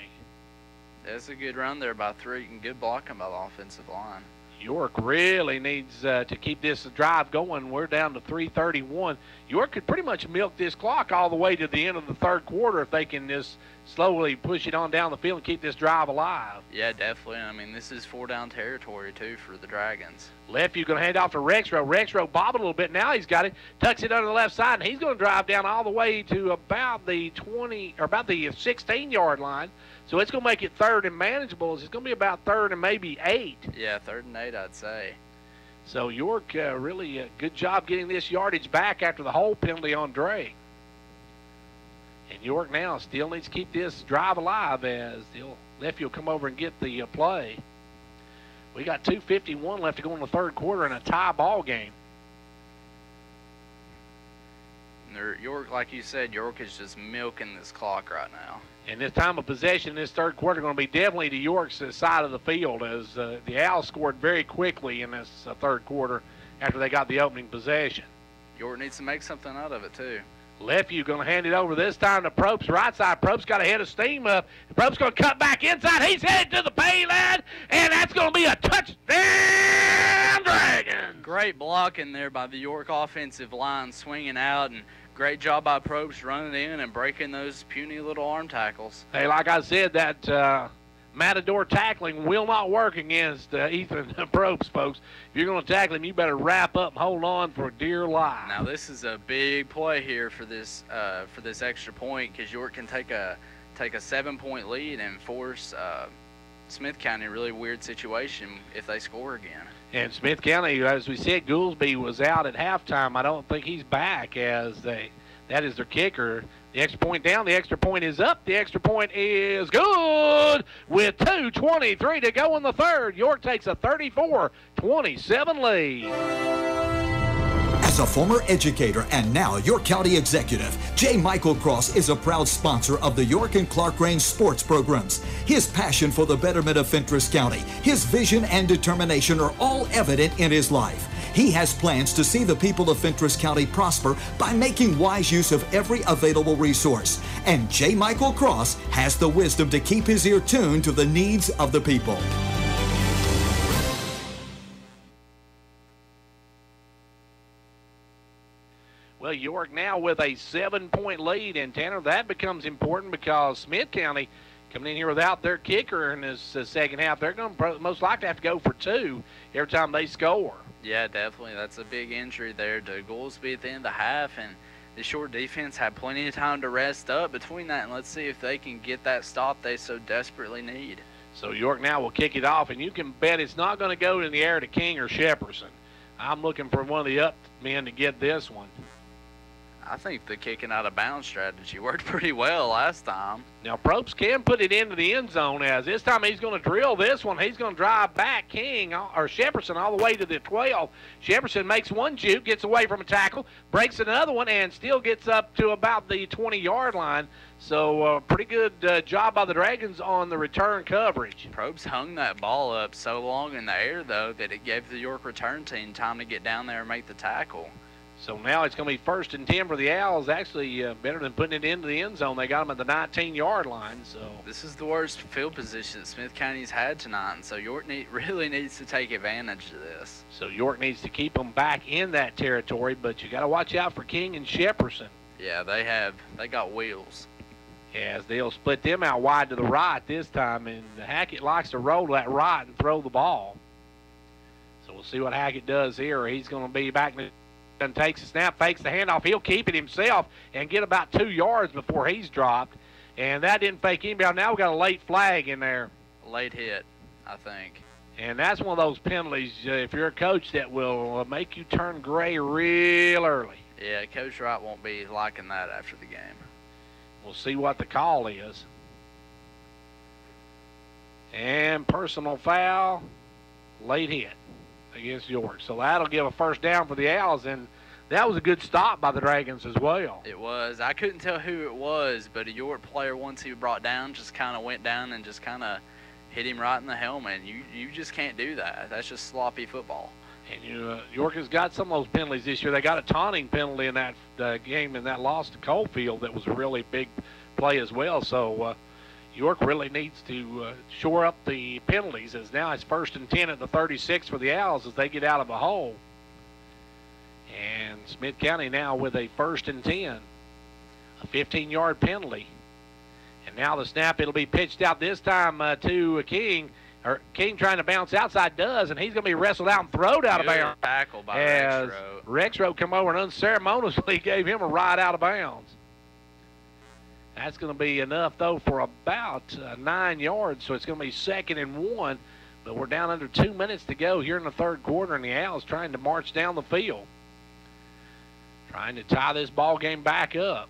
That's a good run there by Threet and good blocking by the offensive line. York really needs to keep this drive going. We're down to 3:31. York could pretty much milk this clock all the way to the end of the third quarter if they can just slowly push it on down the field and keep this drive alive. Yeah, definitely. I mean, this is 4-down territory, too, for the Dragons. Lefevue going to hand off to Rexroth. Rexroth bobbing a little bit. Now he's got it. Tucks it under the left side, and he's going to drive down all the way to about the 16-yard line. So it's going to make it 3rd and manageable. It's going to be about 3rd and maybe 8. Yeah, 3rd and 8, I'd say. So York really a good job getting this yardage back after the hold penalty on Drake. And York now still needs to keep this drive alive as Lefevue will come over and get the play. We got 2:51 left to go in the third quarter in a tie ball game. York, like you said, York is just milking this clock right now. And this time of possession in this third quarter going to be definitely to York's side of the field as the Owls scored very quickly in this third quarter after they got the opening possession. York needs to make something out of it, too. Lefevue going to hand it over this time to Probst. Right side, Probst got a head of steam up. Probst going to cut back inside. He's headed to the payload, and that's going to be a touchdown, Dragons. Great blocking there by the York offensive line, swinging out, and great job by Probst running in and breaking those puny little arm tackles. Hey, like I said, that Matador tackling will not work against Ethan Probst, folks. If you're going to tackle him, you better wrap up and hold on for dear life. Now this is a big play here for this extra point, because York can take a 7-point lead and force Smith County in a really weird situation if they score again. And Smith County, as we said, Goolsby was out at halftime. I don't think he's back, as that is their kicker. The extra point down, the extra point is up, the extra point is good with 2:23 to go in the third. York takes a 34-27 lead. As a former educator and now York County executive, J. Michael Cross is a proud sponsor of the York and Clark Range sports programs. His passion for the betterment of Fentress County, his vision and determination are all evident in his life. He has plans to see the people of Fentress County prosper by making wise use of every available resource. And J. Michael Cross has the wisdom to keep his ear tuned to the needs of the people. Well, York now with a 7-point lead, and Tanner, that becomes important because Smith County coming in here without their kicker in this second half. They're going to most likely have to go for 2 every time they score. Yeah, definitely. That's a big injury there to Goolsby at the end of the half, and the short defense had plenty of time to rest up between that, and let's see if they can get that stop they so desperately need. So York now will kick it off, and you can bet it's not going to go in the air to King or Shepperson. I'm looking for one of the up men to get this one. I think the kicking out of bounds strategy worked pretty well last time. Now, Probst can put it into the end zone, as this time he's going to drill this one. He's going to drive back King or Shepperson all the way to the 12. Shepperson makes one juke, gets away from a tackle, breaks another one, and still gets up to about the 20-yard line. So pretty good job by the Dragons on the return coverage. Probst hung that ball up so long in the air, though, that it gave the York return team time to get down there and make the tackle. So now it's going to be 1st and 10 for the Owls. Actually, better than putting it into the end zone. They got them at the 19-yard line. So this is the worst field position that Smith County's had tonight, and so York really needs to take advantage of this. So York needs to keep them back in that territory, but you got to watch out for King and Shepperson. Yeah, they got wheels. As they'll split them out wide to the right this time, and Hackett likes to roll to that right and throw the ball. So we'll see what Hackett does here. He's going to be back in the and takes the snap, fakes the handoff. He'll keep it himself and get about 2 yards before he's dropped. And that didn't fake anybody. Now we got a late flag in there. Late hit, I think. And that's one of those penalties, if you're a coach, that will make you turn gray real early. Yeah, Coach Wright won't be liking that after the game. We'll see what the call is. And personal foul, late hit against York. So that'll give a 1st down for the Owls, and that was a good stop by the Dragons as well. It was. I couldn't tell who it was, but a York player, once he was brought down, just kind of went down and just kind of hit him right in the helmet. You just can't do that. That's just sloppy football. And York has got some of those penalties this year. They got a taunting penalty in that game, in that loss to Coalfield that was a really big play as well. So York really needs to shore up the penalties, as now it's 1st and 10 at the 36 for the Owls as they get out of a hole. And Smith County now with a 1st and 10, a 15-yard penalty. And now the snap, it'll be pitched out this time to King. King trying to bounce outside, does, and he's going to be wrestled out and thrown out of bounds. Tackle by as Rexroad come over and unceremoniously gave him a ride out of bounds. That's going to be enough, though, for about 9 yards, so it's going to be 2nd and 1. But we're down under 2 minutes to go here in the 3rd quarter, and the Owls trying to march down the field, trying to tie this ball game back up.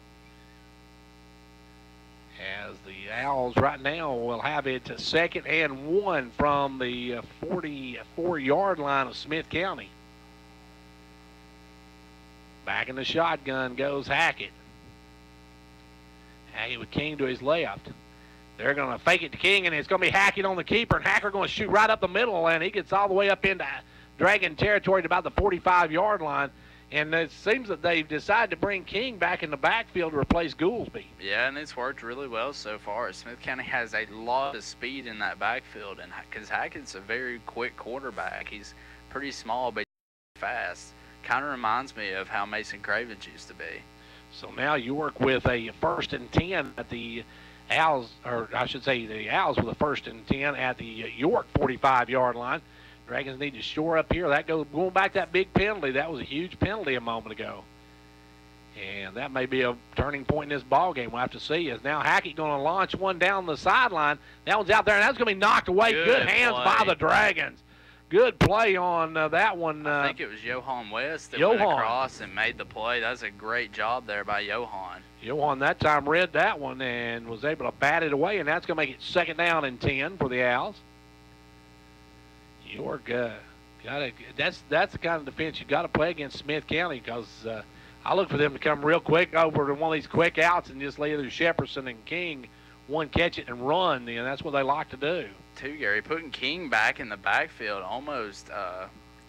As the Owls right now will have it to 2nd and 1 from the 44-yard line of Smith County. Back in the shotgun goes Hackett. Hackett with King to his left. They're going to fake it to King, and it's going to be Hackett on the keeper, and Hacker going to shoot right up the middle, and he gets all the way up into Dragon territory to about the 45-yard line. And it seems that they've decided to bring King back in the backfield to replace Goolsby. Yeah, and it's worked really well so far. Smith County has a lot of speed in that backfield, and because Hackett's a very quick quarterback. He's pretty small, but fast. Kind of reminds me of how Mason Cravens used to be. So now York with a 1st and 10 at the Owls, or I should say the Owls with a 1st and 10 at the York 45-yard line. Dragons need to shore up here. That goes going back to that big penalty. That was a huge penalty a moment ago. And that may be a turning point in this ball game. We'll have to see. Is now Hackett going to launch one down the sideline. That one's out there, and that's going to be knocked away. Good hands by the Dragons. Good play on that one. I think it was Johan West that went across and made the play. That was a great job there by Johan. Johan that time read that one and was able to bat it away, and that's going to make it 2nd down and 10 for the Owls. York, that's the kind of defense you got to play against Smith County, because I look for them to come real quick over to one of these quick outs and just let either Shepperson and King one catch it and run. And that's what they like to do. Too, Gary, putting King back in the backfield almost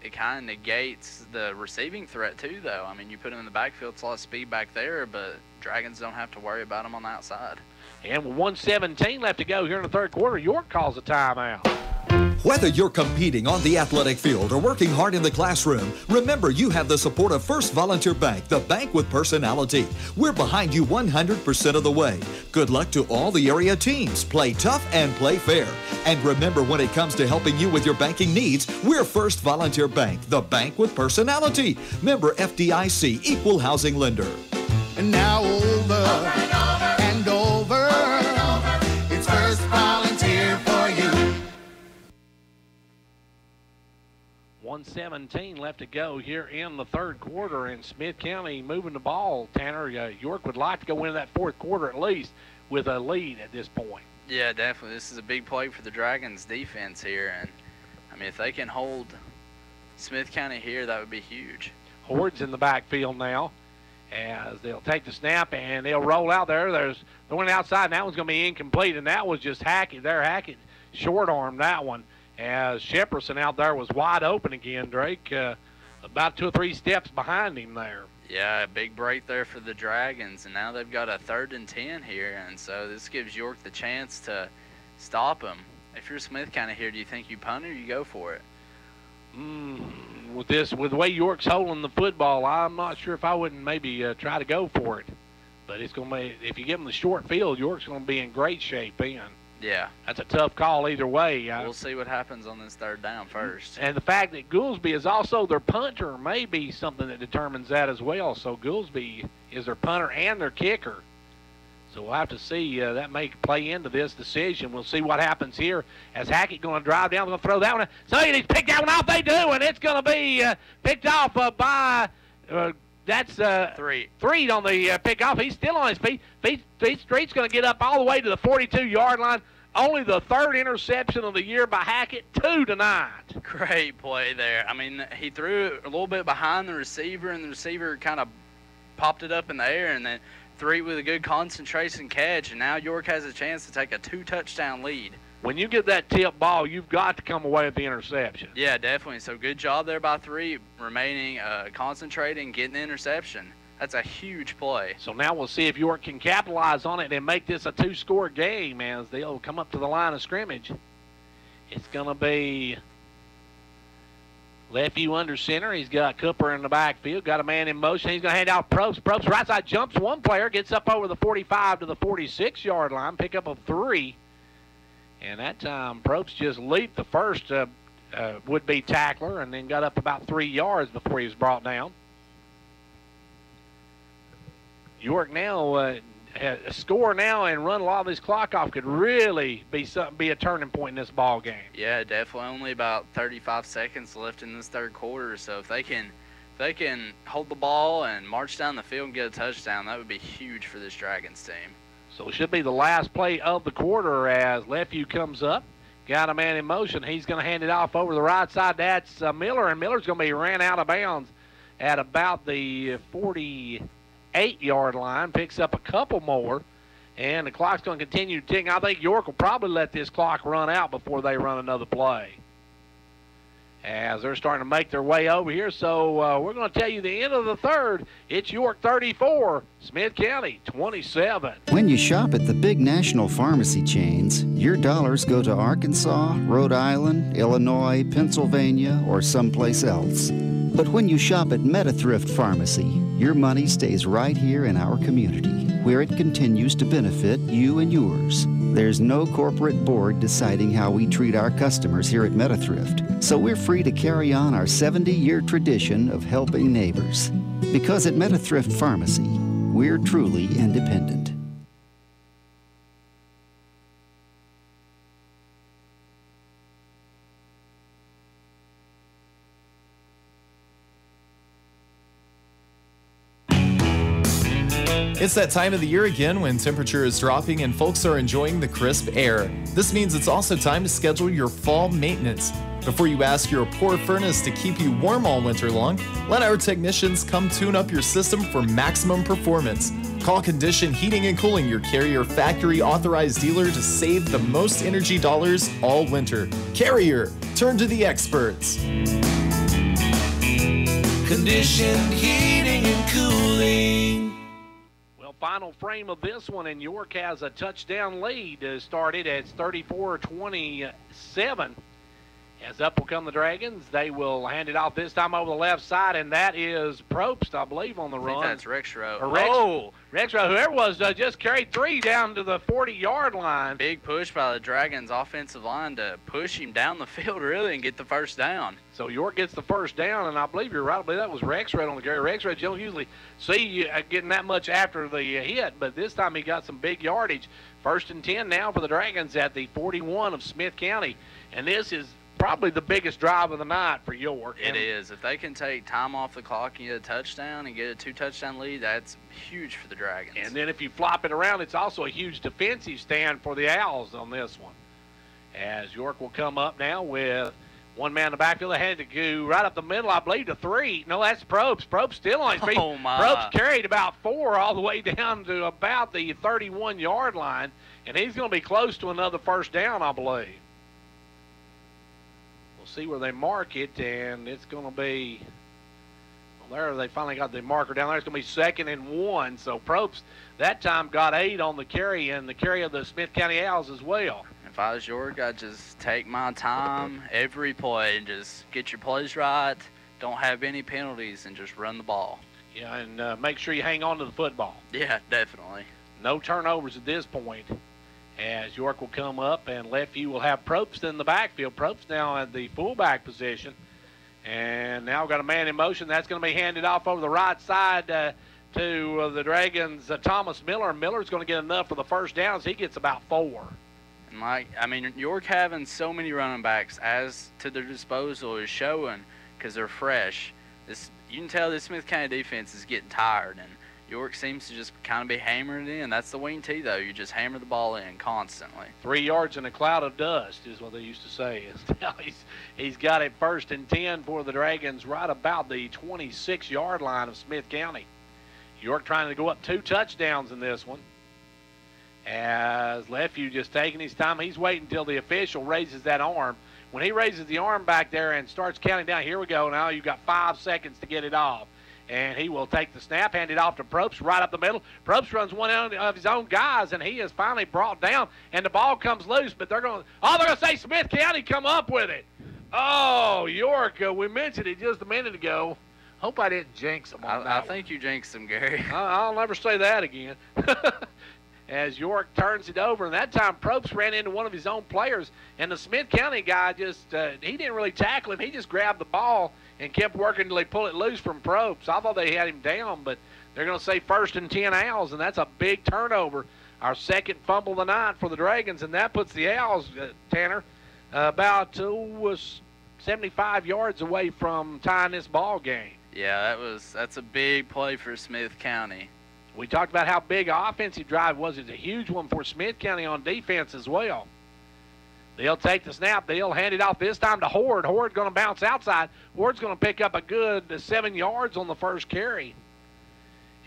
it kind of negates the receiving threat too, though. I mean, you put him in the backfield, it's a lot of speed back there, but Dragons don't have to worry about him on the outside. And with 1:17 left to go here in the 3rd quarter, York calls a timeout. Whether you're competing on the athletic field or working hard in the classroom, remember you have the support of First Volunteer Bank, the bank with personality. We're behind you 100% of the way. Good luck to all the area teams. Play tough and play fair. And remember, when it comes to helping you with your banking needs, we're First Volunteer Bank, the bank with personality. Member FDIC, equal housing lender. And now over and over, it's First Volunteer for you. 1:17 left to go here in the 3rd quarter, and Smith County moving the ball. Tanner, York would like to go into that 4th quarter at least with a lead at this point. Yeah, definitely. This is a big play for the Dragons defense here, and I mean, if they can hold Smith County here, that would be huge. Horde's in the backfield now as they'll take the snap and they'll roll out there. There's the one outside, and that one's going to be incomplete, and that was just Hackett there. Hackett short-armed that one, as Shepperson out there was wide open again, Drake, about 2 or 3 steps behind him there. Yeah, a big break there for the Dragons, and now they've got a 3rd and 10 here, and so this gives York the chance to stop them. If you're Smith County here, do you think you punt or you go for it? With the way York's holding the football, I'm not sure if I wouldn't maybe try to go for it. But it's going to be, if you give them the short field, York's going to be in great shape then. Yeah. That's a tough call either way. We'll see what happens on this 3rd down first. And the fact that Goolsby is also their punter may be something that determines that as well. So Goolsby is their punter and their kicker. So we'll have to see. That may play into this decision. We'll see what happens here as Hackett going to drive down. Going to throw that one. So he's picked that one off. They do, and it's going to be picked off by that's Threed on the pickoff. He's still on his feet. Street's going to get up all the way to the 42-yard line. Only the 3rd interception of the year by Hackett, 2 tonight. Great play there. I mean, he threw it a little bit behind the receiver, and the receiver kind of popped it up in the air, and then Threed with a good concentration catch, and now York has a chance to take a 2-touchdown lead. When you get that tip ball, you've got to come away with the interception. Yeah, definitely. So good job there by Threed, remaining concentrating, getting the interception. That's a huge play. So now we'll see if York can capitalize on it and make this a 2-score game as they'll come up to the line of scrimmage. It's going to be Lefevue under center. He's got Cooper in the backfield, got a man in motion. He's going to hand out Probst. Probst right side jumps one player, gets up over the 45 to the 46-yard line, pick up a 3. And that time Probst just leaped the first would-be tackler and then got up about 3 yards before he was brought down. York now a score now and run a lot of this clock off could really be a turning point in this ball game. Yeah, definitely. Only about 35 seconds left in this 3rd quarter. So if they can hold the ball and march down the field and get a touchdown, that would be huge for this Dragons team. So it should be the last play of the quarter as Lefevue comes up. Got a man in motion. He's going to hand it off over the right side. That's Miller, and Miller's going to be ran out of bounds at about the 48-yard line, picks up a couple more, and the clock's going to continue to tick. I think York will probably let this clock run out before they run another play. as they're starting to make their way over here. So we're going to tell you the end of the third. It's York 34, Smith County 27. When you shop at the big national pharmacy chains, your dollars go to Arkansas, Rhode Island, Illinois, Pennsylvania, or someplace else. But when you shop at MetaThrift Pharmacy, your money stays right here in our community, where it continues to benefit you and yours. There's no corporate board deciding how we treat our customers here at MetaThrift, so we're free to carry on our 70-year tradition of helping neighbors. Because at MetaThrift Pharmacy, we're truly independent. It's that time of the year again when temperature is dropping and folks are enjoying the crisp air. This means it's also time to schedule your fall maintenance. Before you ask your poor furnace to keep you warm all winter long, let our technicians come tune up your system for maximum performance. Call Condition Heating and Cooling, your Carrier factory authorized dealer, to save the most energy dollars all winter. Carrier, turn to the experts. Conditioned heating and cooling. Final frame of this one, and York has a touchdown lead. Started at 34-27. As up will come the Dragons. They will hand it off this time over the left side, and that is Probst, I believe, on the run. I think that's Rexrow. Rexrow, whoever it was, just carried 3 down to the 40-yard line. Big push by the Dragons' offensive line to push him down the field, really, and get the first down. So York gets the first down, and I believe you're right. I believe that was Rexrow on the carry. Rexrow, you don't usually see you getting that much after the hit, but this time he got some big yardage. 1st and 10 now for the Dragons at the 41 of Smith County, and this is probably the biggest drive of the night for York. It is. If they can take time off the clock and get a touchdown and get a 2-touchdown lead, that's huge for the Dragons. And then if you flop it around, it's also a huge defensive stand for the Owls on this one. As York will come up now with one man in the backfield. They had to go right up the middle, I believe, to 3. No, that's Probst. Probst still on his feet. Oh, my. Probst carried about 4 all the way down to about the 31-yard line, and he's going to be close to another first down, I believe. See where they mark it, and it's going to be, well, there they finally got the marker down there. It's going to be 2nd and 1. So Probst that time got 8 on the carry, and the carry of the Smith County Owls as well. If I was York, I'd just take my time every play and just get your plays right, don't have any penalties, and just run the ball. Yeah, and make sure you hang on to the football. Yeah, definitely. No turnovers at this point. As York will come up, and Lefeview will have Probst in the backfield. Probst now at the fullback position. And now got a man in motion. That's going to be handed off over the right side to the Dragons' Thomas Miller. Miller's going to get enough for the first downs. He gets about 4. And York having so many running backs as to their disposal is showing because they're fresh. You can tell this Smith County defense is getting tired, and York seems to just kind of be hammering it in. That's the wing tee, though. You just hammer the ball in constantly. 3 yards in a cloud of dust is what they used to say. Now he's got it 1st and 10 for the Dragons right about the 26-yard line of Smith County. York trying to go up 2 touchdowns in this one. As Lefeview just taking his time. He's waiting until the official raises that arm. When he raises the arm back there and starts counting down, here we go. Now you've got 5 seconds to get it off. And he will take the snap, hand it off to Probst right up the middle. Probst runs one of his own guys, and he is finally brought down, and the ball comes loose. But they're going to say Smith County come up with it. Oh, York, we mentioned it just a minute ago. Hope I didn't jinx them on that I think you jinxed them, Gary. I'll never say that again. As York turns it over, and that time Probst ran into one of his own players, and the Smith County guy just he didn't really tackle him. He just grabbed the ball and kept working until they pull it loose from Probst. I thought they had him down, but they're going to say 1st and 10 Owls, and that's a big turnover. Our 2nd fumble of the night for the Dragons, and that puts the Owls, Tanner, about 75 yards away from tying this ball game. Yeah, that's a big play for Smith County. We talked about how big an offensive drive was. It's a huge one for Smith County on defense as well. They'll take the snap. They'll hand it off this time to Horde. Horde's going to bounce outside. Horde's going to pick up a good 7 yards on the first carry.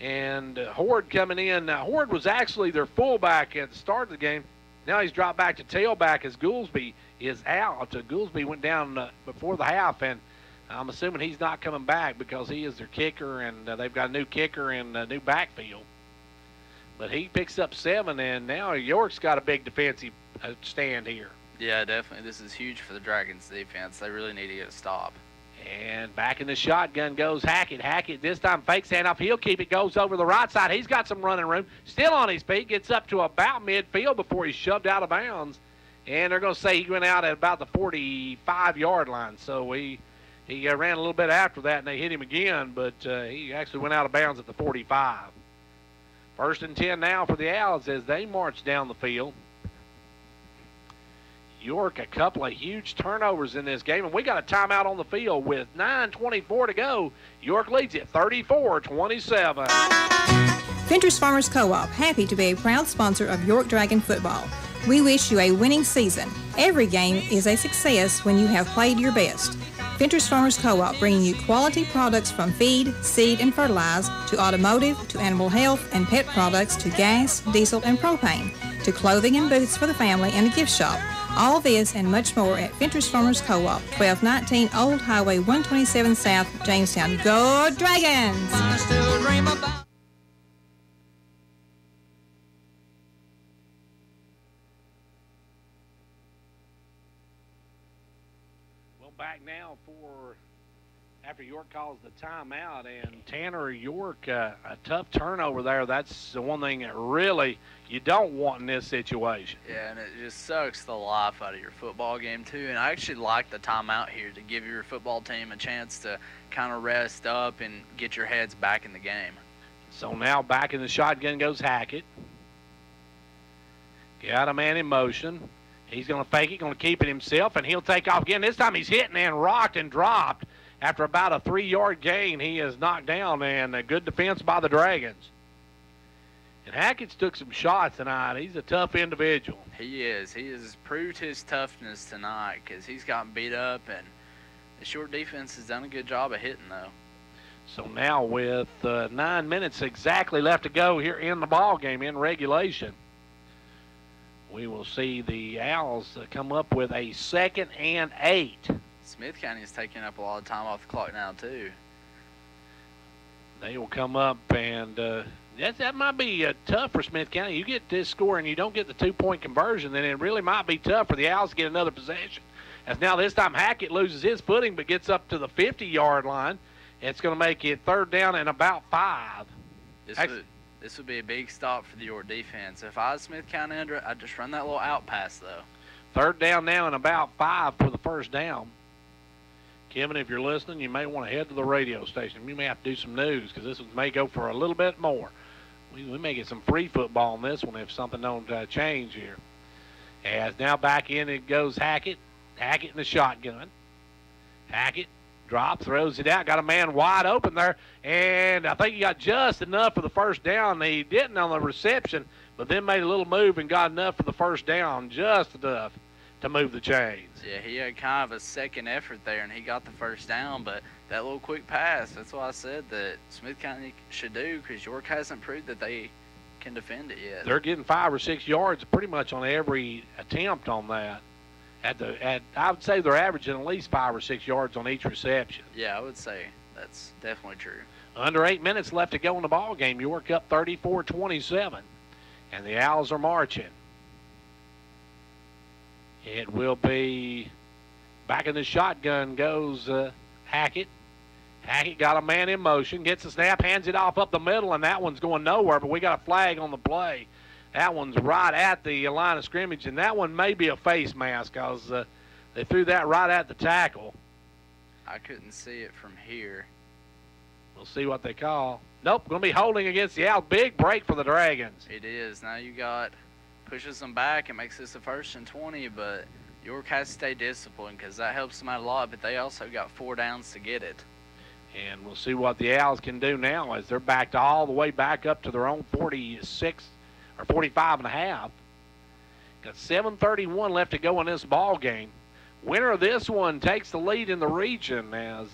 And Horde coming in. Horde was actually their fullback at the start of the game. Now he's dropped back to tailback as Goolsby is out. Goolsby went down before the half, and I'm assuming he's not coming back because he is their kicker, and they've got a new kicker and a new backfield. But he picks up 7, and now York's got a big defensive stand here. Yeah, definitely. This is huge for the Dragons defense. They really need to get a stop. And back in the shotgun goes Hackett. Hackett this time fakes handoff. He'll keep it, goes over the right side. He's got some running room. Still on his feet. Gets up to about midfield before he's shoved out of bounds. And they're going to say he went out at about the 45-yard line. So he ran a little bit after that, and they hit him again. But he actually went out of bounds at the 45. 1st and 10 now for the Owls as they march down the field. York, a couple of huge turnovers in this game, and we got a timeout on the field with 9:24 to go. York leads it 34-27. Ventures Farmers Co-op, happy to be a proud sponsor of York Dragon football. We wish you a winning season. Every game is a success when you have played your best. Ventures Farmers Co-op bringing you quality products from feed, seed, and fertilizer to automotive, to animal health and pet products, to gas, diesel, and propane, to clothing and boots for the family and a gift shop. All this and much more at Ventures Farmers Co-op, 1219 Old Highway 127 South, Jamestown. Go Dragons! Well, back now for after York calls the timeout, and Tanner York, a tough turnover there. That's the one thing that really you don't want in this situation. Yeah, and it just sucks the life out of your football game, too. And I actually like the timeout here to give your football team a chance to kind of rest up and get your heads back in the game. So now back in the shotgun goes Hackett. Got a man in motion. He's going to fake it, going to keep it himself, and he'll take off again. This time he's hit and rocked and dropped. After about a 3-yard gain, he is knocked down, and a good defense by the Dragons. And Hackett's took some shots tonight. He's a tough individual. He is. He has proved his toughness tonight because he's gotten beat up, and the short defense has done a good job of hitting, though. So now with 9 minutes exactly left to go here in the ball game in regulation, we will see the Owls come up with a 2nd and 8. Smith County is taking up a lot of time off the clock now, too. They will come up, and that might be tough for Smith County. You get this score and you don't get the 2-point conversion, then it really might be tough for the Owls to get another possession. As now this time Hackett loses his footing but gets up to the 50-yard line. It's going to make it 3rd down and about 5. This would be a big stop for the York defense. If I was Smith County under it, I'd just run that little out pass, though. 3rd down now and about 5 for the 1st down. Kevin, if you're listening, you may want to head to the radio station. You may have to do some news because this one may go for a little bit more. We may get some free football on this one if something don't change here. As now back in it goes Hackett. Hackett in the shotgun. Hackett drops, throws it out. Got a man wide open there, and I think he got just enough for the 1st down. He didn't on the reception, but then made a little move and got enough for the 1st down, just enough to move the chains. Yeah, he had kind of a second effort there, and he got the 1st down, but that little quick pass, that's what I said that Smith County should do because York hasn't proved that they can defend it yet. They're getting 5 or 6 yards pretty much on every attempt on that. I would say they're averaging at least 5 or 6 yards on each reception. Yeah, I would say that's definitely true. Under 8 minutes left to go in the ball game. York up 34-27, and the Owls are marching. It will be back in the shotgun goes Hackett. Hackett got a man in motion, gets the snap, hands it off up the middle, and that one's going nowhere, but we got a flag on the play. That one's right at the line of scrimmage, and that one may be a face mask because they threw that right at the tackle. I couldn't see it from here. We'll see what they call. Nope, going to be holding against the Owls. Big break for the Dragons. It is. Now you got pushes them back. It makes this a 1st and 20, but York has to stay disciplined because that helps them out a lot, but they also got 4 downs to get it. And we'll see what the Owls can do now as they're backed all the way back up to their own 46 or 45 and a half. Got 7:31 left to go in this ball game. Winner of this one takes the lead in the region as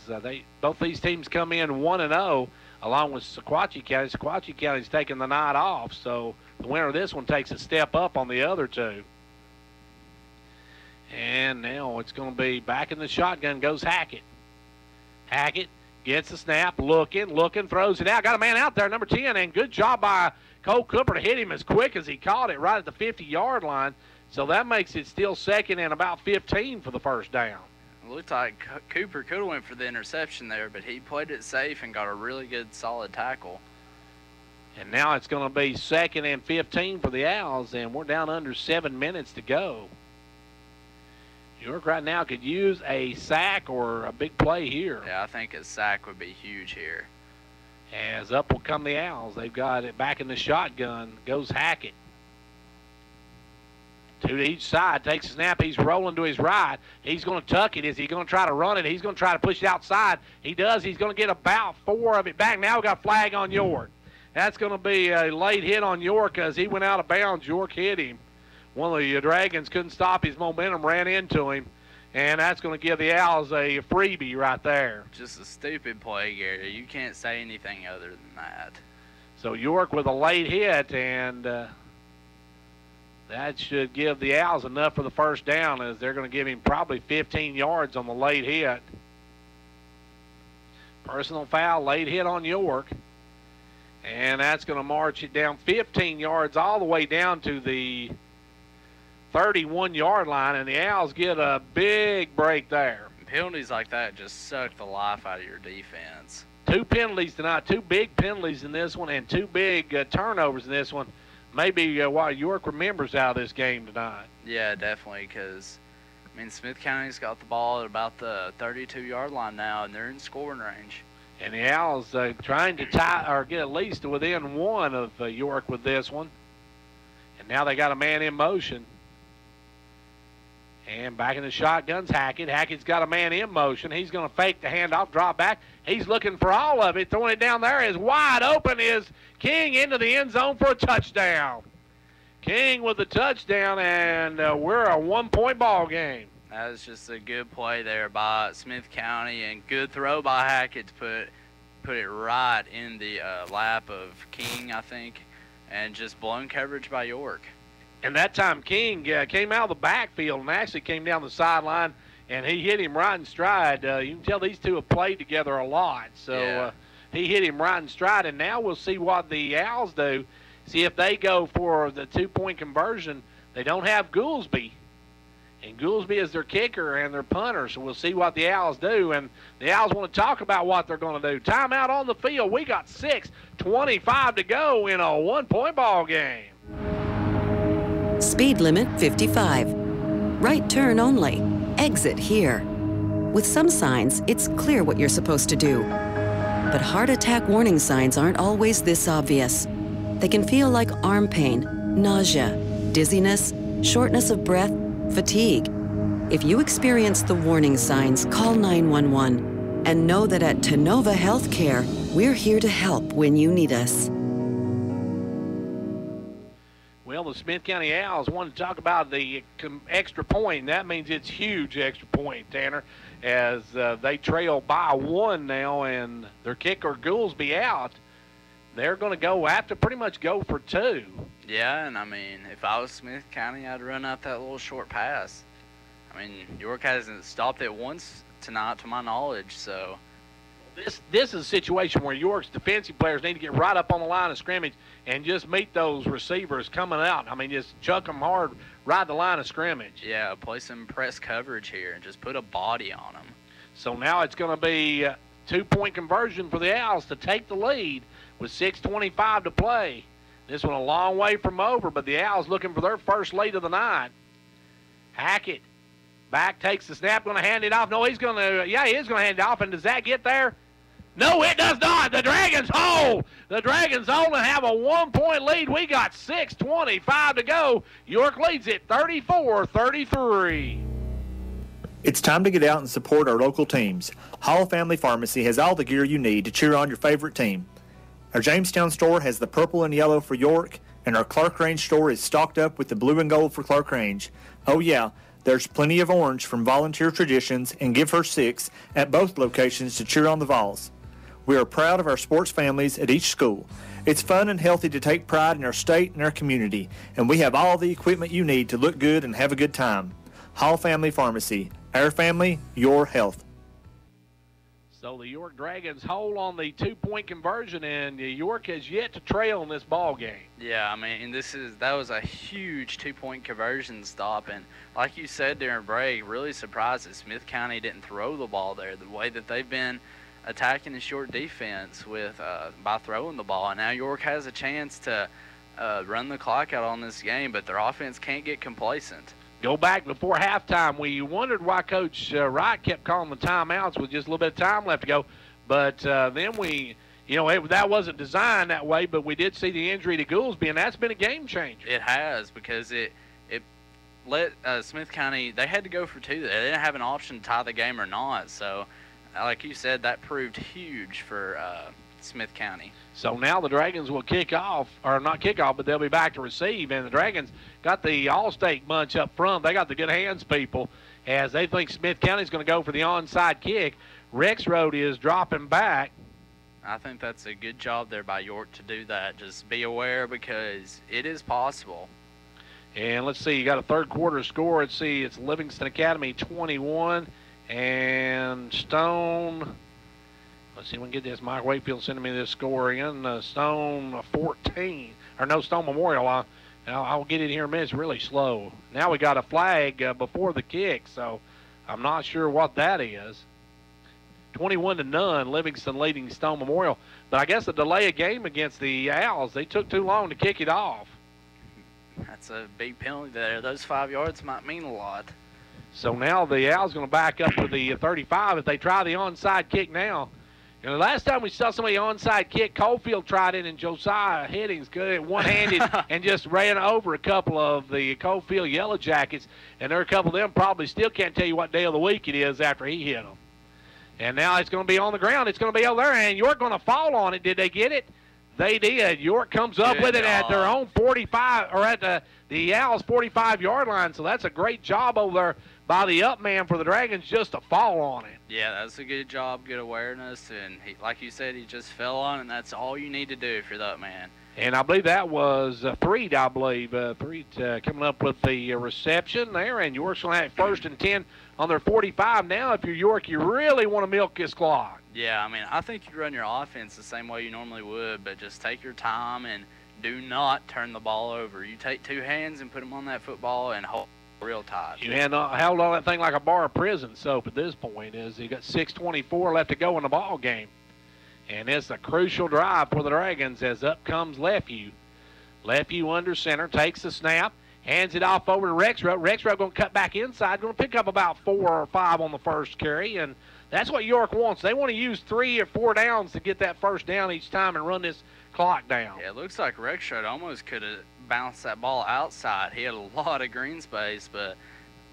both these teams come in 1-0 along with Sequatchie County. Sequatchie County's taking the night off, so the winner of this one takes a step up on the other two. And now it's going to be back in the shotgun goes Hackett. Hackett gets the snap, looking, throws it out. Got a man out there, number 10, and good job by Cole Cooper to hit him as quick as he caught it right at the 50-yard line. So that makes it still second and about 15 for the first down. It looked like Cooper could have went for the interception there, but he played it safe and got a really good, solid tackle. And now it's going to be second and 15 for the Owls, and we're down under 7 minutes to go. York right now could use a sack or a big play here. Yeah, I think a sack would be huge here. As up will come the Owls. They've got it back in the shotgun. Goes Hackett. Two to each side. Takes a snap. He's rolling to his right. He's going to tuck it. Is he going to try to run it? He's going to try to push it outside. He does. He's going to get about 4 of it back. Now we got a flag on York. That's going to be a late hit on York as he went out of bounds. York hit him. One of the Dragons couldn't stop his momentum, ran into him, and that's going to give the Owls a freebie right there. Just a stupid play, Gary. You can't say anything other than that. So York with a late hit, and that should give the Owls enough for the first down, as they're going to give him probably 15 yards on the late hit. Personal foul, late hit on York. And that's going to march it down 15 yards all the way down to the 31-yard line, and the Owls get a big break there. Penalties like that just suck the life out of your defense. 2 penalties tonight, 2 big penalties in this one, and 2 big turnovers in this one. Maybe why York remembers out of this game tonight. Yeah, definitely, because, I mean, Smith County's got the ball at about the 32-yard line now, and they're in scoring range. And the Owls trying to tie or get at least to within 1 of York with this one. And now they got a man in motion. And back in the shotguns, Hackett. Hackett's got a man in motion. He's going to fake the handoff, drop back. He's looking for all of it. Throwing it down there is wide open is King into the end zone for a touchdown. King with the touchdown, and we're a 1-point ball game. That was just a good play there by Smith County, and good throw by Hackett to put it right in the lap of King, I think, and just blown coverage by York. And that time King came out of the backfield and actually came down the sideline, and he hit him right in stride. You can tell these two have played together a lot. So he hit him right in stride, and now we'll see what the Owls do. See if they go for the 2-point conversion. They don't have Goolsby. And Goolsby is their kicker and their punter, so we'll see what the Owls do. And the Owls want to talk about what they're going to do. Timeout on the field. We got 6:25 to go in a 1-point ball game. Speed limit 55. Right turn only. Exit here. With some signs, it's clear what you're supposed to do. But heart attack warning signs aren't always this obvious. They can feel like arm pain, nausea, dizziness, shortness of breath, fatigue. If you experience the warning signs, call 911 and know that at Tenova Healthcare, we're here to help when you need us. Well, the Smith County Owls want to talk about the extra point, and that means it's huge extra point, Tanner, as they trail by 1 now, and their kicker Goolsby out. They're going to have to pretty much go for 2. Yeah, and I mean, if I was Smith County, I'd run out that little short pass. I mean, York hasn't stopped it once tonight, to my knowledge, so. This is a situation where York's defensive players need to get right up on the line of scrimmage and just meet those receivers coming out. I mean, just chuck them hard right the line of scrimmage. Yeah, play some press coverage here and just put a body on them. So now it's going to be a 2-point conversion for the Owls to take the lead with 6:25 to play. This one a long way from over, but the Owls looking for their first lead of the night. Hackett back, takes the snap, going to hand it off. No, he's going to, he is going to hand it off, and does that get there? No, it does not. The Dragons hold. The Dragons hold and have a 1-point lead. We got 6:25 to go. York leads it 34-33. It's time to get out and support our local teams. Hall Family Pharmacy has all the gear you need to cheer on your favorite team. Our Jamestown store has the purple and yellow for York, and our Clark Range store is stocked up with the blue and gold for Clark Range. Oh yeah, there's plenty of orange from Volunteer Traditions and Give Her 6 at both locations to cheer on the Vols. We are proud of our sports families at each school. It's fun and healthy to take pride in our state and our community, and we have all the equipment you need to look good and have a good time. Hall Family Pharmacy. Our family, your health. So the York Dragons hold on the 2-point conversion, and York has yet to trail in this ball game. Yeah, I mean, that was a huge 2-point conversion stop, and like you said during break, really surprised that Smith County didn't throw the ball there. The way that they've been attacking the short defense with by throwing the ball, and now York has a chance to run the clock out on this game, but their offense can't get complacent. Go back before halftime. We wondered why Coach Wright kept calling the timeouts with just a little bit of time left to go. But then that wasn't designed that way, but we did see the injury to Goolsby, and that's been a game changer. It has, because it let Smith County, they had to go for 2 there. They didn't have an option to tie the game or not. So, like you said, that proved huge for Smith County. So now the Dragons will kick off, or not kick off, but they'll be back to receive. And the Dragons got the All-State bunch up front. They got the good hands people, as they think Smith County's going to go for the onside kick. Rexroad is dropping back. I think that's a good job there by York to do that. Just be aware, because it is possible. And let's see, you got a third quarter score. Let's see, it's Livingston Academy 21 and Stone. Let's see if we can get this. Mike Wakefield sending me this score in. Stone 14, or no, Stone Memorial. I'll get it here in a minute. It's really slow. Now we got a flag before the kick, so I'm not sure what that is. 21-0, Livingston leading Stone Memorial. But I guess the delay of game against the Owls, they took too long to kick it off. That's a big penalty there. Those 5 yards might mean a lot. So now the Owls going to back up to the 35 if they try the onside kick now. You know, last time we saw somebody onside kick, Cofield tried it, and Josiah Headings good one-handed and just ran over a couple of the Cofield Yellow Jackets, and there are a couple of them probably still can't tell you what day of the week it is after he hit them. And now it's going to be on the ground. It's going to be over there, and York going to fall on it. Did they get it? They did. York comes up with it at their own 45, or at the Owls' 45-yard line, so that's a great job over there by the up man for the Dragons just to fall on it. Yeah, that's a good job, good awareness, and like you said, he just fell on it, and that's all you need to do if you're the up man. And I believe that was Threed, Threed coming up with the reception there, and York's going to have 1st and 10 on their 45. Now, if you're York, you really want to milk this clock. Yeah, I mean, I think you run your offense the same way you normally would, but just take your time and do not turn the ball over. You take 2 hands and put them on that football and hold real tight. You held on that thing like a bar of prison soap at this point. You got 6:24 left to go in the ball game. And it's a crucial drive for the Dragons as up comes Lefew. Lefew under center, takes the snap, hands it off over to Rexroad. Rexroad going to cut back inside, going to pick up about 4 or 5 on the first carry, and that's what York wants. They want to use 3 or 4 downs to get that first down each time and run this clock down. Yeah, it looks like Rexroad almost could have bounced that ball outside. He had a lot of green space, but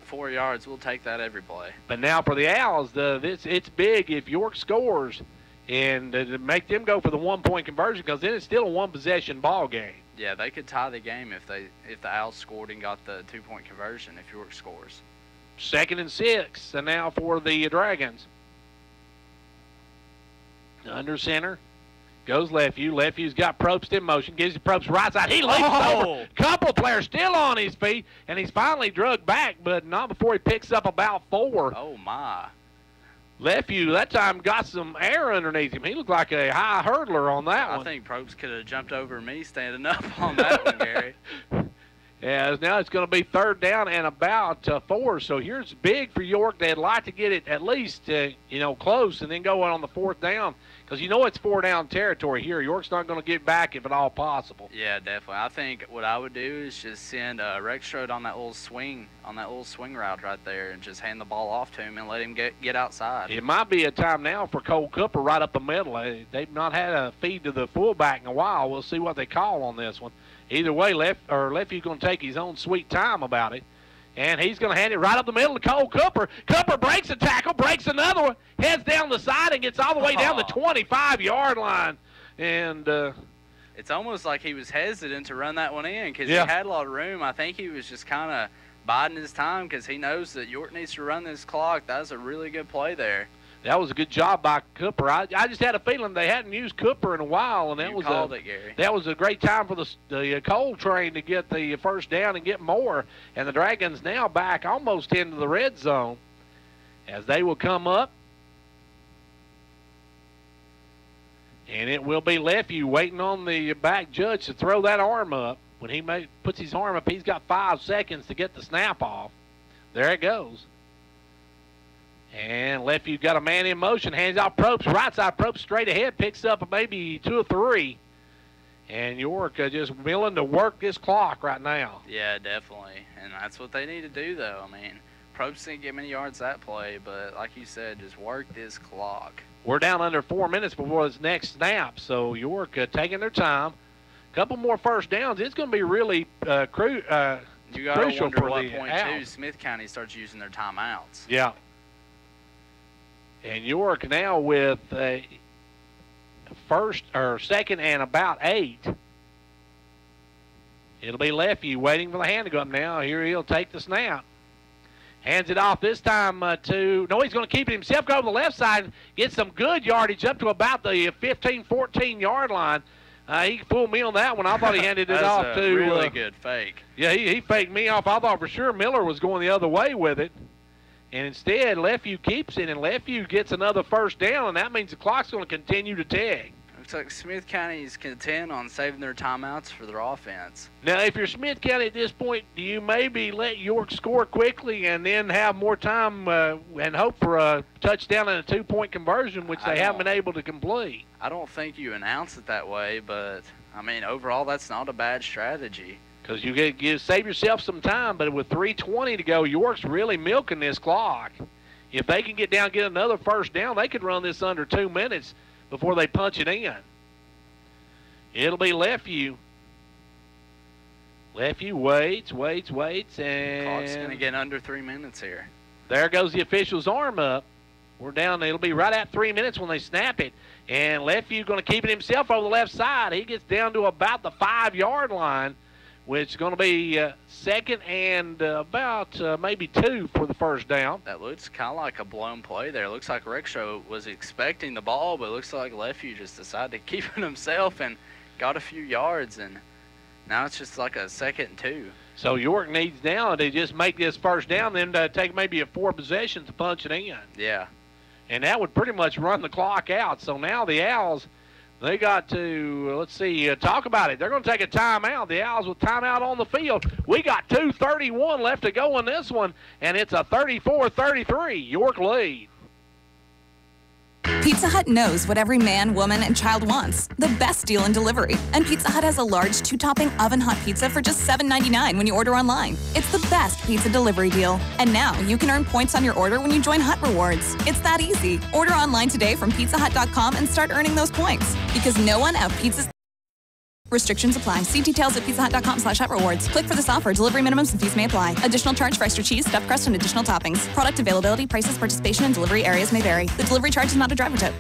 4 yards, we'll take that every play. But now for the Owls, it's big if York scores and to make them go for the 1-point conversion, because then it's still a 1-possession ball game. Yeah, they could tie the game if the Owls scored and got the 2-point conversion if York scores. 2nd and 6, and now for the Dragons. Under center goes Lefew. Lefew's got Probst in motion. Gives it Probst right side. He leaps over. Couple players still on his feet, and he's finally drugged back, but not before he picks up about 4. Oh, my. Lefew, that time, got some air underneath him. He looked like a high hurdler on that one. I think Probst could have jumped over me standing up on that one, Gary. Yeah, now it's going to be 3rd down and about 4. So here's big for York. They'd like to get it at least, close and then go on the 4th down, because it's 4-down territory here. York's not going to get back if at all possible. Yeah, definitely. I think what I would do is just send Rexroad on that little swing route right there, and just hand the ball off to him and let him get outside. It might be a time now for Cole Cooper right up the middle. They've not had a feed to the fullback in a while. We'll see what they call on this one. Either way, Lefew's going to take his own sweet time about it. And he's going to hand it right up the middle to Cole Cooper. Cooper breaks a tackle, breaks another one, heads down the side and gets all the way down the 25-yard line. And it's almost like he was hesitant to run that one in, because he had a lot of room. I think he was just kind of biding his time, because he knows that York needs to run this clock. That was a really good play there. That was a good job by Cooper. I just had a feeling they hadn't used Cooper in a while, and that was a great time for the Cole train to get the first down and get more. And the Dragons now back almost into the red zone as they will come up. And it will be Lefevue waiting on the back judge to throw that arm up. When he puts his arm up, he's got 5 seconds to get the snap off. There it goes. And Lefevue got a man in motion, hands off Probst, right side Probst straight ahead, picks up maybe 2 or 3. And York just willing to work this clock right now. Yeah, definitely. And that's what they need to do, though. I mean, Probst didn't get many yards that play, but like you said, just work this clock. We're down under 4 minutes before this next snap, so York taking their time. A couple more first downs. It's going to be really crucial you got to wonder for what the point, Owls. too, Smith County starts using their timeouts. Yeah. And York now with second and about 8. It'll be Lefevue waiting for the hand to go up now. Here he'll take the snap. Hands it off this time he's going to keep it himself. Go to the left side, get some good yardage up to about the 15, 14-yard line. He fooled me on that one. I thought he handed it off to. Really good fake. Yeah, he faked me off. I thought for sure Miller was going the other way with it. And instead, Lefevue keeps it, and Lefevue gets another first down, and that means the clock's going to continue to tick. Looks like Smith County's content on saving their timeouts for their offense. Now, if you're Smith County at this point, do you maybe let York score quickly and then have more time and hope for a touchdown and a 2-point conversion, which they haven't been able to complete? I don't think you announce it that way, but, I mean, overall, that's not a bad strategy. Because you save yourself some time, but with 3:20 to go, York's really milking this clock. If they can get down, get another first down, they could run this under 2 minutes before they punch it in. It'll be Lefevue. Lefevue waits, and Clock's going to get under 3 minutes here. There goes the official's arm up. We're down. It'll be right at 3 minutes when they snap it. And Lefevue going to keep it himself over the left side. He gets down to about the 5-yard line, which is going to be second and about maybe 2 for the first down. That looks kind of like a blown play there. It looks like Rexrow was expecting the ball, but it looks like Lefevue just decided to keep it himself and got a few yards, and now it's just like a 2nd and 2. So York needs now to just make this first down, then to take maybe a 4 possessions to punch it in. Yeah. And that would pretty much run the clock out. So now the Owls, they got to, let's see, talk about it. They're going to take a timeout. The Owls with timeout on the field. We got 2:31 left to go in this one, and it's a 34-33 York lead. Pizza Hut knows what every man, woman, and child wants. The best deal in delivery. And Pizza Hut has a large 2-topping oven-hot pizza for just $7.99 when you order online. It's the best pizza delivery deal. And now you can earn points on your order when you join Hut Rewards. It's that easy. Order online today from pizzahut.com and start earning those points. Because no one out pizzas. Restrictions apply. See details at pizzahut.com/Hut Rewards. Click for this offer. Delivery minimums and fees may apply. Additional charge for extra cheese, stuffed crust, and additional toppings. Product availability, prices, participation, and delivery areas may vary. The delivery charge is not a driver tip.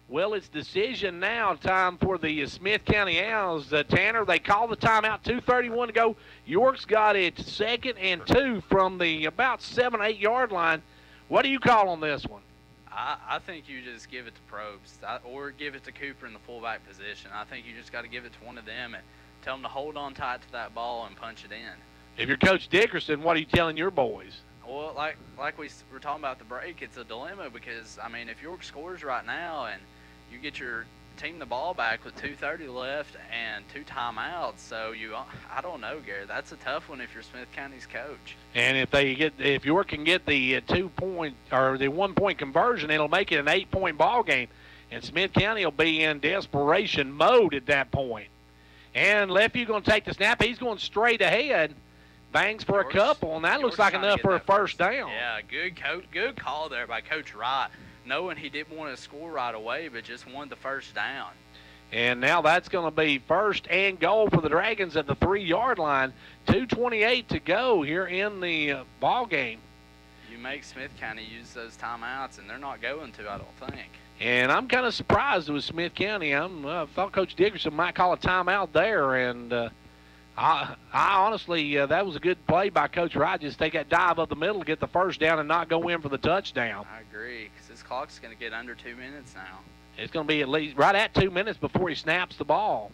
Well, it's decision now time for the Smith County Owls. Tanner, they call the timeout, 2:31 to go. York's got it 2nd and 2 from the about 7 or 8 yard line. What do you call on this one? I think you just give it to Probst or give it to Cooper in the fullback position. I think you just got to give it to one of them and tell them to hold on tight to that ball and punch it in. If you're Coach Dickerson, what are you telling your boys? Well, like we were talking about the break, it's a dilemma because, I mean, if York scores right now and you get your team the ball back with 2:30 left and 2 timeouts, so I don't know, Gary. That's a tough one if you're Smith County's coach. And if York can get the 2-point or the 1-point conversion, it'll make it an 8-point ball game, and Smith County will be in desperation mode at that point. And Lefevue going to take the snap. He's going straight ahead, bangs for a couple, and that looks like enough for a first down. Yeah, good call there by Coach Wright, knowing he didn't want to score right away, but just wanted the first down. And now that's going to be 1st and goal for the Dragons at the 3-yard line. 2:28 to go here in the ball game. You make Smith County use those timeouts, and they're not going to, I don't think. And I'm kind of surprised with Smith County. I thought Coach Dickerson might call a timeout there, and I honestly, that was a good play by Coach Wright. Just take that dive up the middle, get the first down, and not go in for the touchdown. I agree, because this clock's going to get under 2 minutes now. It's going to be at least right at 2 minutes before he snaps the ball.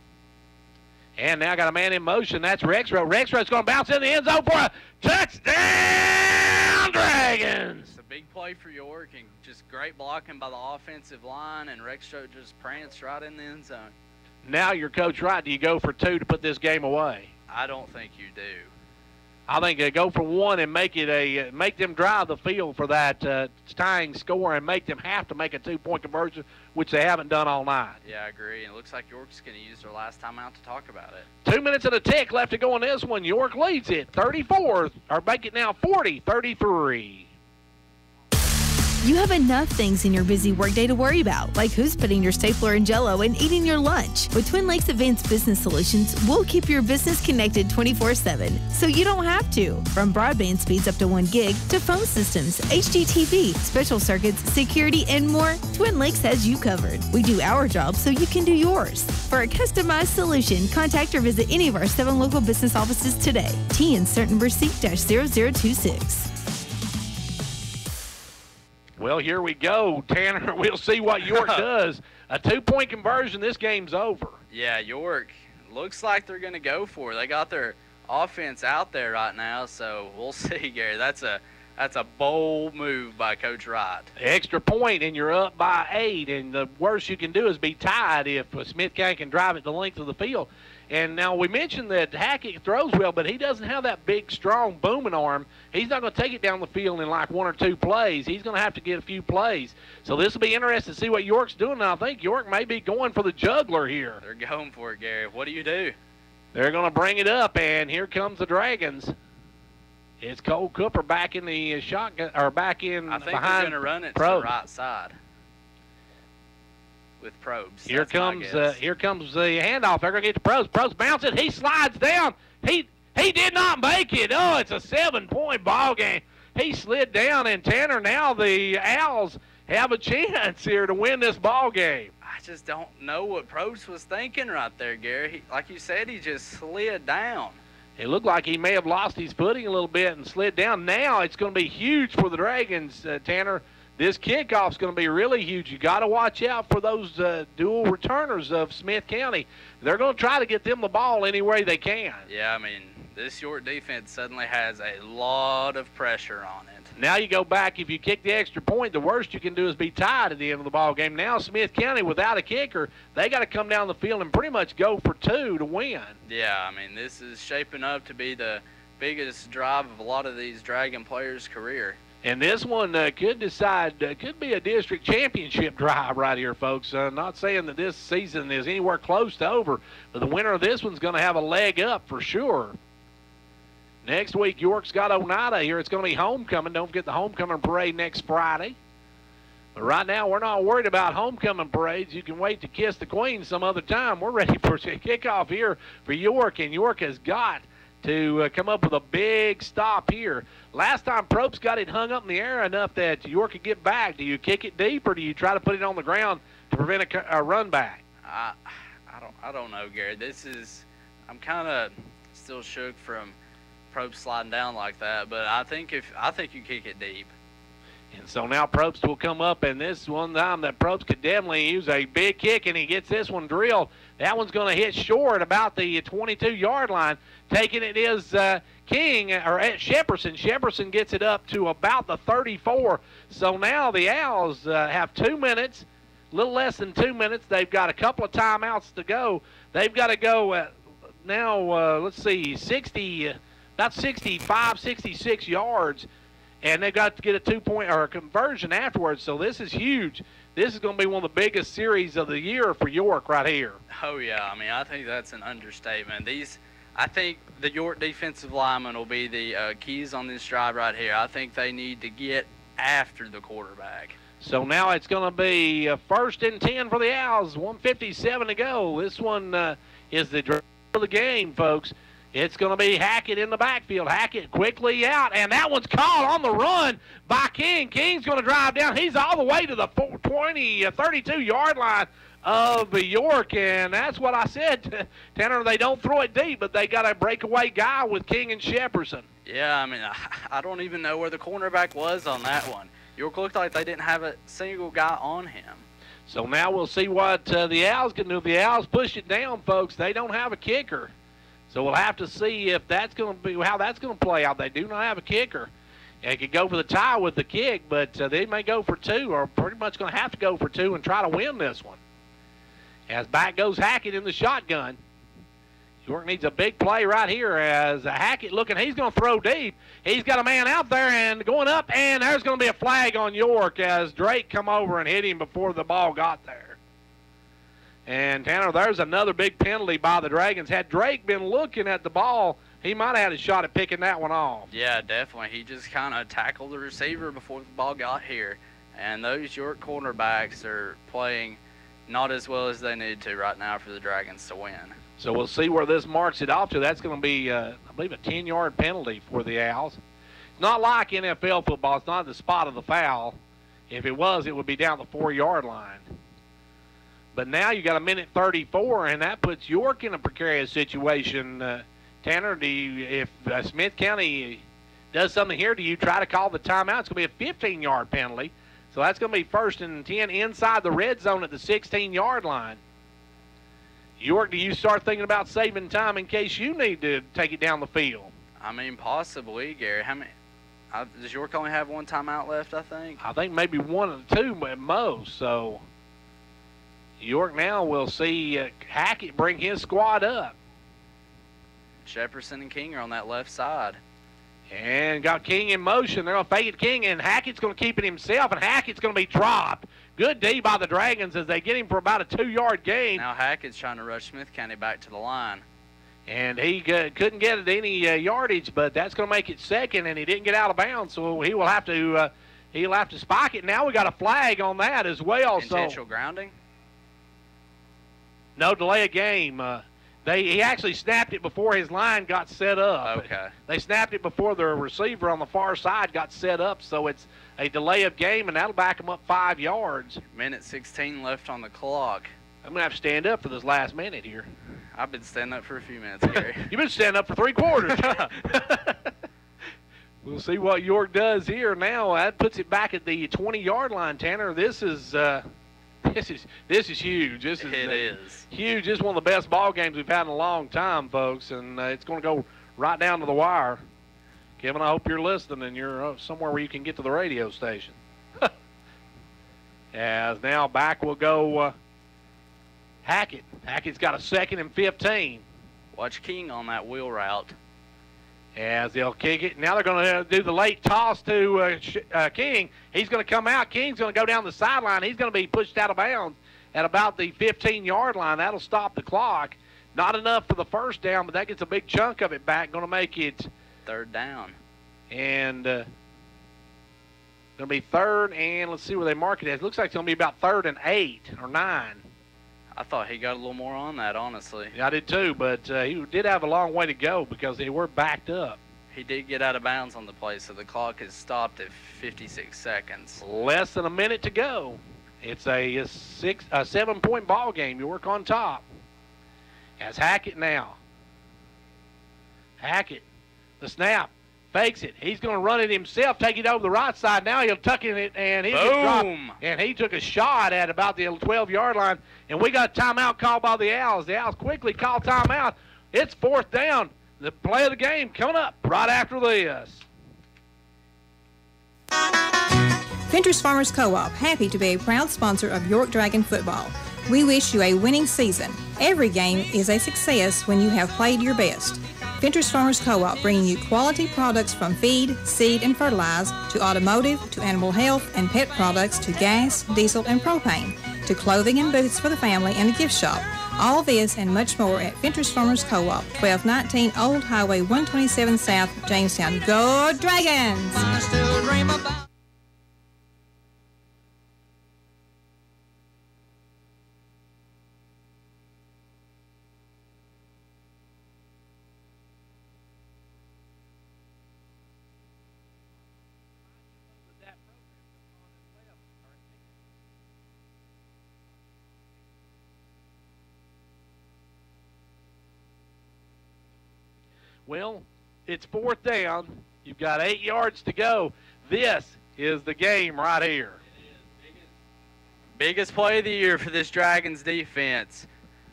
And now got a man in motion. That's Rexroth. Rexroth's going to bounce in the end zone for a touchdown, Dragons. It's a big play for York, and just great blocking by the offensive line, and Rexroth just pranced right in the end zone. Now you're Coach Wright. Do you go for 2 to put this game away? I don't think you do. I think they go for 1 and make it make them drive the field for that tying score and make them have to make a 2-point conversion, which they haven't done all night. Yeah, I agree. And it looks like York's going to use their last time out to talk about it. 2 minutes and a tick left to go on this one. York leads it 34, or make it now 40-33. You have enough things in your busy workday to worry about, like who's putting your stapler in Jell-O and eating your lunch. With Twin Lakes Advanced Business Solutions, we'll keep your business connected 24/7, so you don't have to. From broadband speeds up to 1 gig to phone systems, HDTV, special circuits, security, and more, Twin Lakes has you covered. We do our job so you can do yours. For a customized solution, contact or visit any of our 7 local business offices today. TN Certain Receipt-0026. Well, here we go, Tanner. We'll see what York does. A 2-point conversion, this game's over. Yeah, York looks like they're going to go for it. They got their offense out there right now, so we'll see, Gary. That's a bold move by Coach Wright. Extra point, and you're up by 8, and the worst you can do is be tied if Smith County can drive it the length of the field. And now we mentioned that Hackett throws well, but he doesn't have that big, strong, booming arm. He's not going to take it down the field in like 1 or 2 plays. He's going to have to get a few plays. So this will be interesting to see what York's doing. And I think York may be going for the juggler here. They're going for it, Gary. What do you do? They're going to bring it up, and here comes the Dragons. It's Cole Cooper back in the shotgun, or back in behind. I think they're going to run it to the right side with Probst. Here comes the handoff. They're going to get to Probst. Probst bounces. He slides down. He did not make it. Oh, it's a 7-point ball game. He slid down, and Tanner, now the Owls have a chance here to win this ball game. I just don't know what Probst was thinking right there, Gary. Like you said, he just slid down. It looked like he may have lost his footing a little bit and slid down. Now it's going to be huge for the Dragons, Tanner. This kickoff's going to be really huge. You got to watch out for those dual returners of Smith County. They're going to try to get them the ball any way they can. Yeah, I mean, this York defense suddenly has a lot of pressure on it. Now you go back. If you kick the extra point, the worst you can do is be tied at the end of the ball game. Now Smith County, without a kicker, they got to come down the field and pretty much go for 2 to win. Yeah, I mean, this is shaping up to be the biggest drive of a lot of these Dragon players' career. And this one could be a district championship drive right here, folks. Not saying that this season is anywhere close to over, but the winner of this one's going to have a leg up for sure. Next week, York's got Oneida here. It's going to be homecoming. Don't forget the homecoming parade next Friday. But right now, we're not worried about homecoming parades. You can wait to kiss the queen some other time. We're ready for a kickoff here for York, and York has got to come up with a big stop here. Last time, Probst got it hung up in the air enough that York could get back. Do you kick it deep, or do you try to put it on the ground to prevent a run back? I don't know, Gary. I'm kind of still shook from Probst sliding down like that, but I think you kick it deep. And so now Probst will come up, and this one time that Probst could definitely use a big kick, and he gets this one drilled. That one's going to hit short about the 22-yard line. Taking it is King, or Shepperson. Shepperson gets it up to about the 34. So now the Owls have 2 minutes, a little less than 2 minutes. They've got a couple of timeouts to go. They've got to go now, let's see, about 65, 66 yards. And they've got to get a 2-point or a conversion afterwards. So this is huge. This is going to be one of the biggest series of the year for York right here. Oh, yeah. I mean, I think that's an understatement. I think the York defensive linemen will be the keys on this drive right here. I think they need to get after the quarterback. So now it's going to be 1st and 10 for the Owls. 1:57 to go. This one is the drive of the game, folks. It's going to be Hackett in the backfield. Hackett quickly out, and that one's caught on the run by King. King's going to drive down. He's all the way to the 32-yard line. of York, and that's what I said, Tanner. They don't throw it deep, but they got a breakaway guy with King and Shepperson. Yeah, I mean, I don't even know where the cornerback was on that one. York looked like they didn't have a single guy on him. So now we'll see what the Owls can do. If the Owls push it down, folks, they don't have a kicker. So we'll have to see if that's going to be how that's going to play out. They do not have a kicker. They could go for the tie with the kick, but they may go for two, or pretty much going to have to go for two and try to win this one. As back goes Hackett in the shotgun. York needs a big play right here as Hackett looking. He's going to throw deep. He's got a man out there and going up, and there's going to be a flag on York as Drake come over and hit him before the ball got there. And, Tanner, there's another big penalty by the Dragons. Had Drake been looking at the ball, he might have had a shot at picking that one off. Yeah, definitely. He just kind of tackled the receiver before the ball got here. And those York cornerbacks are playing not as well as they need to right now for the Dragons to win. So we'll see where this marks it off to. That's going to be, I believe, a 10-yard penalty for the Owls. It's not like NFL football. It's not the spot of the foul. If it was, it would be down the 4-yard line. But now you got a minute 34, and that puts York in a precarious situation. Tanner, if Smith County does something here, do you try to call the timeout? It's going to be a 15-yard penalty. So that's going to be 1st and 10 inside the red zone at the 16-yard line. York, do you start thinking about saving time in case you need to take it down the field? I mean, possibly, Gary. How many? Does York only have one timeout left, I think? I think maybe one or two at most. So York now will see Hackett bring his squad up. Shepperson and King are on that left side. And got King in motion. They're going to fake it King, and Hackett's going to keep it himself, and Hackett's going to be dropped. Good D by the Dragons as they get him for about a 2-yard gain. Now Hackett's trying to rush Smith County back to the line. And he couldn't get it any yardage, but that's going to make it second, and he didn't get out of bounds, so he will have to he'll have to spike it. Now we got a flag on that as well. Intentional grounding? No, delay of game. He actually snapped it before his line got set up. Okay. They snapped it before the receiver on the far side got set up, so it's a delay of game, and that'll back them up 5 yards. Minute 16 left on the clock. I'm going to have to stand up for this last minute here. I've been standing up for a few minutes, Gary. You've been standing up for 3 quarters. We'll see what York does here now. That puts it back at the 20-yard line, Tanner. This is huge. This is huge. This is huge. This is one of the best ball games we've had in a long time, folks, and it's going to go right down to the wire. Kevin, I hope you're listening and you're somewhere where you can get to the radio station. As now back will go Hackett. Hackett's got a 2nd and 15. Watch King on that wheel route. As they'll kick it. Now they're going to do the late toss to King. He's going to come out. King's going to go down the sideline. He's going to be pushed out of bounds at about the 15-yard line. That'll stop the clock. Not enough for the first down, but that gets a big chunk of it back. Going to make it 3rd down. And going to be 3rd, and let's see where they mark it as. Looks like it's going to be about 3rd and 8 or 9. I thought he got a little more on that, honestly. Yeah, I did too, but he did have a long way to go because they were backed up. He did get out of bounds on the play, so the clock is stopped at 56 seconds. Less than a minute to go. It's a 7-point ball game. York on top. As Hackett now. Hackett, the snap, fakes it. He's going to run it himself, take it over the right side. Now he'll tuck in it, and he gets dropped. And he took a shot at about the 12-yard line. And we got a timeout called by the Owls. The Owls quickly call timeout. It's 4th down. The play of the game coming up right after this. Ventures Farmers Co-op, happy to be a proud sponsor of York Dragon football. We wish you a winning season. Every game is a success when you have played your best. Ventures Farmers Co-op bringing you quality products from feed, seed, and fertilizer to automotive, to animal health and pet products, to gas, diesel, and propane, to clothing and boots for the family and a gift shop. All this and much more at Ventures Farmers Co-op, 1219 Old Highway 127 South, Jamestown. Go Dragons! I still dream about Well, it's 4th down. You've got 8 yards to go. This is the game right here. Biggest play of the year for this Dragons defense.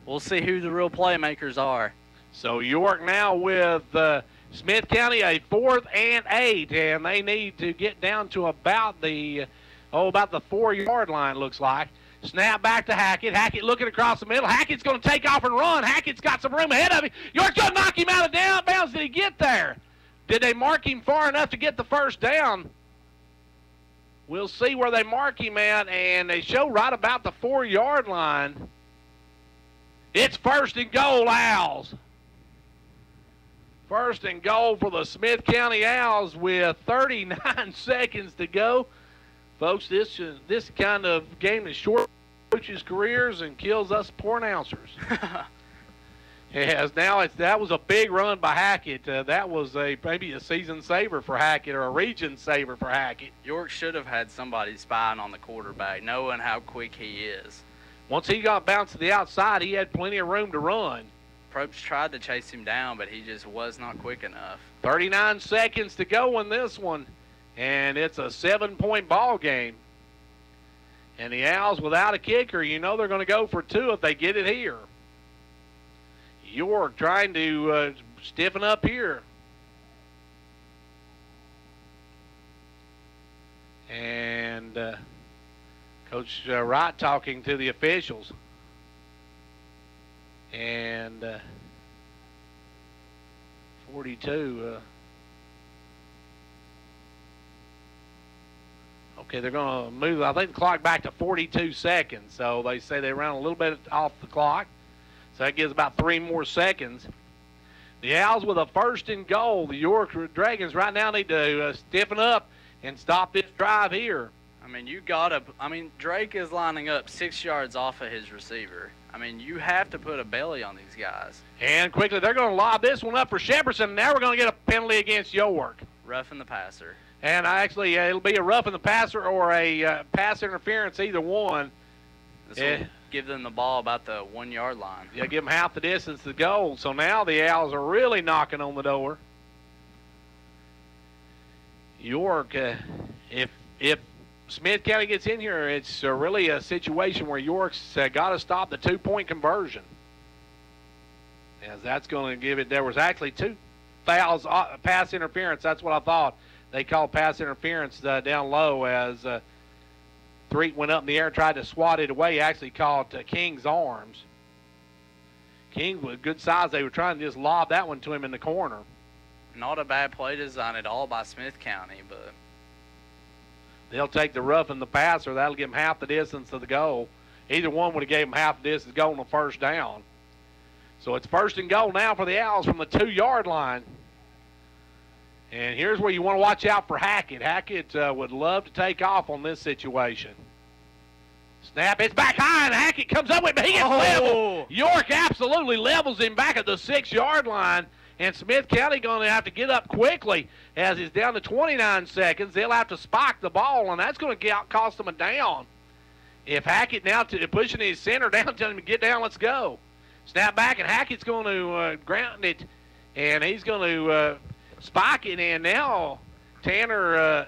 We'll see who the real playmakers are. So York now with Smith County, a 4th and 8, and they need to get down to about the 4-yard line, looks like. Snap back to Hackett. Hackett looking across the middle. Hackett's going to take off and run. Hackett's got some room ahead of him. York's going to knock him out of bounds. Did he get there? Did they mark him far enough to get the first down? We'll see where they mark him at, and they show right about the 4-yard line. It's 1st and goal, Owls. 1st and goal for the Smith County Owls with 39 seconds to go. Folks, this kind of game is short coaches' careers and kills us poor announcers. That was a big run by Hackett. That was maybe a season saver for Hackett or a region saver for Hackett. York should have had somebody spying on the quarterback, knowing how quick he is. Once he got bounced to the outside, he had plenty of room to run. Probst tried to chase him down, but he just was not quick enough. 39 seconds to go in this one. And it's a 7-point ball game. And the Owls without a kicker, you know they're going to go for 2 if they get it here. York trying to stiffen up here. And Coach Wright talking to the officials. And 42... Okay, they're going to move, I think, the clock back to 42 seconds. So they say they ran a little bit off the clock. So that gives about 3 more seconds. The Owls with a 1st and goal. The York Dragons right now need to stiffen up and stop this drive here. Drake is lining up 6 yards off of his receiver. You have to put a belly on these guys. And quickly, they're going to lob this one up for Shepardson. Now we're going to get a penalty against York. Roughing the passer. And actually, it'll be a roughing the passer or a pass interference, either one. This will give them the ball about the 1-yard line. Yeah, give them half the distance to goal. So now the Owls are really knocking on the door. York, if Smith County gets in here, it's really a situation where York's got to stop the 2-point conversion. As that's going to give it, there was actually 2 fouls, pass interference. That's what I thought. They called pass interference down low as Threet went up in the air and tried to swat it away. He actually called King's arms. King with good size. They were trying to just lob that one to him in the corner. Not a bad play design at all by Smith County, but they'll take the rough and the passer. That'll give them half the distance to the goal. Either one would have gave them half the distance goal on the 1st down. So it's 1st and goal now for the Owls from the 2-yard line. And here's where you want to watch out for Hackett. Hackett would love to take off on this situation. Snap, it's back high, and Hackett comes up with it, but he gets level. York absolutely levels him back at the 6-yard line, and Smith County going to have to get up quickly as he's down to 29 seconds. They'll have to spike the ball, and that's going to cost them a down. If Hackett now pushing his center down, telling him to get down, let's go. Snap back, and Hackett's going to ground it, and he's going to spike it, and now Tanner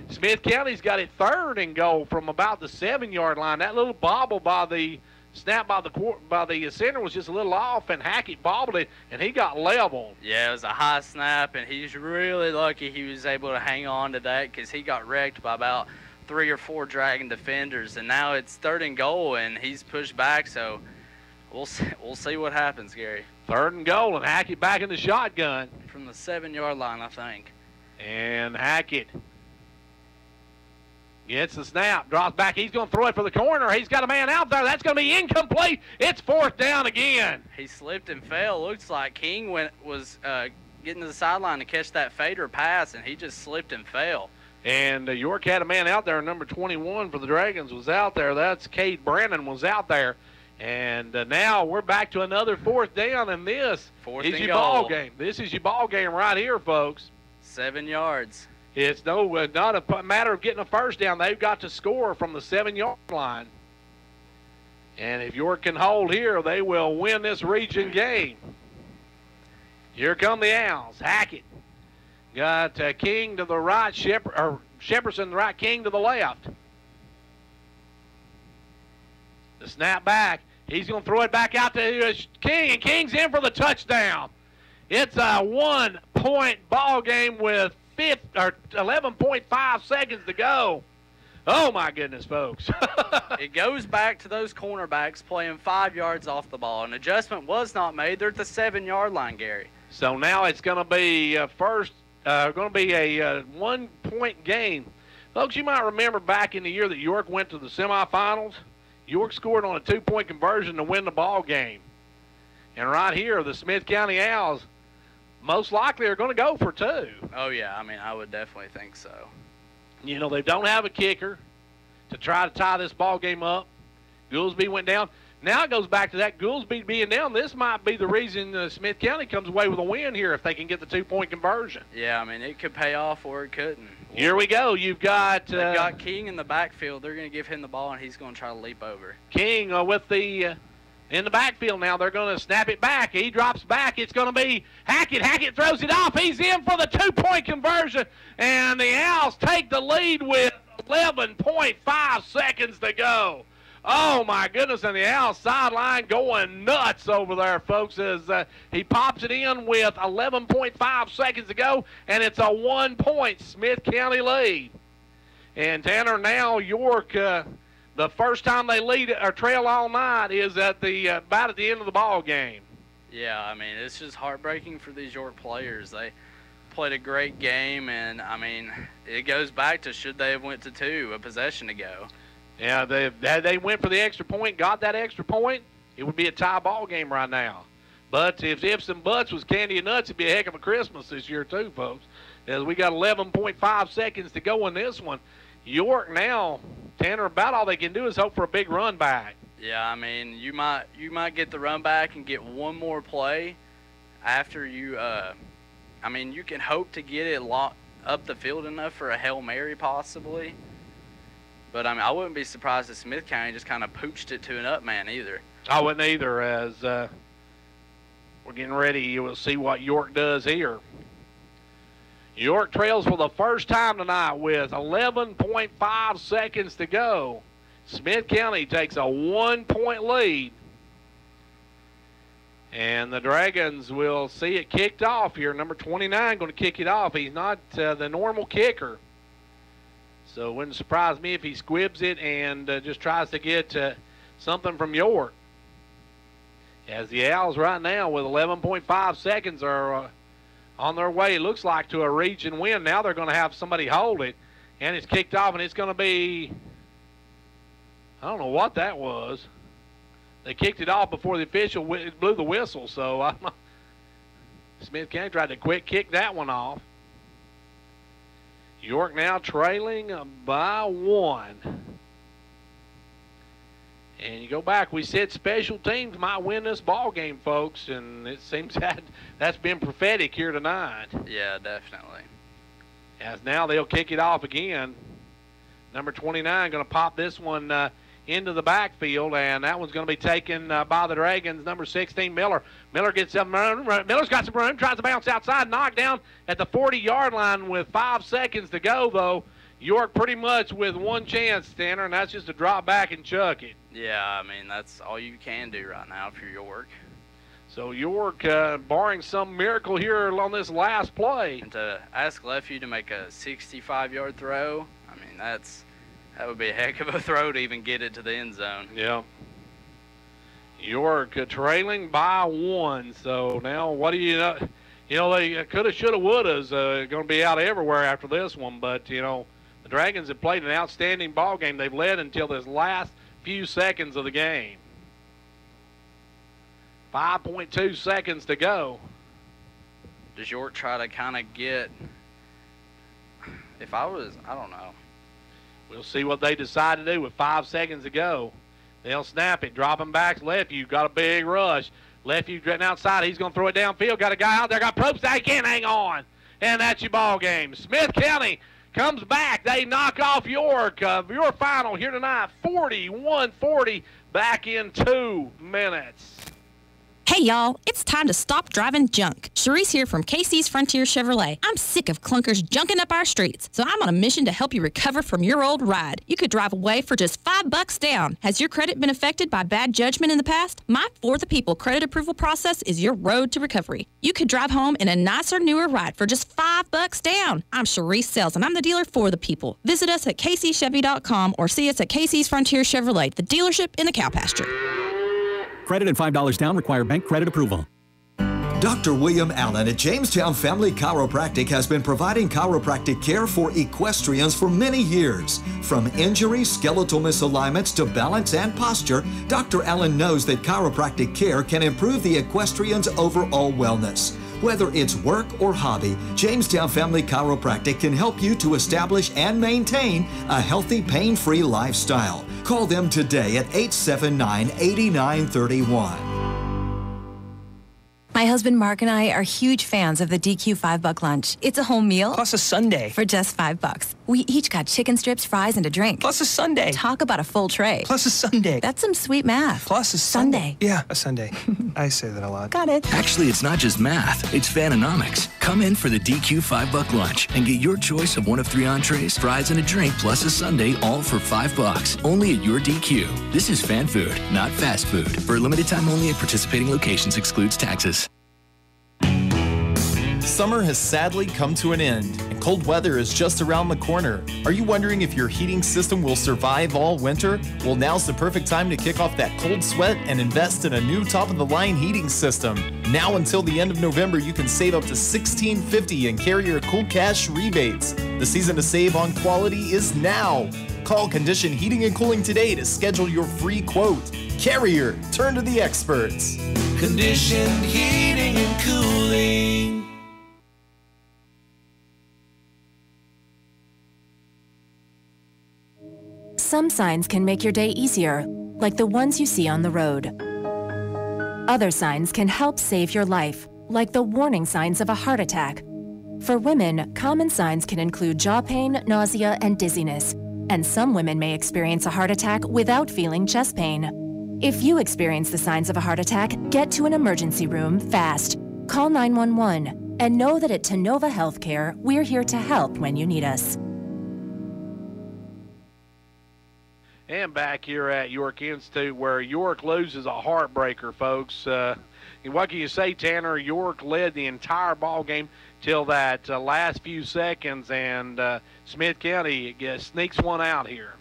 Smith County's got it 3rd and goal from about the 7-yard line. That little bobble by the snap by the center was just a little off, and Hackett bobbled it, and he got leveled. Yeah, it was a high snap, and he's really lucky he was able to hang on to that because he got wrecked by about 3 or 4 Dragon defenders, and now it's 3rd and goal, and he's pushed back, so we'll see what happens, Gary. 3rd and goal, and Hackett back in the shotgun. From the 7-yard line, I think. And Hackett gets the snap, drops back. He's going to throw it for the corner. He's got a man out there. That's going to be incomplete. It's 4th down again. He slipped and fell. Looks like King was getting to the sideline to catch that fader pass, and he just slipped and fell. And York had a man out there. Number 21 for the Dragons was out there. That's Cade Brandon was out there. And now we're back to another 4th down, and this is your ball game. This is your ball game right here, folks. 7 yards. It's not a matter of getting a 1st down. They've got to score from the 7-yard line. And if York can hold here, they will win this region game. Here come the Owls. Hackett got King to the right, Shepperson to the right, King to the left. The snap back. He's going to throw it back out to King, and King's in for the touchdown. It's a 1-point ball game with 11.5 seconds to go. Oh, my goodness, folks. It goes back to those cornerbacks playing 5 yards off the ball. An adjustment was not made. They're at the 7-yard line, Gary. So now it's going to be a 1-point game. Folks, you might remember back in the year that York went to the semifinals. York scored on a 2-point conversion to win the ball game. And right here, the Smith County Owls most likely are going to go for 2. Oh, yeah. I mean, I would definitely think so. You know, they don't have a kicker to try to tie this ball game up. Goolsby went down. Now it goes back to that Goolsby being down. This might be the reason Smith County comes away with a win here if they can get the 2-point conversion. Yeah, I mean, it could pay off or it couldn't. Here we go. You've got... They've got King in the backfield. They're going to give him the ball, and he's going to try to leap over. King with the... in the backfield now. They're going to snap it back. He drops back. It's going to be Hackett. Hackett throws it off. He's in for the 2-point conversion. And the Owls take the lead with 11.5 seconds to go. Oh, my goodness. And the Owls sideline going nuts over there, folks, as he pops it in with 11.5 seconds to go. And it's a 1-point Smith County lead. And Tanner, now York... the first time they lead or trail all night is at the about at the end of the ball game. Yeah, I mean, it's just heartbreaking for these York players. They played a great game, and, I mean, it goes back to should they have went to 2 a possession ago. Yeah, they went for the extra point, got that extra point, it would be a tie ball game right now. But if ifs and buts was candy and nuts, it'd be a heck of a Christmas this year too, folks. As we got 11.5 seconds to go in this one. York now, Tanner, about all they can do is hope for a big run back. Yeah, I mean, you might get the run back and get one more play after you. I mean, you can hope to get it up the field enough for a Hail Mary possibly. But I mean, I wouldn't be surprised if Smith County just kind of pooched it to an up man either. I wouldn't either. As we're getting ready, you will see what York does here. York trails for the first time tonight with 11.5 seconds to go. Smith County takes a 1-point lead. And the Dragons will see it kicked off here. Number 29 going to kick it off. He's not the normal kicker. So it wouldn't surprise me if he squibs it and just tries to get something from York. As the Owls right now with 11.5 seconds are... on their way, it looks like, to a region win. Now they're going to have somebody hold it, and it's kicked off, and it's going to be, I don't know what that was. They kicked it off before the official blew the whistle, so Smith County tried to quick kick that one off. York now trailing by 1. And you go back, we said special teams might win this ball game, folks, and it seems that's been prophetic here tonight. Yeah, definitely. As now they'll kick it off again. Number 29 going to pop this one into the backfield, and that one's going to be taken by the Dragons. Number 16, Miller. Miller gets some room. Miller's got some room, tries to bounce outside, knocked down at the 40-yard line with 5 seconds to go, though. York pretty much with one chance, Tanner, and that's just to drop back and chuck it. Yeah, I mean, that's all you can do right now if you're York. So York, barring some miracle here on this last play. And to ask Lefevue to make a 65-yard throw, I mean, that would be a heck of a throw to even get it to the end zone. Yeah. York trailing by 1. So now what do you know? You know, they coulda, shoulda, woulda's going to be out everywhere after this one. But, you know, the Dragons have played an outstanding ball game. They've led until this last few seconds of the game. 5.2 seconds to go. Does York try to kind of get, I don't know. We'll see what they decide to do with 5 seconds to go. They'll snap it, dropping back. Lefevue got a big rush. Lefevue getting outside. He's going to throw it downfield. Got a guy out there. Got Probst. He can't hang on. And that's your ball game. Smith County comes back. They knock off York. Your final here tonight, 41-40, back in 2 minutes. Hey, y'all, it's time to stop driving junk. Sharice here from Casey's Frontier Chevrolet. I'm sick of clunkers junking up our streets, so I'm on a mission to help you recover from your old ride. You could drive away for just $5 down. Has your credit been affected by bad judgment in the past? My For the People credit approval process is your road to recovery. You could drive home in a nicer, newer ride for just $5 down. I'm Sharice Sells, and I'm the dealer for the people. Visit us at CaseyChevy.com or see us at Casey's Frontier Chevrolet, the dealership in the cow pasture. Credit at $5 down require bank credit approval. Dr. William Allen at Jamestown Family Chiropractic has been providing chiropractic care for equestrians for many years. From injuries, skeletal misalignments to balance and posture, Dr. Allen knows that chiropractic care can improve the equestrian's overall wellness. Whether it's work or hobby, Jamestown Family Chiropractic can help you to establish and maintain a healthy, pain-free lifestyle. Call them today at 879-8931. My husband Mark and I are huge fans of the DQ $5 lunch. It's a home meal. Plus a sundae. For just $5. We each got chicken strips, fries, and a drink. Plus a sundae. Talk about a full tray. Plus a sundae. That's some sweet math. Plus a sundae. Yeah, a sundae. I say that a lot. Got it. Actually, it's not just math, it's Fanonomics. Come in for the DQ $5 lunch and get your choice of one of 3 entrees, fries, and a drink, plus a sundae, all for $5. Only at your DQ. This is fan food, not fast food. For a limited time only at participating locations, excludes taxes. Summer has sadly come to an end, and cold weather is just around the corner. Are you wondering if your heating system will survive all winter? Well, now's the perfect time to kick off that cold sweat and invest in a new top-of-the-line heating system. Now until the end of November, you can save up to $1,650 in Carrier Cool Cash rebates. The season to save on quality is now. Call Condition Heating and Cooling today to schedule your free quote. Carrier, turn to the experts. Conditioned heating and cooling. Some signs can make your day easier, like the ones you see on the road. Other signs can help save your life, like the warning signs of a heart attack. For women, common signs can include jaw pain, nausea, and dizziness, and some women may experience a heart attack without feeling chest pain. If you experience the signs of a heart attack, get to an emergency room fast. Call 911 and know that at Tenova Healthcare, we're here to help when you need us. And back here at York Institute, where York loses a heartbreaker, folks. What can you say, Tanner? York led the entire ball game till that last few seconds, and Smith County sneaks one out here.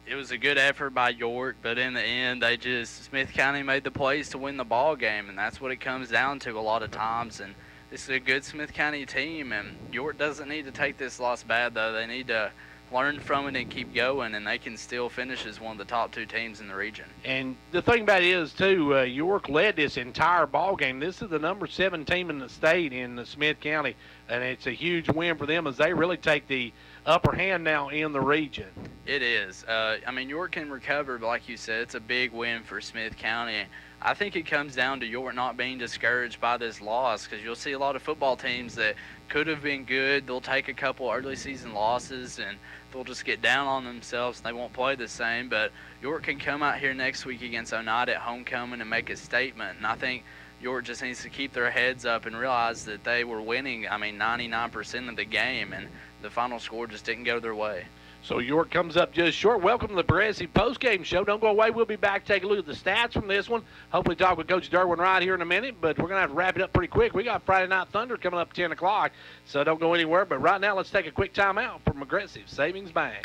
It was a good effort by York, but in the end, Smith County made the plays to win the ball game, and that's what it comes down to a lot of times. And this is a good Smith County team, and York doesn't need to take this loss bad, though. They need to learn from it and keep going, and they can still finish as one of the top 2 teams in the region. And the thing about it is, too, York led this entire ball game. This is the number 7 team in the state in Smith County, and it's a huge win for them as they really take the upper hand now in the region. It is. I mean, York can recover, but like you said, it's a big win for Smith County. I think it comes down to York not being discouraged by this loss, because you'll see a lot of football teams that could have been good. They'll take a couple early season losses and they'll just get down on themselves and they won't play the same. But York can come out here next week against Oneida at homecoming and make a statement. And I think York just needs to keep their heads up and realize that they were winning, 99% of the game, and the final score just didn't go their way. So York comes up just short. Welcome to the Progressive Postgame Show. Don't go away. We'll be back to take a look at the stats from this one. Hopefully talk with Coach Derwin right here in a minute, but we're going to have to wrap it up pretty quick. We got Friday Night Thunder coming up 10 o'clock, so don't go anywhere. But right now, let's take a quick time out from Progressive Savings Bank.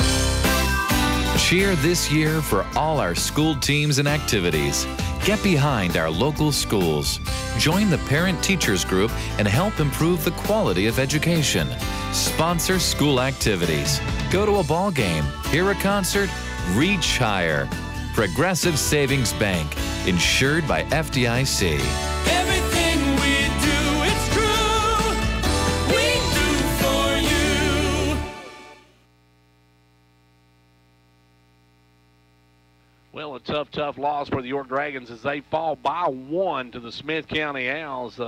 Cheer this year for all our school teams and activities. Get behind our local schools. Join the parent-teachers group and help improve the quality of education. Sponsor school activities. Go to a ball game, hear a concert, reach higher. Progressive Savings Bank, insured by FDIC. Everything we do, it's true. We do for you. Well, a tough loss for the York Dragons as they fall by 1 to the Smith County Owls.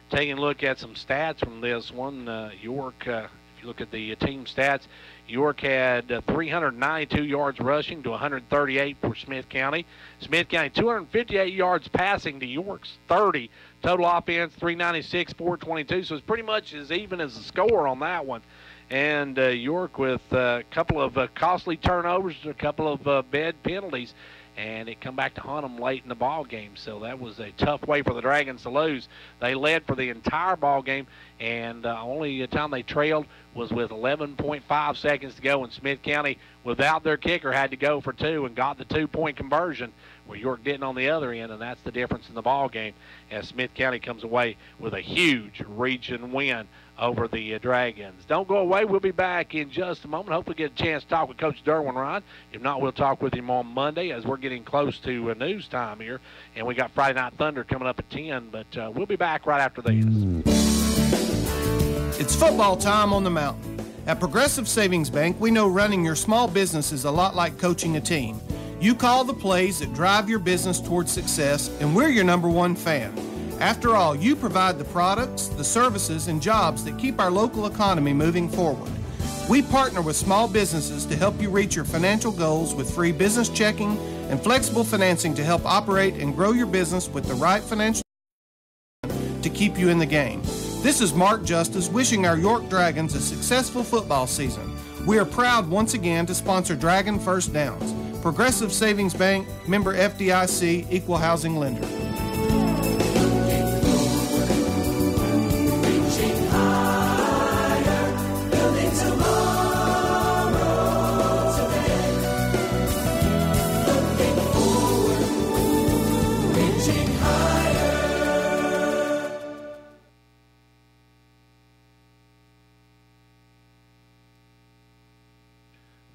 Taking a look at some stats from this one, York, if you look at the team stats, York had 392 yards rushing to 138 for Smith County. Smith County 258 yards passing to York's 30. Total offense 396, 422. So it's pretty much as even as the score on that one. And York with a couple of costly turnovers, a couple of bad penalties, and it come back to haunt them late in the ball game. So that was a tough way for the Dragons to lose. They led for the entire ball game, and only time they trailed was with 11.5 seconds to go, and Smith County, without their kicker, had to go for 2 and got the 2-point conversion, where York didn't on the other end, and that's the difference in the ball game as Smith County comes away with a huge region win over the Dragons. Don't go away. We'll be back in just a moment. Hopefully get a chance to talk with Coach Derwin Ryan. If not, we'll talk with him on Monday as we're getting close to news time here. And we got Friday Night Thunder coming up at 10, but we'll be back right after this. It's football time on the mountain. At Progressive Savings Bank, we know running your small business is a lot like coaching a team. You call the plays that drive your business towards success, and we're your #1 fan. After all, you provide the products, the services, and jobs that keep our local economy moving forward. We partner with small businesses to help you reach your financial goals with free business checking and flexible financing to help operate and grow your business with the right financial to keep you in the game. This is Mark Justice wishing our York Dragons a successful football season. We are proud once again to sponsor Dragon First Downs. Progressive Savings Bank, member FDIC, equal housing lender.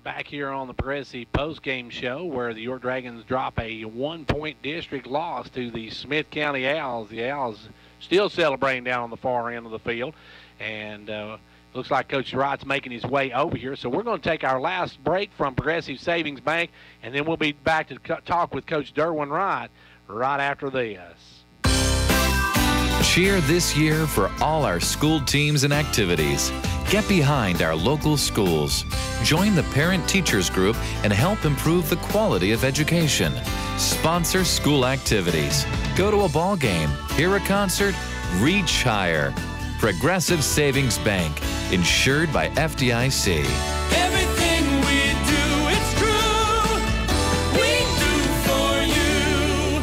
Back here on the Progressive postgame show where the York Dragons drop a 1-point district loss to the Smith County Owls. The Owls still celebrating down on the far end of the field. And looks like Coach Wright's making his way over here. So we're going to take our last break from Progressive Savings Bank, and then we'll be back to talk with Coach Derwin Wright right after this. Cheer this year for all our school teams and activities. Get behind our local schools. Join the parent-teachers group and help improve the quality of education. Sponsor school activities. Go to a ball game, hear a concert, reach higher. Progressive Savings Bank, insured by FDIC. Everything we do, it's true. We do for you.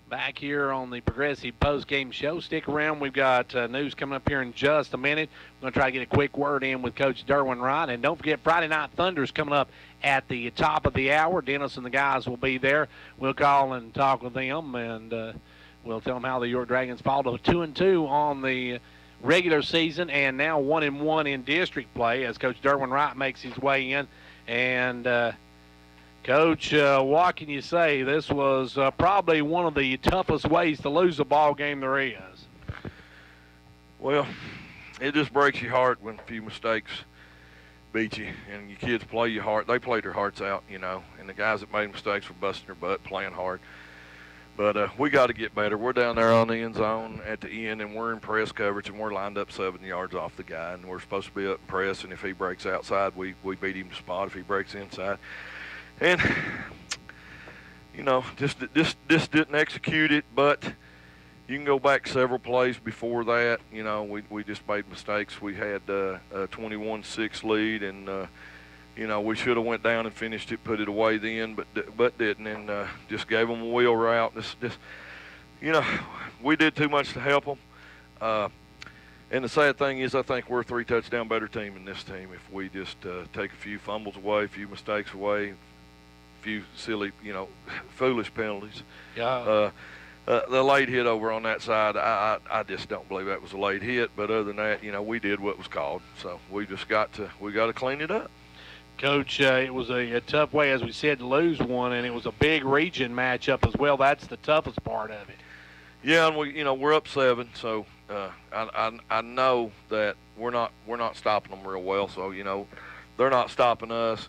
Back here on the Progressive postgame show. Stick around. We've got news coming up here in just a minute. We're going to try to get a quick word in with Coach Derwin Wright. And don't forget, Friday Night Thunder's coming up at the top of the hour. Dennis and the guys will be there. We'll call and talk with them, and we'll tell them how the York Dragons fall to 2-2 on the regular season and now 1-1 in district play as Coach Derwin Wright makes his way in. And Coach, what can you say? This was probably one of the toughest ways to lose a ball game there is. Well, it just breaks your heart when a few mistakes beat you, and your kids play your heart. They played their hearts out, you know, and the guys that made mistakes were busting their butt, playing hard. But we got to get better. We're down there on the end zone at the end, and we're in press coverage, and we're lined up 7 yards off the guy, and we're supposed to be up in press, and if he breaks outside, we beat him to spot. If he breaks inside. And, you know, just didn't execute it, but you can go back several plays before that. You know, we just made mistakes. We had a 21-6 lead, and, you know, we should have went down and finished it, put it away then, but didn't, and just gave them a wheel route. Just, you know, we did too much to help them. And the sad thing is I think we're a 3-touchdown better team than this team if we just take a few fumbles away, a few mistakes away, few silly, you know, foolish penalties. Yeah. The late hit over on that side, I just don't believe that was a late hit. But other than that, you know, we did what was called. So we just got to clean it up. Coach, it was a tough way, as we said, to lose one, and it was a big region matchup as well. That's the toughest part of it. Yeah, and we're up 7, so I know that we're not stopping them real well. So you know, they're not stopping us.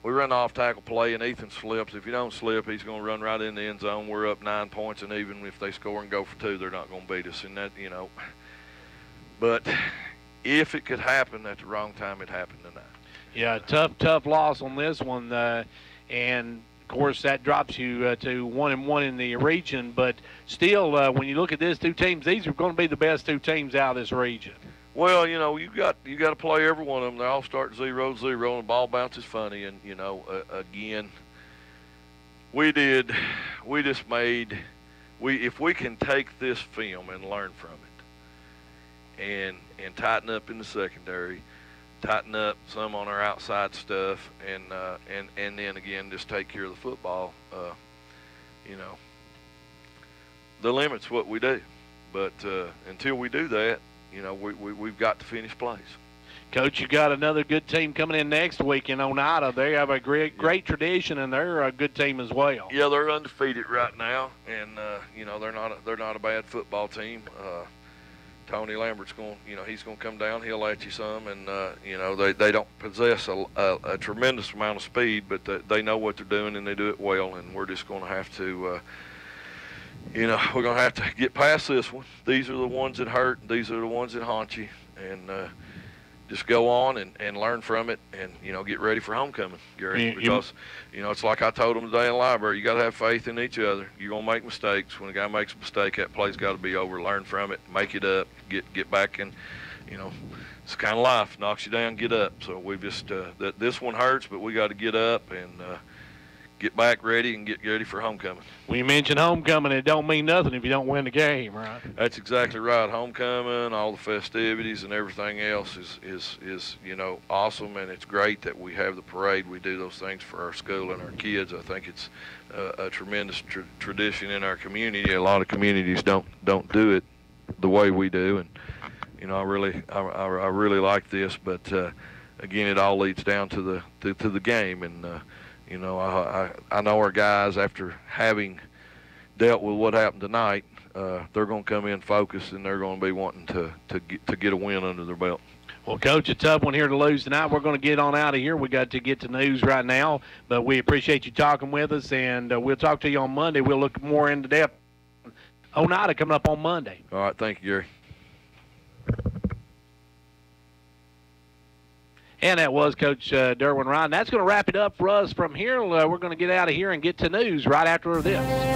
We run off tackle play, and Ethan slips. If you don't slip, he's going to run right in the end zone. We're up 9 points, and even if they score and go for 2, they're not going to beat us. And that, you know, But if it could happen at the wrong time, it happened tonight. Yeah, tough loss on this one, and of course that drops you to 1-1 in the region. But still, when you look at these two teams, these are going to be the best two teams out of this region. Well, you know, you got to play every one of them. They all start 0-0, and the ball bounces funny. And you know, again, if we can take this film and learn from it, and tighten up in the secondary, tighten up some on our outside stuff, and then again just take care of the football. You know, the limit's what we do, but until we do that, you know, we've got to finish plays. Coach, you got another good team coming in next week in Oneida. They have a great tradition, and they're a good team as well. Yeah, they're undefeated right now, and you know, they're not a bad football team. Tony Lambert's he's going to come down. He'll at you some, and you know, they don't possess a tremendous amount of speed, but they know what they're doing and they do it well. And we're just going to have to, you know, we're going to have to get past this one. These are the ones that hurt. These are the ones that haunt you, and just go on and learn from it, and you know, get ready for homecoming, Gary. Because you know, it's like I told them today in the library. You got to have faith in each other. You're gonna make mistakes. When a guy makes a mistake, that play's got to be over. Learn from it, make it up, get back, and you know, it's kind of life. Knocks you down, get up. So we just this one hurts, but we got to get up and get back ready and get ready for homecoming. When you mention homecoming, it don't mean nothing if you don't win the game, right? That's exactly right. Homecoming, all the festivities and everything else is you know, awesome, and it's great that we have the parade. We do those things for our school and our kids. I think it's a tremendous tradition in our community. A lot of communities don't do it the way we do, and you know, I really like this. But again, it all leads down to the game, and you know, I know our guys, after having dealt with what happened tonight, they're going to come in focused, and they're going to be wanting to get a win under their belt. Well, Coach, a tough one here to lose tonight. We're going to get on out of here. We got to get to news right now, but we appreciate you talking with us, and we'll talk to you on Monday. We'll look more into depth. Oneida coming up on Monday. All right, thank you, Gary. And that was Coach Derwin Ryan. That's going to wrap it up for us from here. We're going to get out of here and get to news right after this.